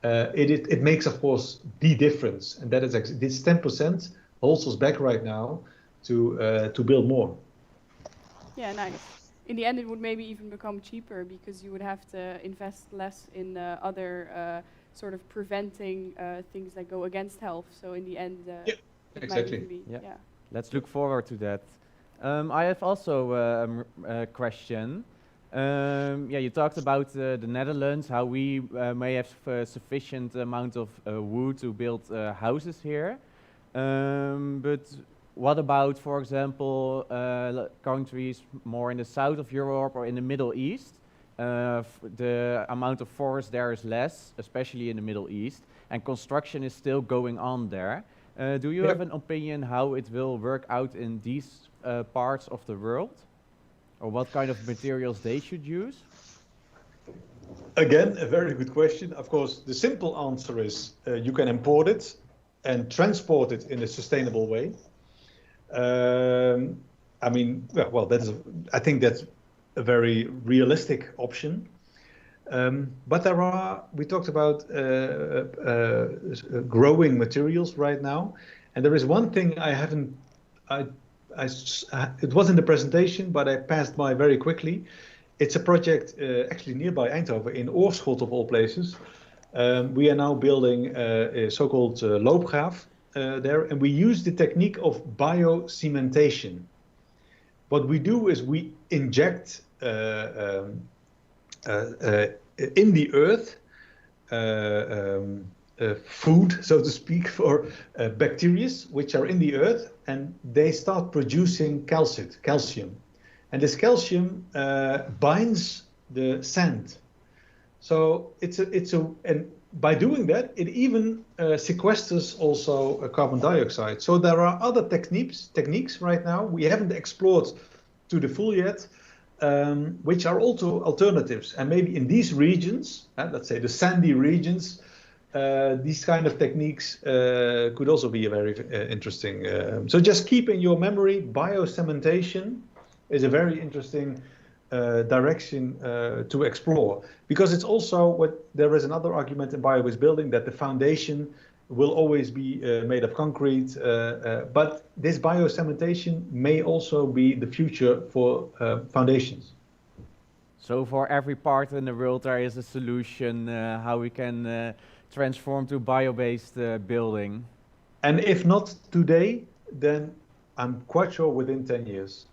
It makes, of course, the difference, and that is this 10% holds us back right now to build more. Yeah, nice. In the end, it would maybe even become cheaper because you would have to invest less in other sort of preventing things that go against health. So in the end, it exactly. might even be. Yeah. Let's look forward to that. I have also a question. You talked about the Netherlands, how we may have sufficient amount of wood to build houses here. But what about, for example, countries more in the south of Europe or in the Middle East? The amount of forest there is less, especially in the Middle East, and construction is still going on there. Do you have an opinion how it will work out in these parts of the world? Or what kind of materials they should use? Again, a very good question. Of course, the simple answer is you can import it and transport it in a sustainable way. I mean, well, I think that's a very realistic option. But we talked about growing materials right now, and there is one thing it was in the presentation, but I passed by very quickly. It's a project actually nearby Eindhoven in Oorschot of all places. We are now building a so-called loopgraaf there, and we use the technique of biocementation. What we do is we inject in the earth food, so to speak, for bacteria which are in the earth, and they start producing calcium. And this calcium binds the sand. So and by doing that, it even sequesters also carbon dioxide. So there are other techniques right now we haven't explored to the full yet, which are also alternatives. And maybe in these regions, let's say the sandy regions, these kind of techniques could also be a very interesting. So just keep in your memory, biocementation is a very interesting direction to explore, because it's also there is another argument in bio-based building that the foundation will always be made of concrete, but this biocementation may also be the future for foundations. So for every part in the world, there is a solution how we can transform to bio-based building. And if not today, then I'm quite sure within 10 years.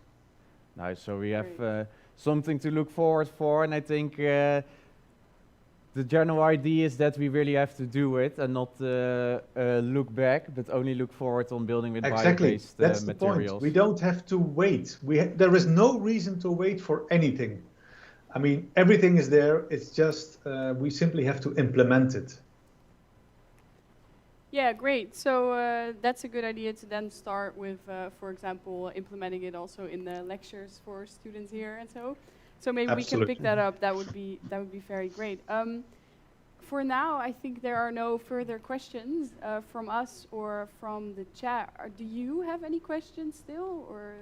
Nice. So we have something to look forward for, and I think the general idea is that we really have to do it and not look back, but only look forward on building with bio-based That's materials. the point. We don't have to wait. There is no reason to wait for anything. I mean, everything is there. It's just we simply have to implement it. Yeah, great. So that's a good idea to then start with, for example, implementing it also in the lectures for students here and so. So maybe we can pick that up. That would be very great. For now, I think there are no further questions from us or from the chat. Do you have any questions still, or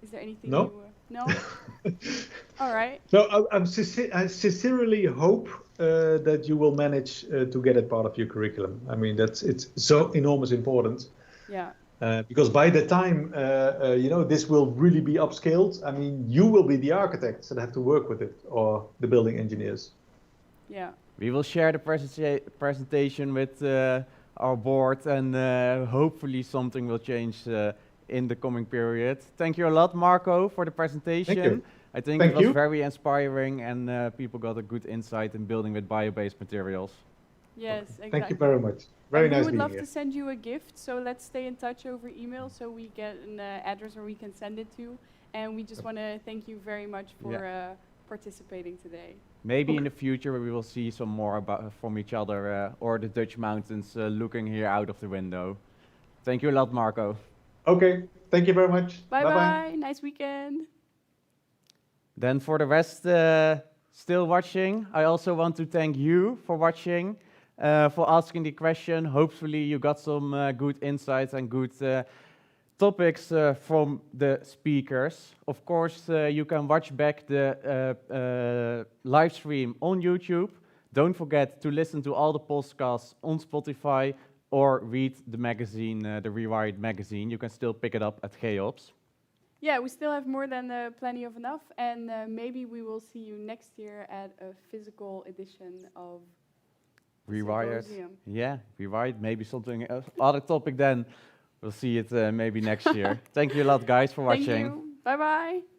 is there anything? No. No. All right. So I sincerely hope that you will manage to get it part of your curriculum. I mean, it's so enormous important. Yeah. Because by the time this will really be upscaled, I mean, you will be the architects that have to work with it, or the building engineers. Yeah. We will share the presentation with our board, and hopefully something will change in the coming period. Thank you a lot, Marco, for the presentation. Thank you. I think it was very inspiring, and people got a good insight in building with bio-based materials. Yes, exactly. Thank you very much. Very nice. We would love to send you a gift, so let's stay in touch over email so we get an address where we can send it to. And we just want to thank you very much for participating today. Maybe in the future we will see some more from each other or the Dutch mountains looking here out of the window. Thank you a lot, Marco. Okay, thank you very much. Bye-bye. Nice weekend. Then for the rest still watching, I also want to thank you for watching, for asking the question. Hopefully you got some good insights and good topics from the speakers. Of course, you can watch back the live stream on YouTube. Don't forget to listen to all the podcasts on Spotify or read the magazine, the Rewired magazine. You can still pick it up at CHEOPS. Yeah, we still have more than plenty of enough, and maybe we will see you next year at a physical edition of Rewired. Symposium. Yeah, Rewired. Maybe something other topic then. We'll see it maybe next year. Thank you a lot, guys, for watching. Thank you. Bye-bye.